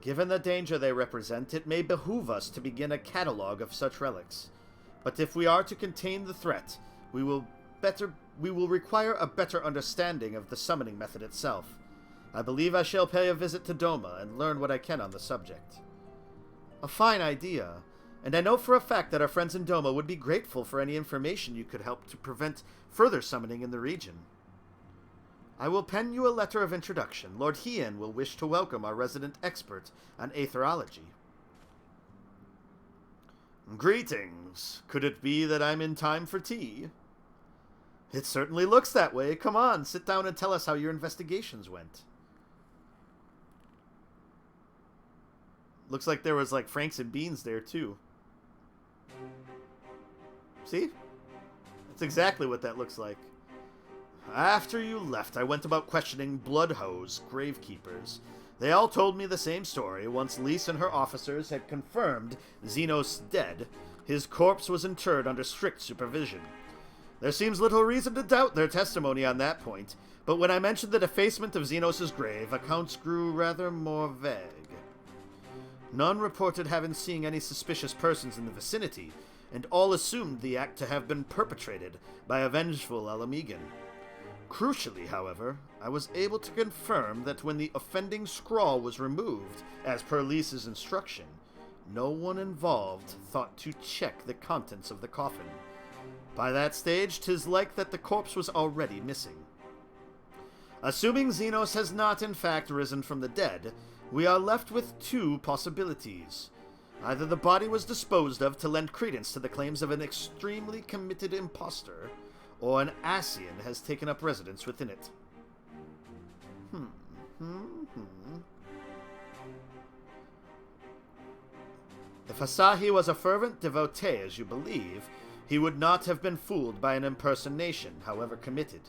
Given the danger they represent, it may behoove us to begin a catalogue of such relics. But if we are to contain the threat, we will require a better understanding of the summoning method itself. I believe I shall pay a visit to Doma and learn what I can on the subject. A fine idea, and I know for a fact that our friends in Doma would be grateful for any information you could help to prevent further summoning in the region. I will pen you a letter of introduction. Lord Hien will wish to welcome our resident expert on aetherology. Greetings. Could it be that I'm in time for tea? It certainly looks that way. Come on, sit down and tell us how your investigations went. Looks like there was, like, Franks and Beans there, too. See? That's exactly what that looks like. After you left, I went about questioning Bloodhose gravekeepers. They all told me the same story. Once Lise and her officers had confirmed Xenos dead, his corpse was interred under strict supervision. There seems little reason to doubt their testimony on that point, but when I mentioned the defacement of Xenos' grave, accounts grew rather more vague. None reported having seen any suspicious persons in the vicinity, and all assumed the act to have been perpetrated by a vengeful Alamegan. Crucially, however, I was able to confirm that when the offending scrawl was removed, as per Lisa's instruction, no one involved thought to check the contents of the coffin. By that stage, 'tis like that the corpse was already missing. Assuming Xenos has not in fact risen from the dead, we are left with two possibilities. Either the body was disposed of to lend credence to the claims of an extremely committed impostor, or an Ascian has taken up residence within it. If Asahi was a fervent devotee, as you believe, he would not have been fooled by an impersonation, however committed.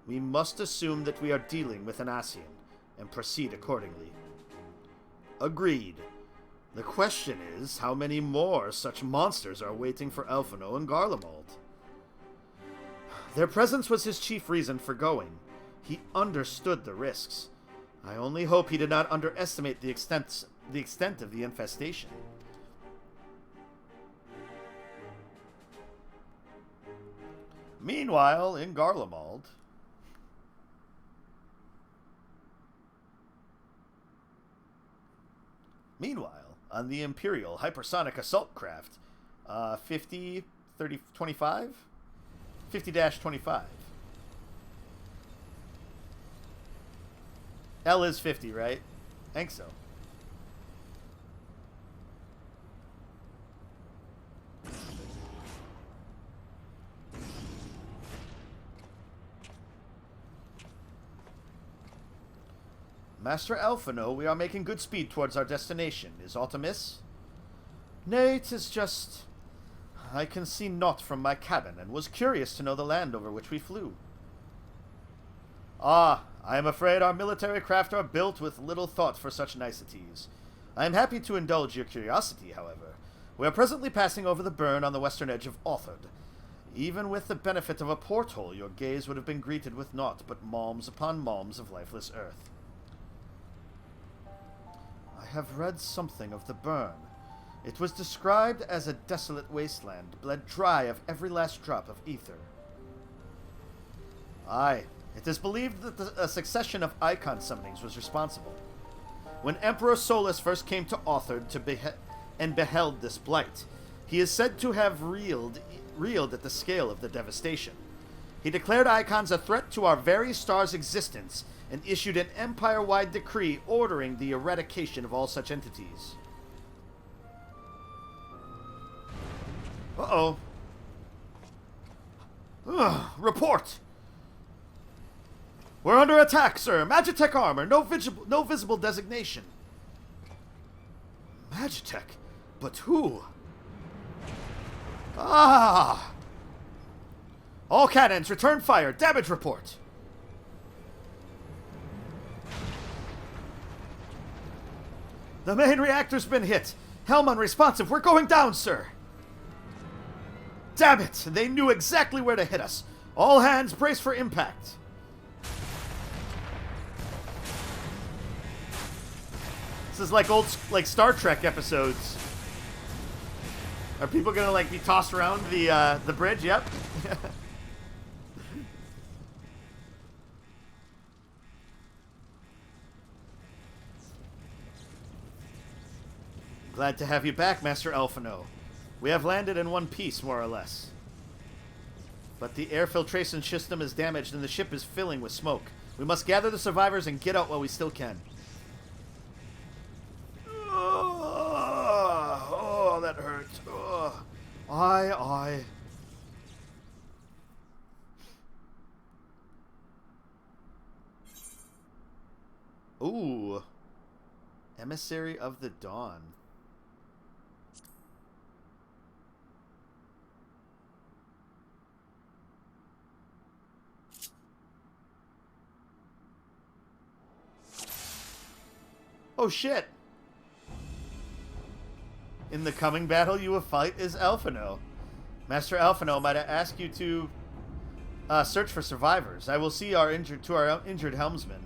We must assume that we are dealing with an Ascian, and proceed accordingly. Agreed. The question is, how many more such monsters are waiting for Elfino and Garlemald? Their presence was his chief reason for going. He understood the risks. I only hope he did not underestimate the extent of the infestation. Meanwhile, in Garlemald... Meanwhile, on the Imperial Hypersonic Assault Craft, 50-25? 50-25. L is 50, right? I think so. Master Elfino, we are making good speed towards our destination. Is aught amiss? Nay, 'tis just... I can see naught from my cabin, and was curious to know the land over which we flew. Ah, I am afraid our military craft are built with little thought for such niceties. I am happy to indulge your curiosity, however. We are presently passing over the burn on the western edge of Authard. Even with the benefit of a porthole, your gaze would have been greeted with naught but malms upon malms of lifeless earth. I have read something of the burn. It was described as a desolate wasteland, bled dry of every last drop of ether. Aye, it is believed that a succession of icon summonings was responsible. When Emperor Solus first came to Authard and beheld this blight, he is said to have reeled at the scale of the devastation. He declared icons a threat to our very star's existence and issued an empire-wide decree ordering the eradication of all such entities. Uh-oh. Report! We're under attack, sir. Magitech armor. No visible designation. Magitech? But who? Ah! All cannons, return fire. Damage report. The main reactor's been hit. Helm unresponsive. We're going down, sir. Damn it! They knew exactly where to hit us. All hands brace for impact. This is like old Star Trek episodes. Are people gonna like be tossed around the bridge? Yep. Glad to have you back, Master Elfino. We have landed in one piece, more or less. But the air filtration system is damaged and the ship is filling with smoke. We must gather the survivors and get out while we still can. Oh, that hurts. Aye. Ooh. Emissary of the Dawn. Oh shit! In the coming battle you will fight is Elfino. Master Elfino might ask you to search for survivors. I will see our injured helmsman.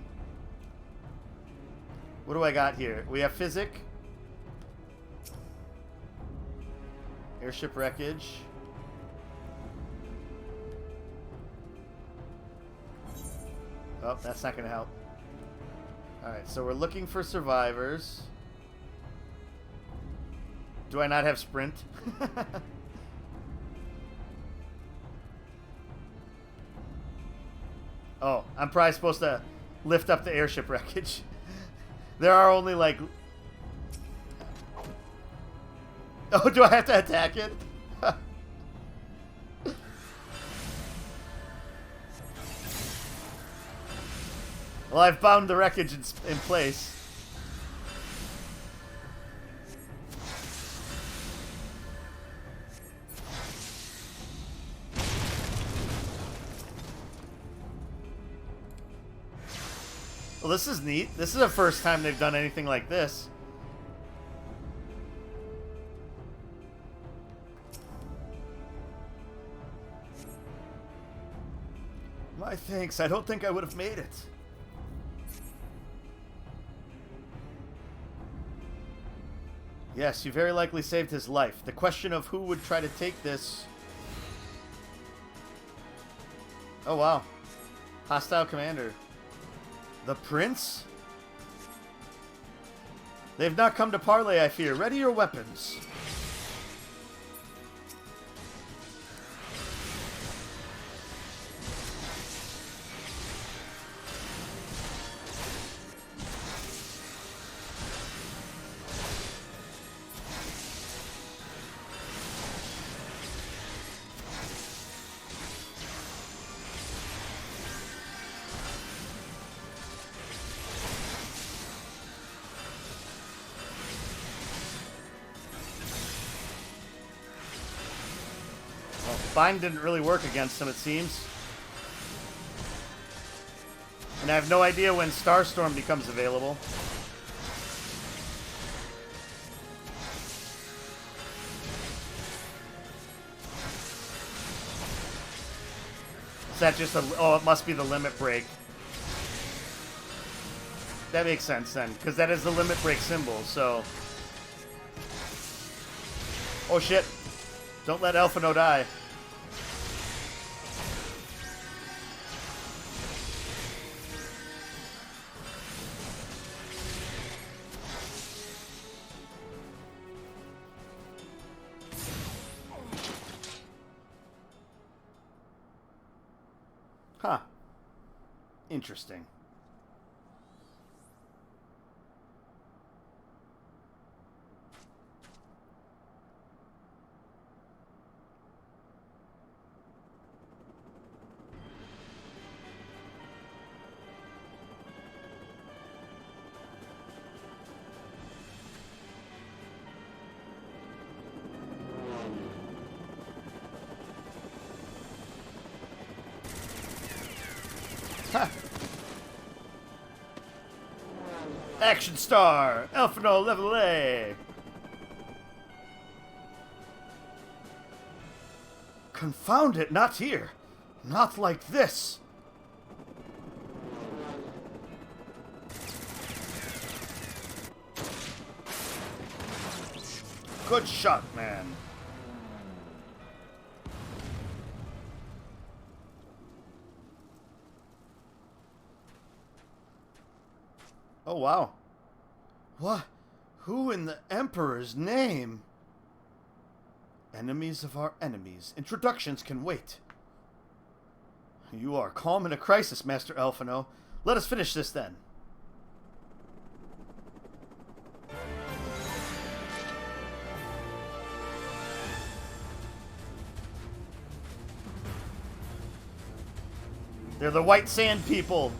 What do I got here? We have physic. Airship wreckage. Oh, that's not going to help. Alright, so we're looking for survivors. Do I not have sprint? Oh, I'm probably supposed to lift up the airship wreckage. There are only like... Oh, do I have to attack it? Well, I've bound the wreckage in place. Well, this is neat. This is the first time they've done anything like this. My thanks. I don't think I would have made it. Yes, you very likely saved his life. The question of who would try to take this... Oh, wow. Hostile commander. The prince? They've not come to parley, I fear. Ready your weapons. Bind didn't really work against him, it seems. And I have no idea when Starstorm becomes available. Is that just a... Oh, it must be the limit break. That makes sense then, because that is the limit break symbol, so... Oh shit. Don't let Elfino die. Huh. Interesting. Action star! Elfino level A! Confound it, not here! Not like this! Good shot, man. Oh, wow. What? Who in the Emperor's name? Enemies of our enemies. Introductions can wait. You are calm in a crisis, Master Elfino. Let us finish this then. They're the White Sand people.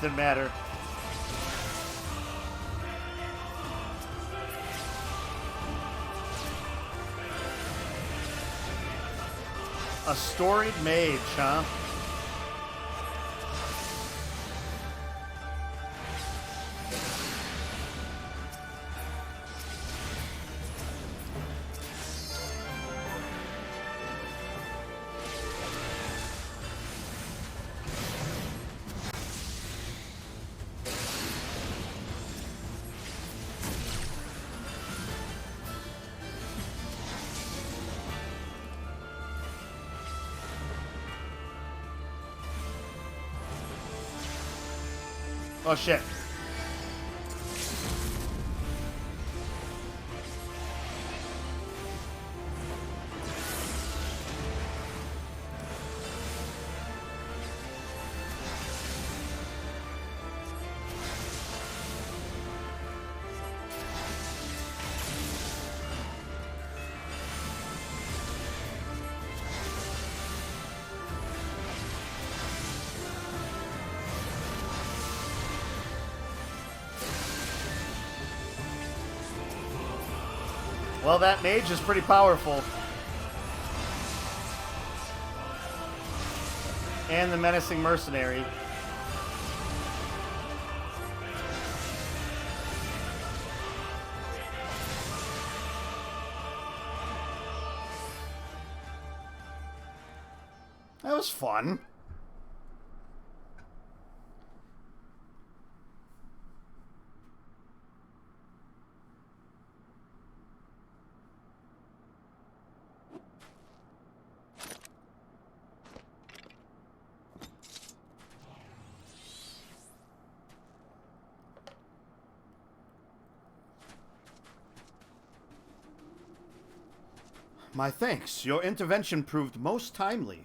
Didn't matter. A storied mage, huh? Oh shit. Well, that mage is pretty powerful. And the menacing mercenary. That was fun. My thanks. Your intervention proved most timely.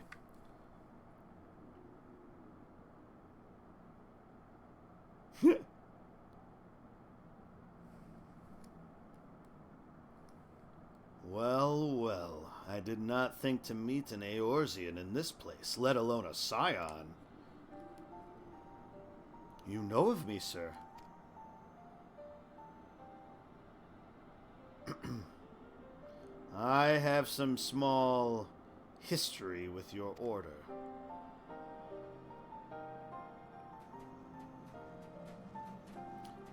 Well, well. I did not think to meet an Eorzean in this place, let alone a scion. You know of me, sir? I have some small history with your order.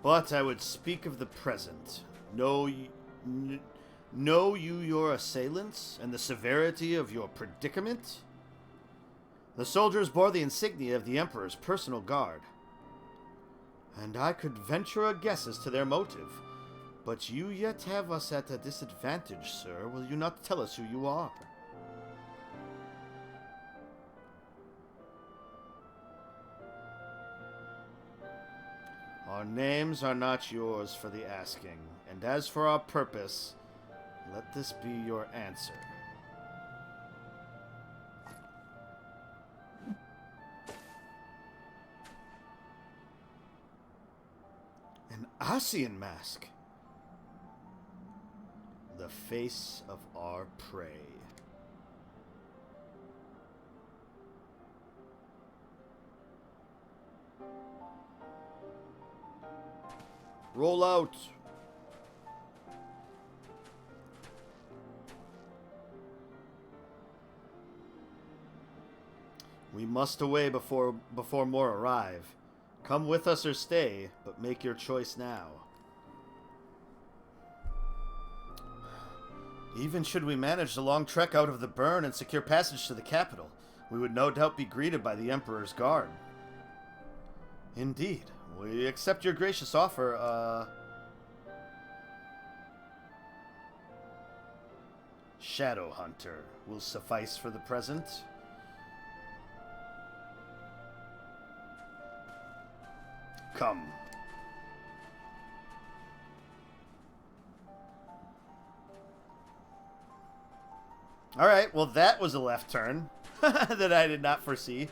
But I would speak of the present. Know you your assailants and the severity of your predicament? The soldiers bore the insignia of the Emperor's personal guard, and I could venture a guess as to their motive. But you yet have us at a disadvantage, sir. Will you not tell us who you are? Our names are not yours for the asking, and as for our purpose, let this be your answer. An Ascian mask. The face of our prey. Roll out. We must away before more arrive. Come with us or stay, but make your choice now. Even should we manage the long trek out of the burn and secure passage to the capital, we would no doubt be greeted by the Emperor's guard. Indeed. We accept your gracious offer, Shadow Hunter will suffice for the present. Come. Alright, well that was a left turn that I did not foresee.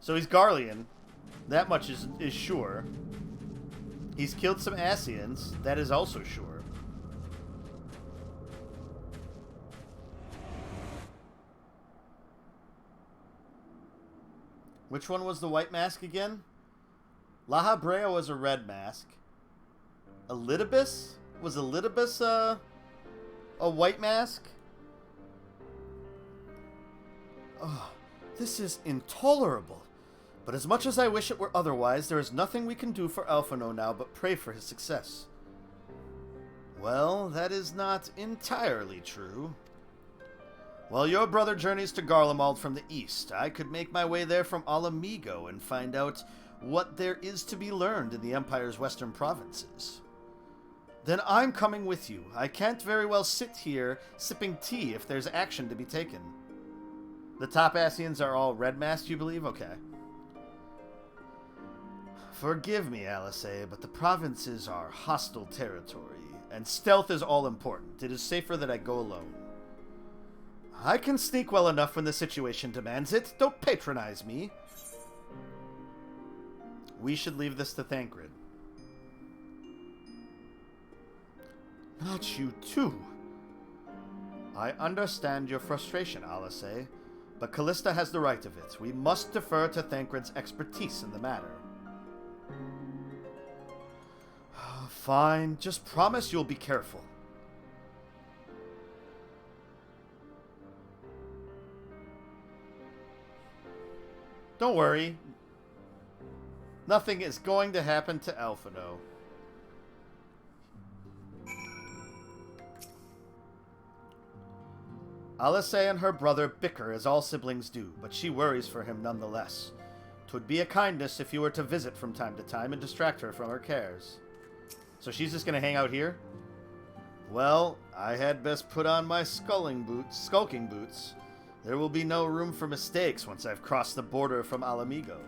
So he's Garlean. That much is sure. He's killed some Ascians. That is also sure. Which one was the white mask again? Laha Brea was a red mask. Elidibus? Was Elidibus a white mask? Oh, this is intolerable. But as much as I wish it were otherwise, there is nothing we can do for Alphino now but pray for his success. Well, that is not entirely true. While your brother journeys to Garlemald from the east, I could make my way there from Alamigo and find out what there is to be learned in the Empire's western provinces. Then I'm coming with you. I can't very well sit here sipping tea if there's action to be taken. The top Ascians are all red masked, you believe? Okay. Forgive me, Alice, but the provinces are hostile territory, and stealth is all important. It is safer that I go alone. I can sneak well enough when the situation demands it. Don't patronize me. We should leave this to Thancred. Not you too. I understand your frustration, Alice, but Callista has the right of it. We must defer to Thancred's expertise in the matter. Fine, just promise you'll be careful. Don't worry. Nothing is going to happen to Alphino. Alice and her brother bicker as all siblings do, but she worries for him nonetheless. 'Twould be a kindness if you were to visit from time to time and distract her from her cares. So she's just gonna hang out here? Well, I had best put on my skulking boots. There will be no room for mistakes once I've crossed the border from Alamigo.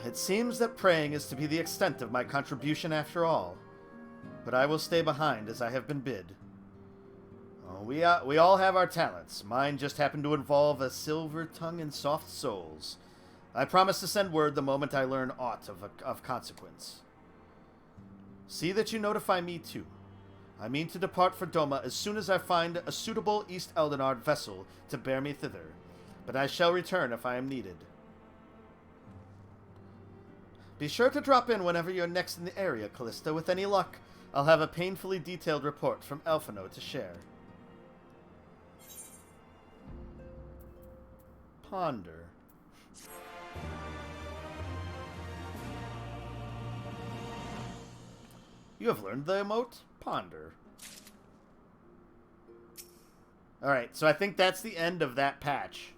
It seems that praying is to be the extent of my contribution after all. But I will stay behind as I have been bid. Oh, we all have our talents. Mine just happened to involve a silver tongue and soft souls. I promise to send word the moment I learn aught of consequence. See that you notify me too. I mean to depart for Doma as soon as I find a suitable East Eldenard vessel to bear me thither, but I shall return if I am needed. Be sure to drop in whenever you're next in the area, Callista. With any luck, I'll have a painfully detailed report from Elfino to share. Ponder. You have learned the emote? Ponder. Alright, so I think that's the end of that patch.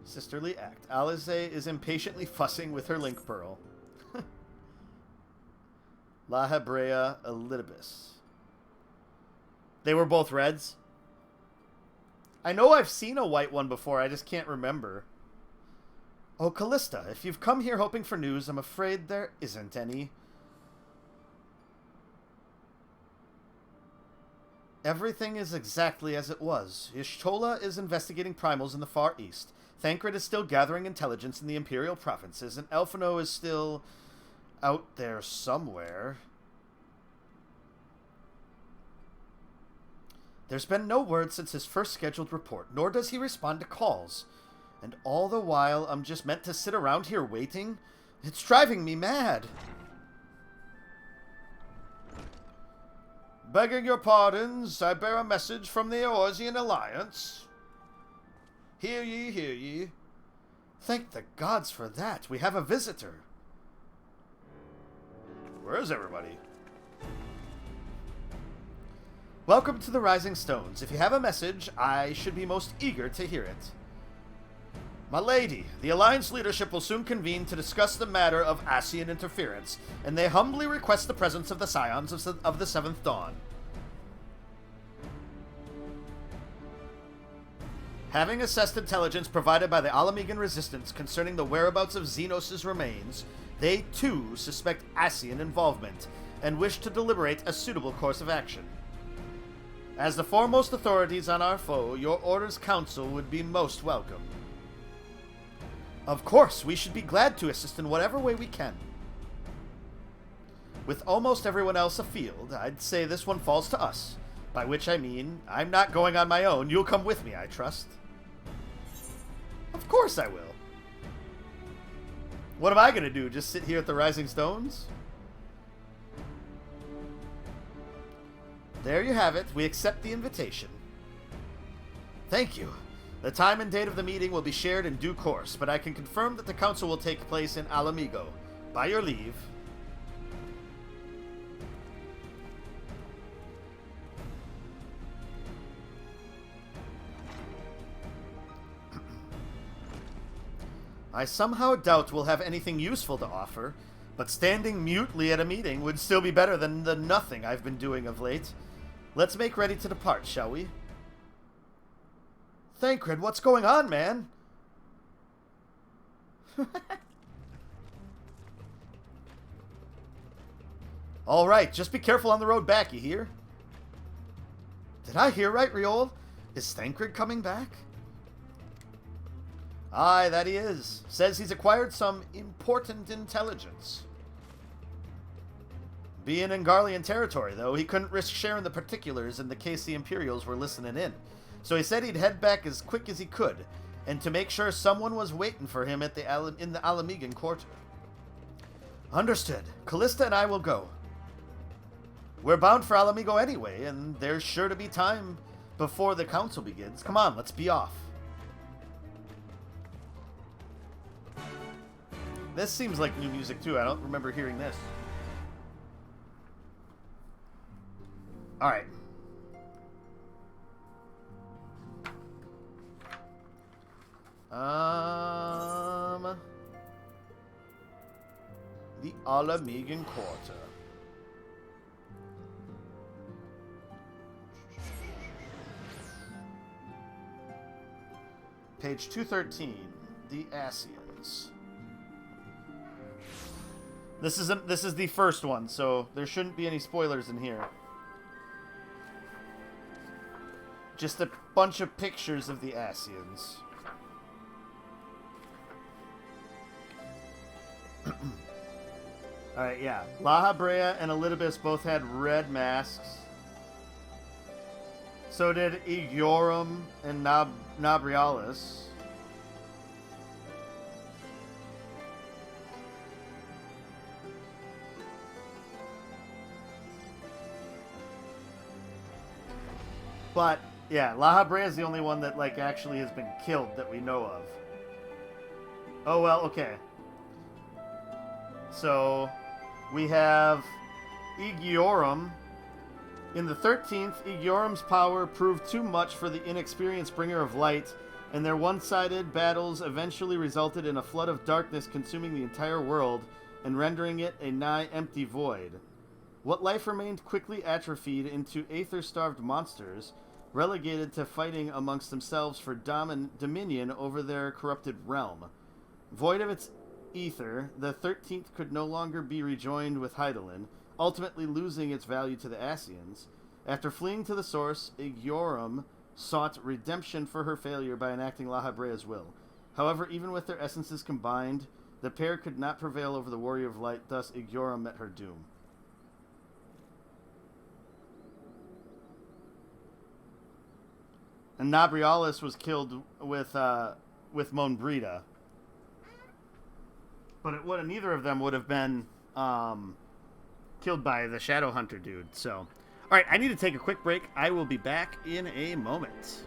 Sisterly act. Alize is impatiently fussing with her link pearl. La Hebrea Elidibus. They were both reds? I know I've seen a white one before, I just can't remember. Oh, Callista, if you've come here hoping for news, I'm afraid there isn't any. Everything is exactly as it was. Y'shtola is investigating primals in the Far East. Thancred is still gathering intelligence in the Imperial provinces, and Elfino is still out there somewhere. There's been no word since his first scheduled report, nor does he respond to calls. And all the while, I'm just meant to sit around here waiting? It's driving me mad. Begging your pardons, I bear a message from the Eorzean Alliance. Hear ye, hear ye. Thank the gods for that. We have a visitor. Where is everybody? Welcome to the Rising Stones. If you have a message, I should be most eager to hear it. My lady, the Alliance leadership will soon convene to discuss the matter of Ascian interference, and they humbly request the presence of the Scions of the Seventh Dawn. Having assessed intelligence provided by the Alamegan Resistance concerning the whereabouts of Xenos' remains, they too suspect Ascian involvement, and wish to deliberate a suitable course of action. As the foremost authorities on our foe, your Order's counsel would be most welcome. Of course, we should be glad to assist in whatever way we can. With almost everyone else afield, I'd say this one falls to us. By which I mean, I'm not going on my own. You'll come with me, I trust. Of course I will. What am I going to do? Just sit here at the Rising Stones? There you have it. We accept the invitation. Thank you. The time and date of the meeting will be shared in due course, but I can confirm that the council will take place in Alamigo. By your leave. I somehow doubt we'll have anything useful to offer, but standing mutely at a meeting would still be better than the nothing I've been doing of late. Let's make ready to depart, shall we? Thancred, what's going on, man? Alright, just be careful on the road back, you hear? Did I hear right, Riol? Is Thancred coming back? Aye, that he is. Says he's acquired some important intelligence. Being in Garlean territory, though, he couldn't risk sharing the particulars in the case the Imperials were listening in. So he said he'd head back as quick as he could, and to make sure someone was waiting for him at in the Alamegan Quarter. Understood. Callista and I will go. We're bound for Alamigo anyway, and there's sure to be time before the council begins. Come on, let's be off. This seems like new music, too. I don't remember hearing this. Alright. The Alamegan Quarter. Page 213. The Ascians. This is the first one, so there shouldn't be any spoilers in here. Just a bunch of pictures of the Ascians. Alright, yeah. La Habrea and Elidibus both had red masks. So did Igiorum and Nabrialis. But, yeah, La Habrea is the only one that, like, actually has been killed that we know of. Oh, well, okay. So, we have Igiorum. In the 13th, Igiorum's power proved too much for the inexperienced Bringer of Light, and their one-sided battles eventually resulted in a flood of darkness consuming the entire world and rendering it a nigh empty void. What life remained quickly atrophied into aether-starved monsters, relegated to fighting amongst themselves for dominion over their corrupted realm. Void of its ether, the 13th could no longer be rejoined with Hydaelyn, ultimately losing its value to the Ascians. After fleeing to the source, Igiorum sought redemption for her failure by enacting La Habrea's will. However, even with their essences combined, the pair could not prevail over the Warrior of Light, thus Igiorum met her doom. And Nabrialis was killed with Monbrita. But neither of them would have been killed by the Shadowhunter dude. So, all right, I need to take a quick break. I will be back in a moment.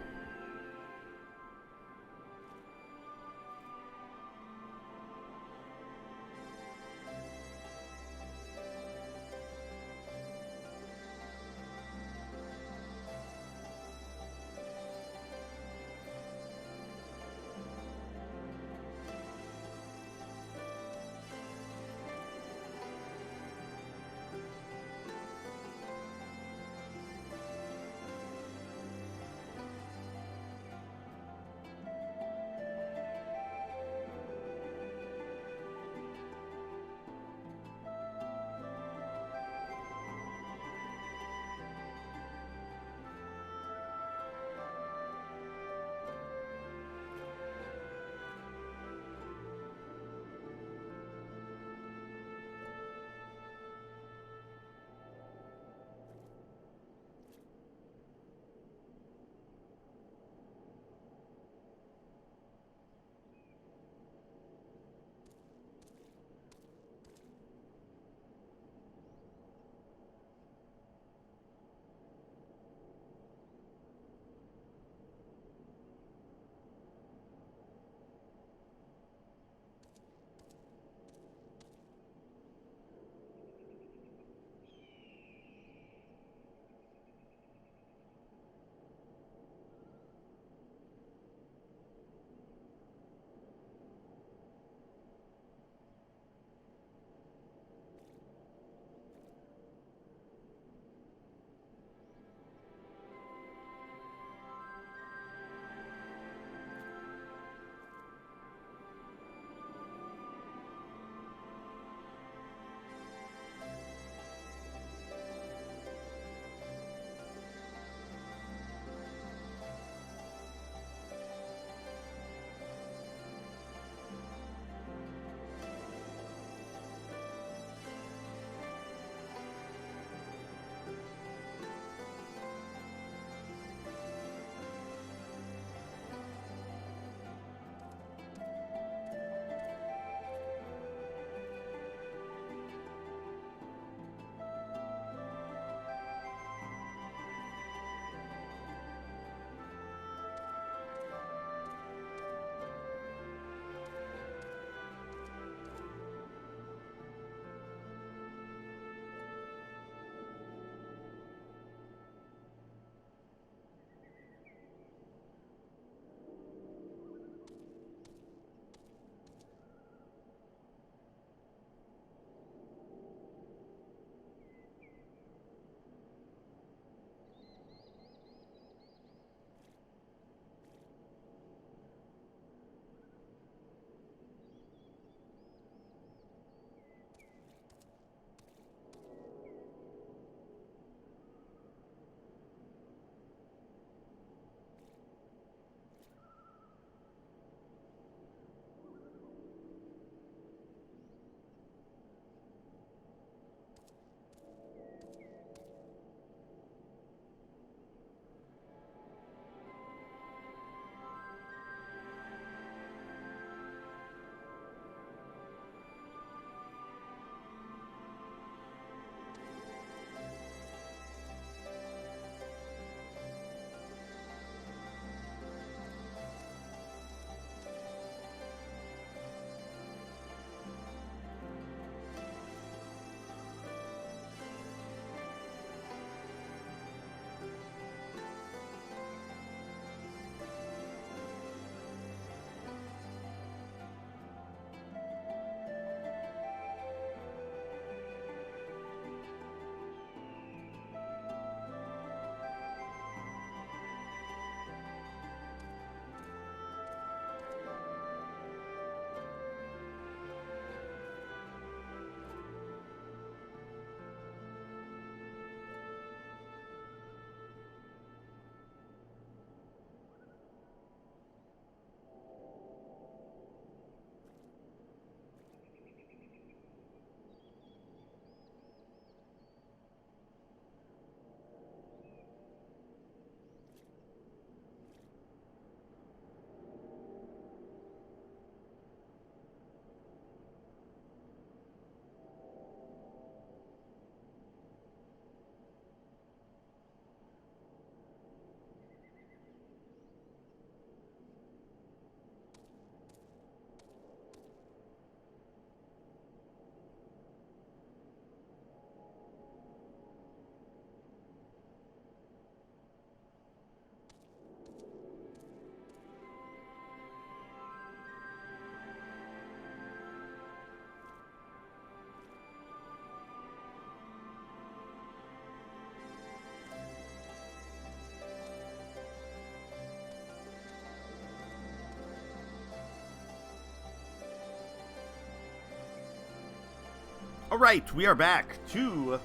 All right, we are back to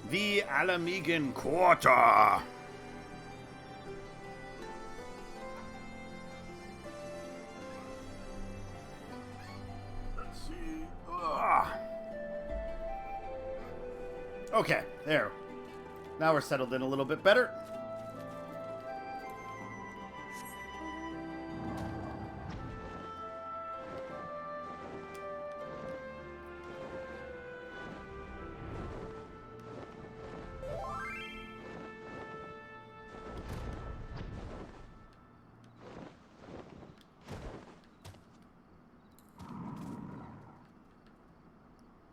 the Alamegan Quarter. Let's see. Okay, there. Now we're settled in a little bit better.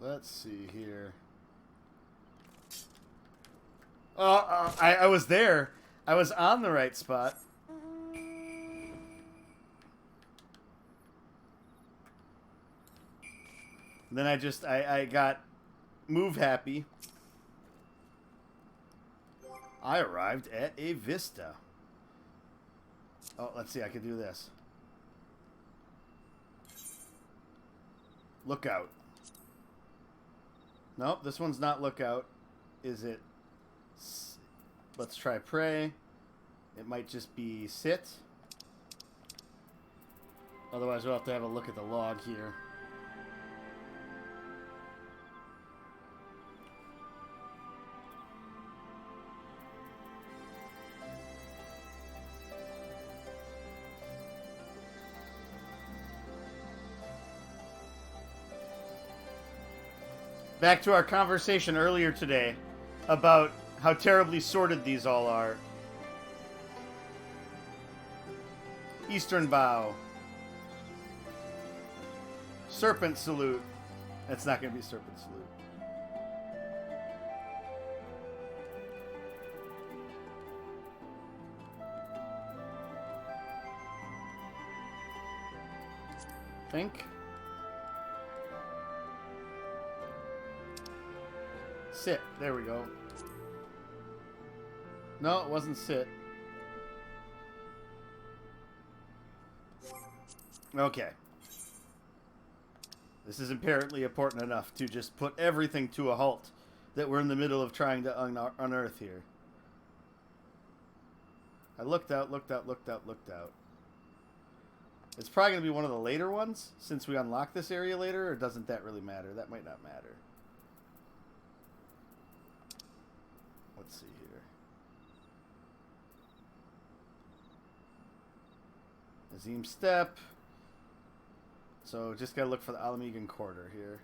Let's see here. I was there. I was on the right spot. Then I got move happy. I arrived at a vista. Oh, let's see. I can do this. Lookout. Nope, this one's not lookout. Is it? Let's try pray. It might just be sit. Otherwise, we'll have to have a look at the log here. Back to our conversation earlier today about how terribly sorted these all are. Eastern Bow. Serpent Salute. That's not going to be Serpent Salute. Think. Sit. There we go. No, it wasn't sit. Okay. This is apparently important enough to just put everything to a halt that we're in the middle of trying to unearth here. I looked out. It's probably going to be one of the later ones, since we unlock this area later, or doesn't that really matter? That might not matter. Let's see here. Azim Step. So just gotta look for the Alamegan Quarter here.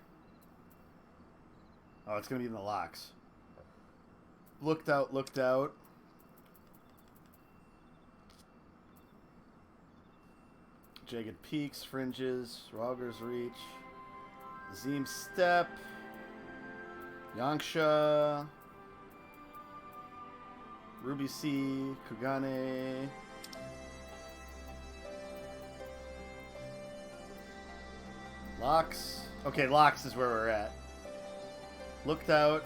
Oh, it's gonna be in the locks. Looked out. Jagged Peaks, Fringes, Rogger's Reach, Azim Step, Yangsha, Ruby Sea, Kugane. Locks. Okay, Locks is where we're at. Looked out.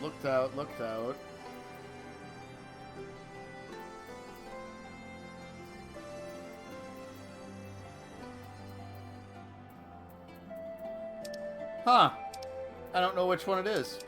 Looked out. Huh. I don't know which one it is.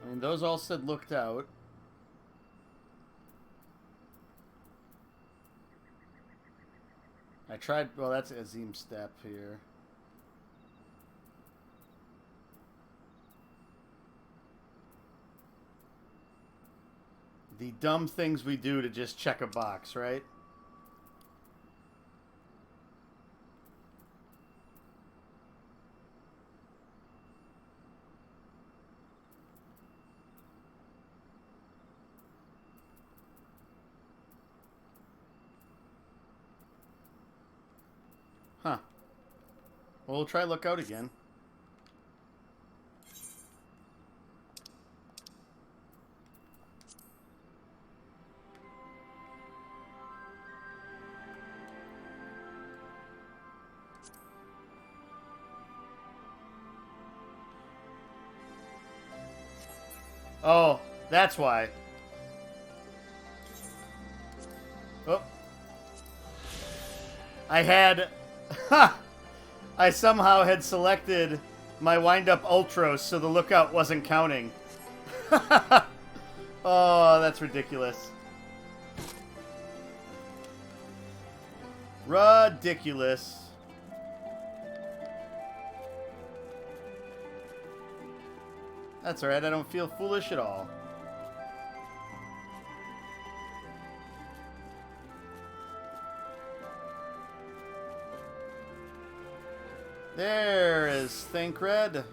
I mean, those all said looked out. I tried, well, that's Azim Step here. The dumb things we do to just check a box, right? Huh. Well, we'll try Lookout again. Oh, that's why. Oh. I had... I somehow had selected my wind-up Ultros, so the lookout wasn't counting. Oh, that's ridiculous. Ridiculous. That's alright, I don't feel foolish at all. There is Thancred.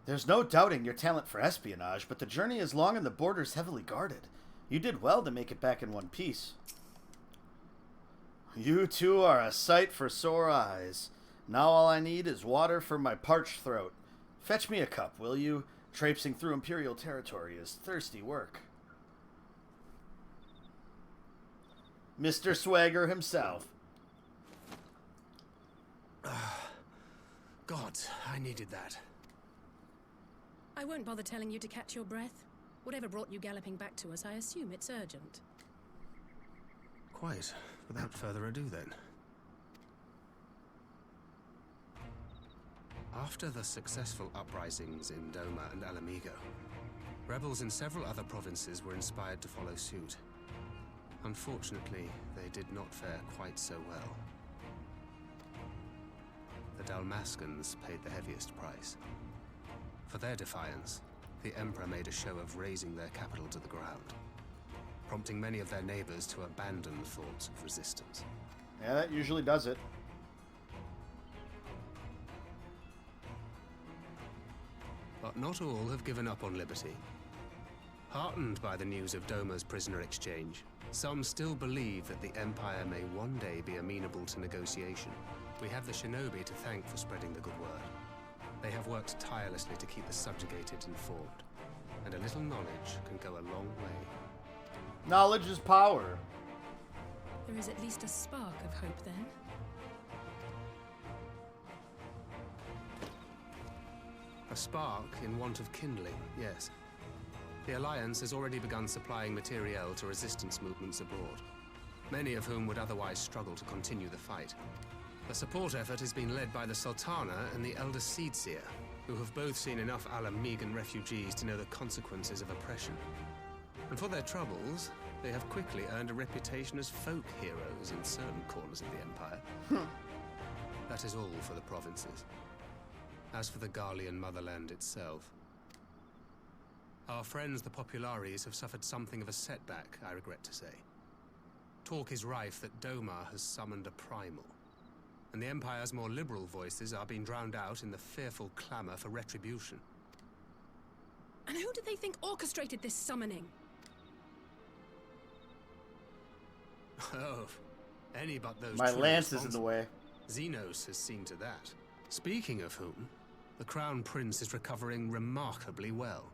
There's no doubting your talent for espionage, but the journey is long and the borders heavily guarded. You did well to make it back in one piece. You two are a sight for sore eyes. Now all I need is water for my parched throat. Fetch me a cup, will you? Traipsing through Imperial territory is thirsty work. Mr. Swagger himself. God, I needed that. I won't bother telling you to catch your breath. Whatever brought you galloping back to us, I assume it's urgent. Quite. Without further ado, then. After the successful uprisings in Doma and Alamigo, rebels in several other provinces were inspired to follow suit. Unfortunately, they did not fare quite so well. The Dalmascans paid the heaviest price. For their defiance, the Emperor made a show of razing their capital to the ground, prompting many of their neighbors to abandon thoughts of resistance. Yeah, that usually does it. But not all have given up on liberty. Heartened by the news of Doma's prisoner exchange, some still believe that the Empire may one day be amenable to negotiation. We have the shinobi to thank for spreading the good word. They have worked tirelessly to keep the subjugated informed, and a little knowledge can go a long way. Knowledge is power. There is at least a spark of hope, then. A spark in want of kindling, yes. The Alliance has already begun supplying materiel to resistance movements abroad, many of whom would otherwise struggle to continue the fight. The support effort has been led by the Sultana and the Elder Seedseer, who have both seen enough Alamigan refugees to know the consequences of oppression. And for their troubles, they have quickly earned a reputation as folk heroes in certain corners of the Empire. That is all for the provinces. As for the Garlean motherland itself, our friends the Populares have suffered something of a setback, I regret to say. Talk is rife that Doma has summoned a primal, and the Empire's more liberal voices are being drowned out in the fearful clamor for retribution. And who do they think orchestrated this summoning? Oh, any but those. My lance is in the way. Xenos has seen to that. Speaking of whom, the Crown Prince is recovering remarkably well.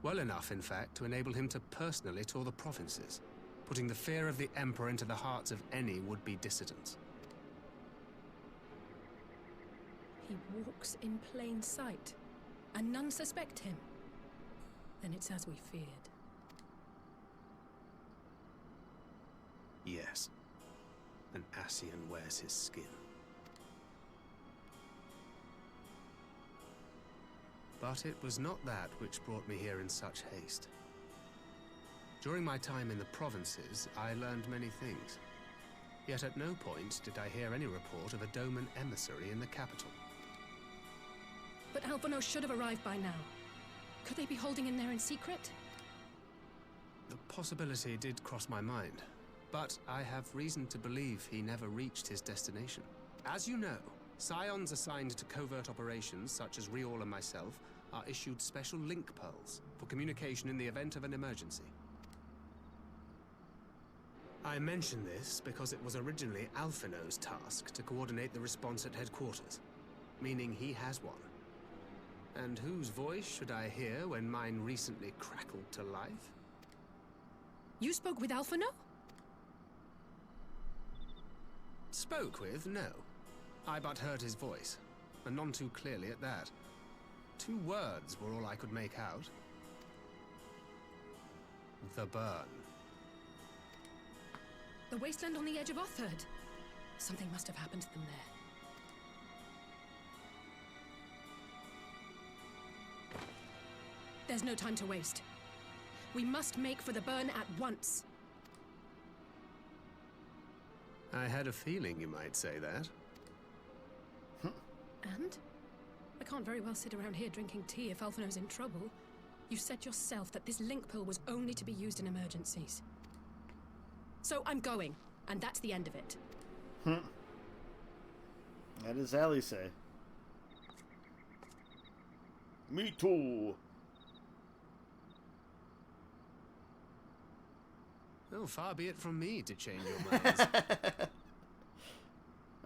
Well enough, in fact, to enable him to personally tour the provinces, putting the fear of the Emperor into the hearts of any would-be dissidents. He walks in plain sight, and none suspect him. Then it's as we feared. Yes. An Ascian wears his skin. But it was not that which brought me here in such haste. During my time in the provinces, I learned many things. Yet at no point did I hear any report of a Doman emissary in the capital. But Alphonse should have arrived by now. Could they be holding him there in secret? The possibility did cross my mind, but I have reason to believe he never reached his destination. As you know, Scions assigned to covert operations, such as Riol and myself, are issued special link pearls for communication in the event of an emergency. I mention this because it was originally Alphino's task to coordinate the response at headquarters, meaning he has one. And whose voice should I hear when mine recently crackled to life? You spoke with Alphino? Spoke with? No. I but heard his voice. and none too clearly at that. 2 words were all I could make out. The burn. The wasteland on the edge of Otherd. Something must have happened to them there. There's no time to waste. We must make for the burn at once. I had a feeling you might say that. And? I can't very well sit around here drinking tea if Alphino's in trouble. You said yourself that this link pill was only to be used in emergencies. So I'm going, and that's the end of it. That is Allie say. Me too. Oh, far be it from me to change your minds.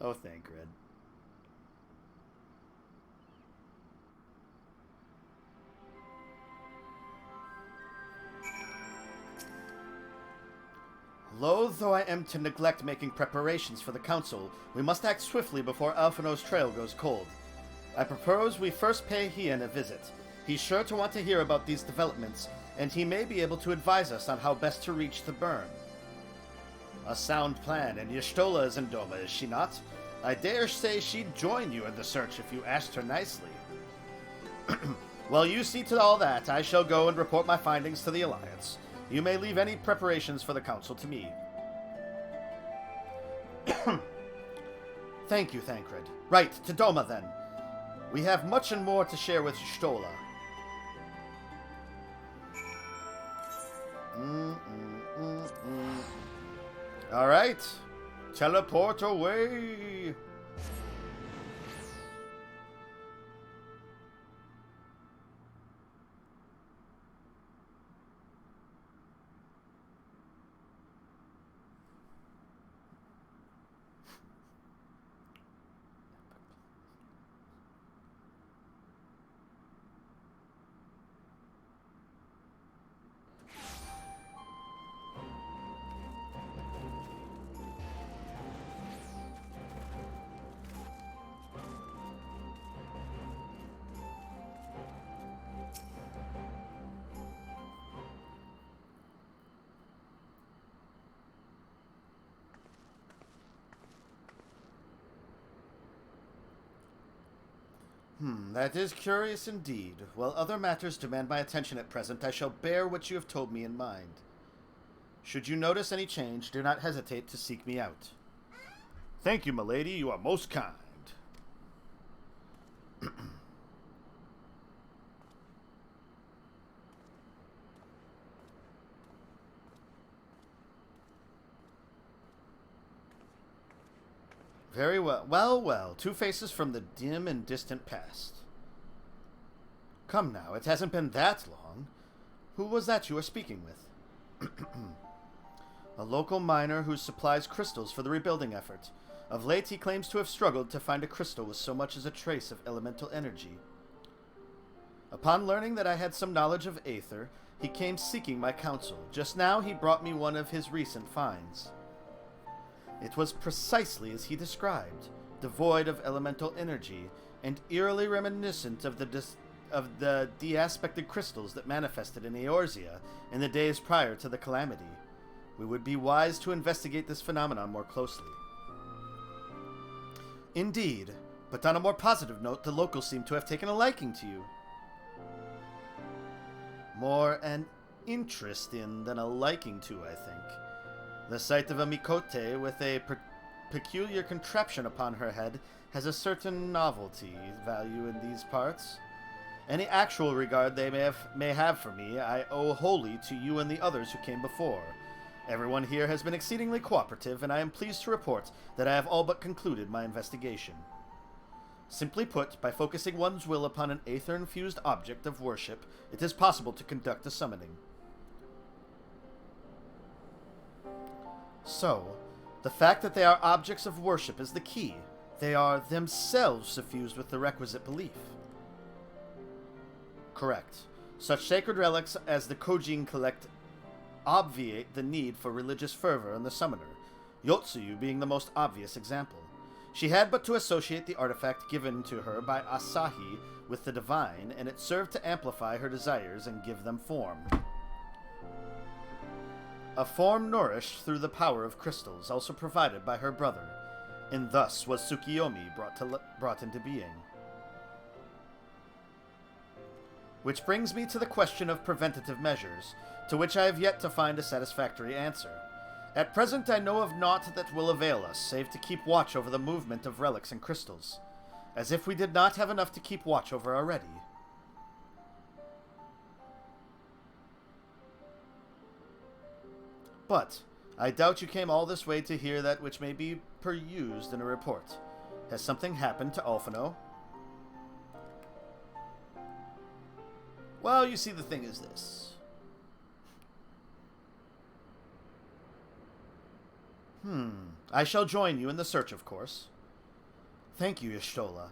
Oh, thank Red. Loath though I am to neglect making preparations for the council, we must act swiftly before Alphino's trail goes cold. I propose we first pay Hien a visit. He's sure to want to hear about these developments, and he may be able to advise us on how best to reach the burn. A sound plan, and Y'shtola is in Doma, is she not? I dare say she'd join you in the search if you asked her nicely. Well, you see to all that. I shall go and report my findings to the Alliance. You may leave any preparations for the council to me. Thank you, Thancred. Right, to Doma then. We have much and more to share with Y'shtola. Alright. Teleport away. That is curious indeed. While other matters demand my attention at present, I shall bear what you have told me in mind. Should you notice any change, do not hesitate to seek me out. Thank you, milady. You are most kind. Very well. Well, 2 faces from the dim and distant past. Come now, it hasn't been that long. Who was that you were speaking with? A local miner who supplies crystals for the rebuilding effort. Of late, he claims to have struggled to find a crystal with so much as a trace of elemental energy. Upon learning that I had some knowledge of Aether, he came seeking my counsel. Just now, he brought me one of his recent finds. It was precisely as he described, devoid of elemental energy, and eerily reminiscent of the de-aspected crystals that manifested in Eorzea in the days prior to the calamity. We would be wise to investigate this phenomenon more closely. Indeed, but on a more positive note, the locals seem to have taken a liking to you. More an interest in than a liking to, I think. The sight of a Mikote with a peculiar contraption upon her head has a certain novelty value in these parts. Any actual regard they may have for me, I owe wholly to you and the others who came before. Everyone here has been exceedingly cooperative, and I am pleased to report that I have all but concluded my investigation. Simply put, by focusing one's will upon an aether-infused object of worship, it is possible to conduct a summoning. So, the fact that they are objects of worship is the key. They are themselves suffused with the requisite belief. Correct. Such sacred relics as the Kojin collect obviate the need for religious fervor in the summoner, Yotsuyu being the most obvious example. She had but to associate the artifact given to her by Asahi with the divine, and it served to amplify her desires and give them form. A form nourished through the power of crystals, also provided by her brother, and thus was Tsukiyomi brought into being. Which brings me to the question of preventative measures, to which I have yet to find a satisfactory answer. At present I know of naught that will avail us, save to keep watch over the movement of relics and crystals, as if we did not have enough to keep watch over already. But I doubt you came all this way to hear that which may be perused in a report. Has something happened to Alphino? Well, you see, the thing is this. I shall join you in the search, of course. Thank you, Y'shtola.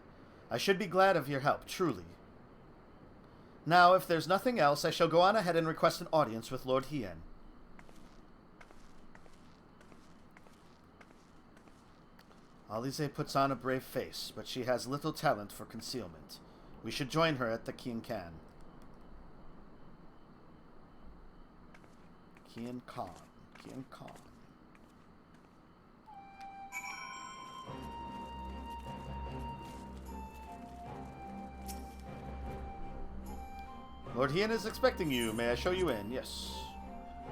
I should be glad of your help, truly. Now, if there's nothing else, I shall go on ahead and request an audience with Lord Hien. Alize puts on a brave face, but she has little talent for concealment. We should join her at the Kian-Kan. Kian-Kan. Lord Hien is expecting you. May I show you in? Yes.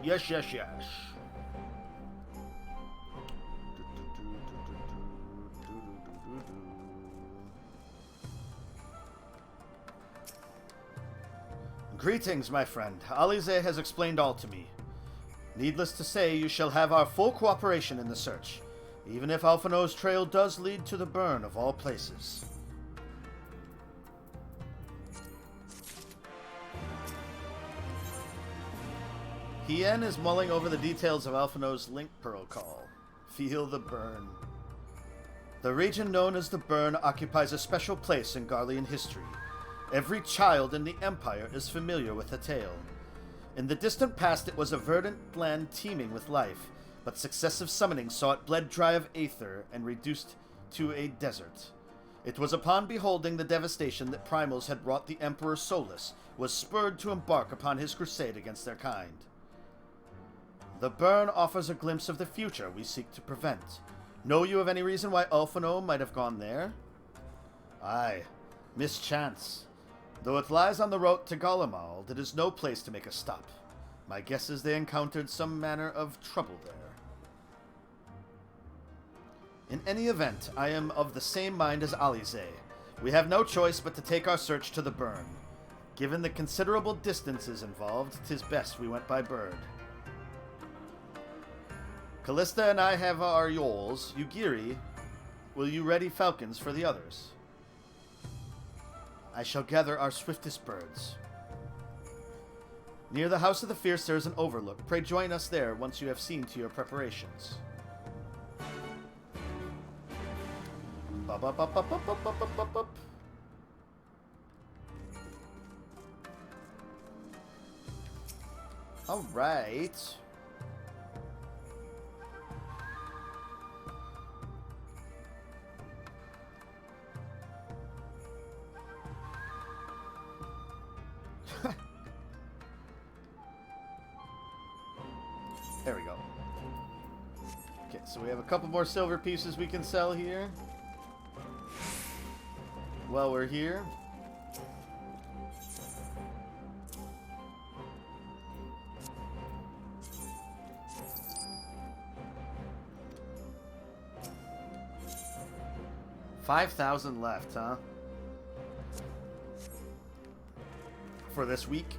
Yes. Greetings, my friend. Alize has explained all to me. Needless to say, you shall have our full cooperation in the search, even if Alphino's trail does lead to the burn of all places. Hien is mulling over the details of Alphino's Link Pearl call. Feel the burn. The region known as the Burn occupies a special place in Garlean history. Every child in the Empire is familiar with the tale. In the distant past, it was a verdant land teeming with life, but successive summonings saw it bled dry of aether and reduced to a desert. It was upon beholding the devastation that Primals had wrought the Emperor Solus was spurred to embark upon his crusade against their kind. The burn offers a glimpse of the future we seek to prevent. Know you of any reason why Alphino might have gone there? Aye, mischance. Though it lies on the road to Garlemald, it is no place to make a stop. My guess is they encountered some manner of trouble there. In any event, I am of the same mind as Alize. We have no choice but to take our search to the burn. Given the considerable distances involved, 'tis best we went by bird. Callista and I have our yoles. Yugiri, will you ready falcons for the others? I shall gather our swiftest birds. Near the House of the Fierce there is an overlook. Pray join us there once you have seen to your preparations. All right. There we go. Okay, so we have a couple more silver pieces we can sell here. While we're here. $5,000 left, huh? For this week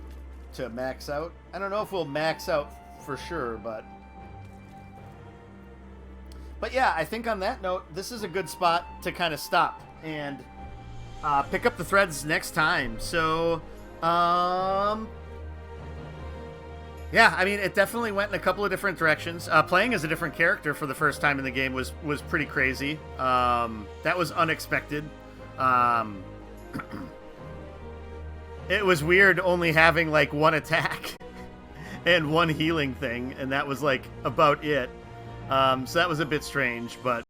to max out. I don't know if we'll max out for sure, but yeah, I think on that note, this is a good spot to kind of stop and pick up the threads next time. So, yeah, I mean, it definitely went in a couple of different directions. Playing as a different character for the first time in the game was pretty crazy. That was unexpected. It was weird only having like one attack and one healing thing, and that was like about it. So that was a bit strange, but